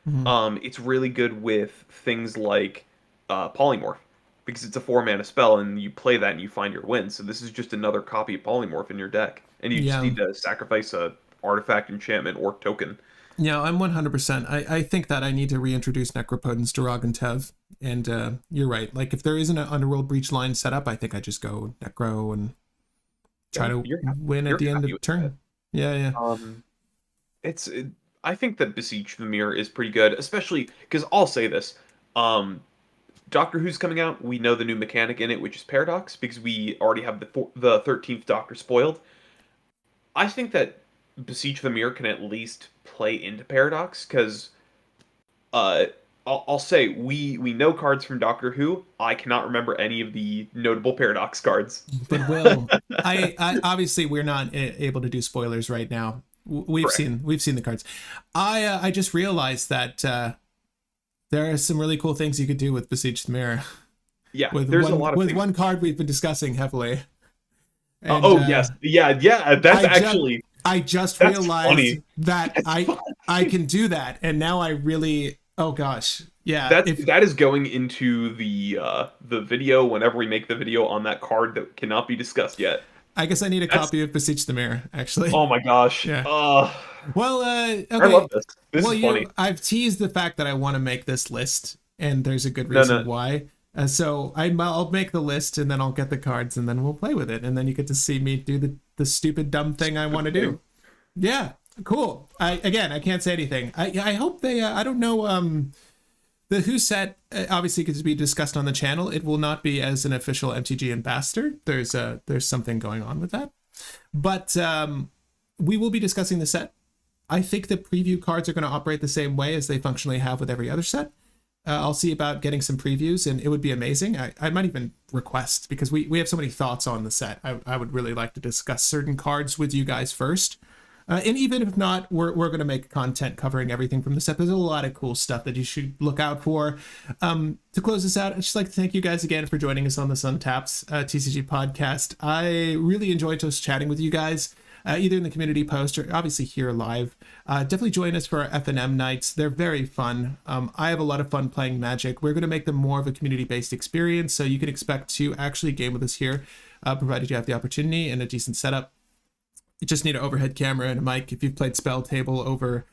It's really good with things like Polymorph because it's a 4-mana spell and you play that and you find your win. So this is just another copy of Polymorph in your deck. And you just need to sacrifice a artifact, enchantment, or token. Yeah, I'm 100%. I think that I need to reintroduce Necropotence to Rog and Tev. And you're right. Like, if there isn't an Underworld Breach line set up, I think I just go Necro and try to win at the end of the turn. Yeah. I think that Beseech the Mirror is pretty good, especially because I'll say this. Doctor Who's coming out. We know the new mechanic in it, which is Paradox, because we already have the 13th Doctor spoiled. I think that Beseech the Mirror can at least play into Paradox, because I'll say we know cards from Doctor Who. I cannot remember any of the notable Paradox cards. But Will, I obviously we're not able to do spoilers right now. We've seen the cards. I just realized that there are some really cool things you could do with Beseech the Mirror. Yeah, there's a lot of things. One card we've been discussing heavily. And, yes, yeah. That's I just realized funny. That I can do that, and now I really. Oh gosh, yeah. That is going into the video whenever we make the video on that card that cannot be discussed yet. I guess I need a copy of Beseech the Mirror, actually. Oh my gosh. Yeah. Well, okay. I love this. This is funny. I've teased the fact that I want to make this list, and there's a good reason why. So I'll make the list, and then I'll get the cards, and then we'll play with it, and then you get to see me do the stupid dumb thing I want to do. Yeah, cool. I can't say anything. I hope they. I don't know. The Who set obviously gets to be discussed on the channel. It will not be as an official MTG ambassador. There's something going on with that, but we will be discussing the set. I think the preview cards are going to operate the same way as they functionally have with every other set. I'll see about getting some previews, and it would be amazing. I might even request, because we have so many thoughts on the set. I would really like to discuss certain cards with you guys first. And even if not, we're going to make content covering everything from this episode. There's a lot of cool stuff that you should look out for. To close this out, I'd just like to thank you guys again for joining us on this Untapped TCG podcast. I really enjoyed just chatting with you guys, either in the community post or obviously here live. Definitely join us for our F&M nights. They're very fun. I have a lot of fun playing Magic. We're going to make them more of a community-based experience, so you can expect to actually game with us here, provided you have the opportunity and a decent setup. You just need an overhead camera and a mic. If you've played Spell Table over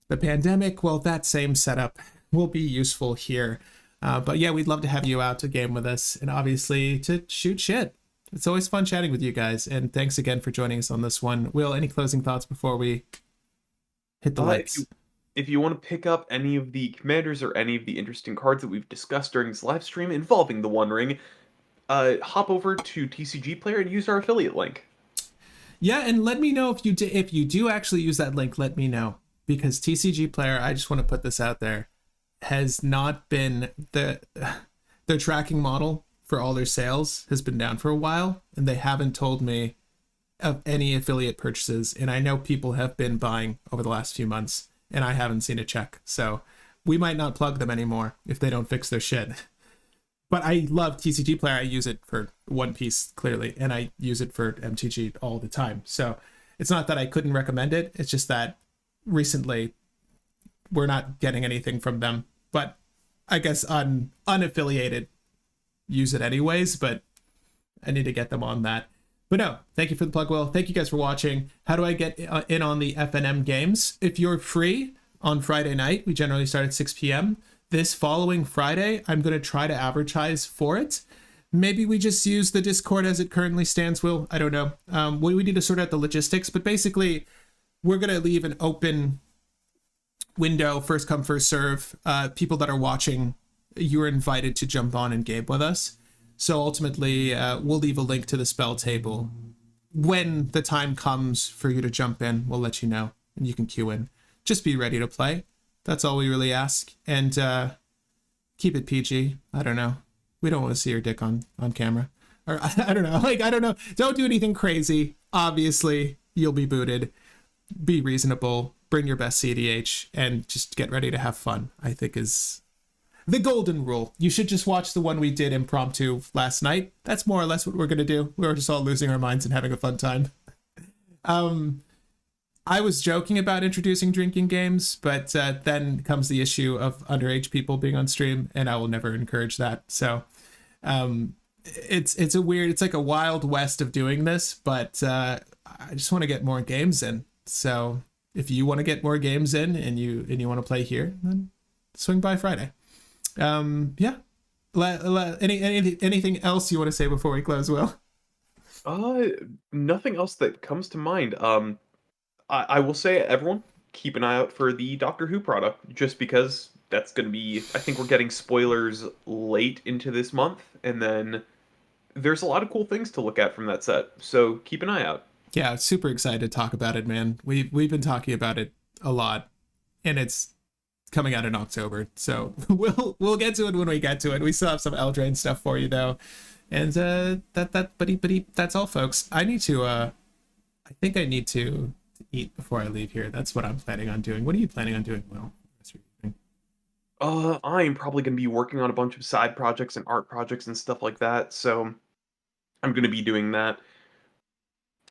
the pandemic, well, that same setup will be useful here. But yeah, we'd love to have you out to game with us and obviously to shoot shit. It's always fun chatting with you guys. And thanks again for joining us on this one. Will, any closing thoughts before we hit the lights? If you want to pick up any of the commanders or any of the interesting cards that we've discussed during this live stream involving the One Ring, hop over to TCG Player and use our affiliate link. Yeah, and let me know if you do actually use that link. Let me know, because TCG Player, I just want to put this out there, has not been their tracking model for all their sales has been down for a while, and they haven't told me of any affiliate purchases. And I know people have been buying over the last few months, and I haven't seen a check. So we might not plug them anymore if they don't fix their shit. But I love TCG Player. I use it for One Piece, clearly, and I use it for MTG all the time. So it's not that I couldn't recommend it. It's just that recently we're not getting anything from them. But I guess on unaffiliated, use it anyways, but I need to get them on that. But no, thank you for the plug, Will. Thank you guys for watching. How do I get in on the FNM games? If you're free on Friday night, we generally start at 6 p.m. This following Friday, I'm going to try to advertise for it. Maybe we just use the Discord as it currently stands, Will. I don't know. We need to sort out the logistics, but basically, we're going to leave an open window, first come, first serve. People that are watching, you're invited to jump on and game with us. So ultimately, we'll leave a link to the spell table. When the time comes for you to jump in, we'll let you know, and you can queue in. Just be ready to play. That's all we really ask. And keep it PG. I don't know. We don't want to see your dick on camera. Or I don't know. I don't know. Don't do anything crazy. Obviously, you'll be booted. Be reasonable. Bring your best CDH. And just get ready to have fun, I think is the golden rule. You should just watch the one we did impromptu last night. That's more or less what we're going to do. We're just all losing our minds and having a fun time. I was joking about introducing drinking games, but then comes the issue of underage people being on stream, and I will never encourage that. So it's like a wild west of doing this, but I just want to get more games in. So if you want to get more games in and you want to play here, then swing by Friday. Yeah. Anything else you want to say before we close, Will? Nothing else that comes to mind. I will say, everyone, keep an eye out for the Doctor Who product, just because that's going to be, I think we're getting spoilers late into this month, and then there's a lot of cool things to look at from that set, so keep an eye out. Yeah, super excited to talk about it, man. We've been talking about it a lot, and it's coming out in October, so we'll get to it when we get to it. We still have some Eldraine stuff for you, though, and that's all, folks. I think I need to eat before I leave here. That's what I'm planning on doing. What are you planning on doing, Will? I'm probably going to be working on a bunch of side projects and art projects and stuff like that, so I'm going to be doing that.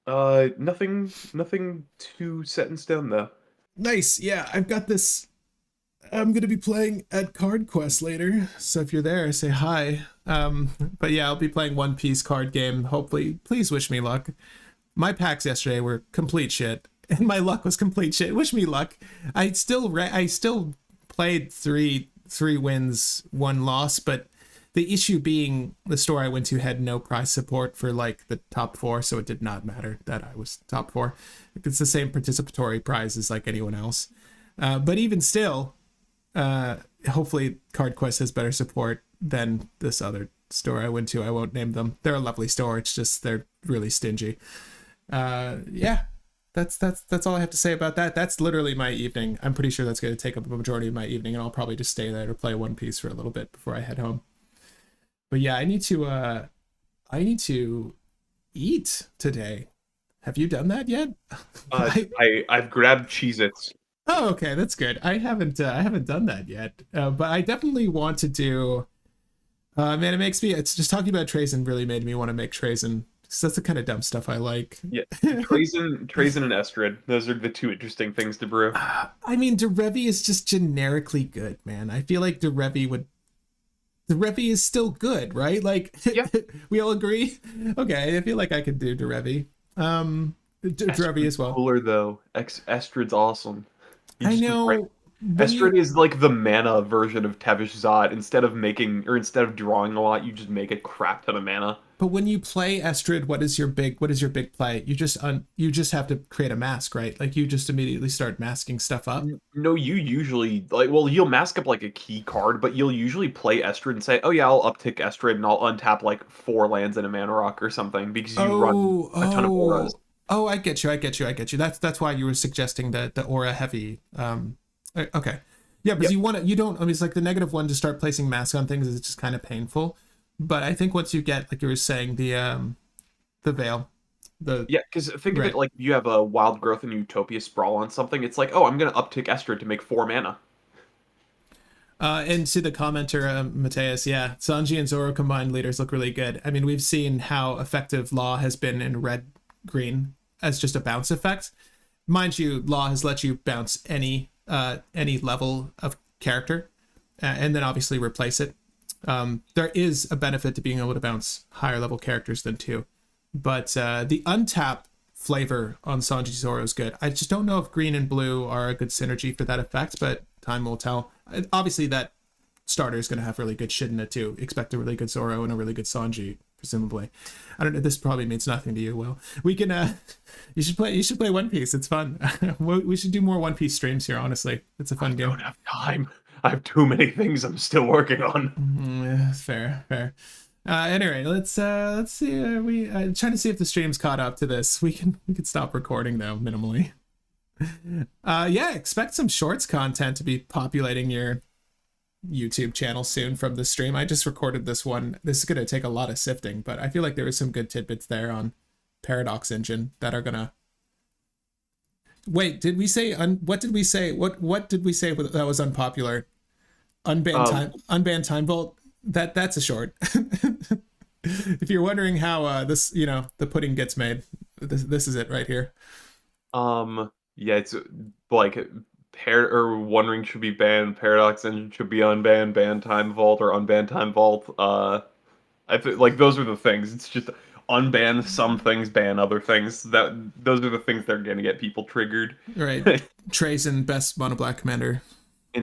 Nothing too set in stone, though. Nice. Yeah, I've got this. I'm going to be playing at Card Quest later, so if you're there, say hi. But yeah, I'll be playing One Piece card game. Hopefully, please wish me luck. My packs yesterday were complete shit, and my luck was complete shit. Wish me luck. I still played three wins, 1 loss, but the issue being the store I went to had no prize support for like the top 4, so it did not matter that I was top 4. It's the same participatory prize as like anyone else. But even still, hopefully Card Quest has better support than this other store I went to. I won't name them. They're a lovely store. It's just they're really stingy. Yeah, that's all I have to say about that. That's literally my evening. I'm pretty sure that's going to take up a majority of my evening, and I'll probably just stay there to play One Piece for a little bit before I head home. But yeah, I need to eat today. Have you done that yet? I've grabbed Cheez-Its. Oh, okay, that's good. I haven't done that yet, but I definitely want to do. Man, it makes me. It's just talking about Trazen really made me want to make Trazen. So that's the kind of dumb stuff I like. Yeah, Trazen and Estrid. Those are the two interesting things to brew. I mean, Derevi is just generically good, man. I feel like Derevi is still good, right? Like, Yeah. we all agree. Okay, I feel like I could do Derevi. Derevi as well. Cooler though. Estrid's awesome. I know. Estrid is like the mana version of Tevish Zod. Instead of drawing a lot, you just make a crap ton of mana. But when you play Estrid, what is your big play? You just have to create a mask, right? Like you just immediately start masking stuff up. No, you usually you'll mask up like a key card, but you'll usually play Estrid and say, "Oh yeah, I'll uptick Estrid and I'll untap like 4 lands and a mana rock or something," because you run a ton of auras. Oh, I get you. That's why you were suggesting the aura heavy. Okay. Yeah, because you don't. I mean, it's like the -1 to start placing masks on things is just kind of painful. But I think once you get, like you were saying, the veil. Because think of it like you have a Wild Growth and Utopia Sprawl on something. It's like, oh, I'm gonna uptick Estrid to make 4 mana. And to the commenter, Mateus, yeah, Sanji and Zoro combined leaders look really good. I mean, we've seen how effective Law has been in red-green as just a bounce effect. Mind you, Law has let you bounce any level of character, and then obviously replace it. There is a benefit to being able to bounce higher level characters than 2. But the untap flavor on Sanji Zoro is good. I just don't know if green and blue are a good synergy for that effect, but time will tell. Obviously, that starter is going to have really good shit in it too. Expect a really good Zoro and a really good Sanji, presumably. I don't know. This probably means nothing to you. Well, we can. You should play One Piece. It's fun. We should do more One Piece streams here. Honestly, it's a fun game. I don't have time. I have too many things I'm still working on. Yeah, fair. Anyway, let's see. I'm trying to see if the stream's caught up to this. We can stop recording though, minimally. Expect some shorts content to be populating your YouTube channel soon from the stream. I just recorded this one. This is gonna take a lot of sifting, but I feel like there was some good tidbits there on Paradox Engine that are gonna. Wait, did we say what did we say? What did we say that was unpopular? Unbanned time vault. That's a short. If you're wondering how this, the pudding gets made, this is it right here. It's like One Ring should be banned, Paradox Engine should be unbanned, ban time vault or unbanned time vault. I feel like those are the things. It's just unban some things, ban other things. Those are the things that are gonna get people triggered. Right. Trazen, best mono black commander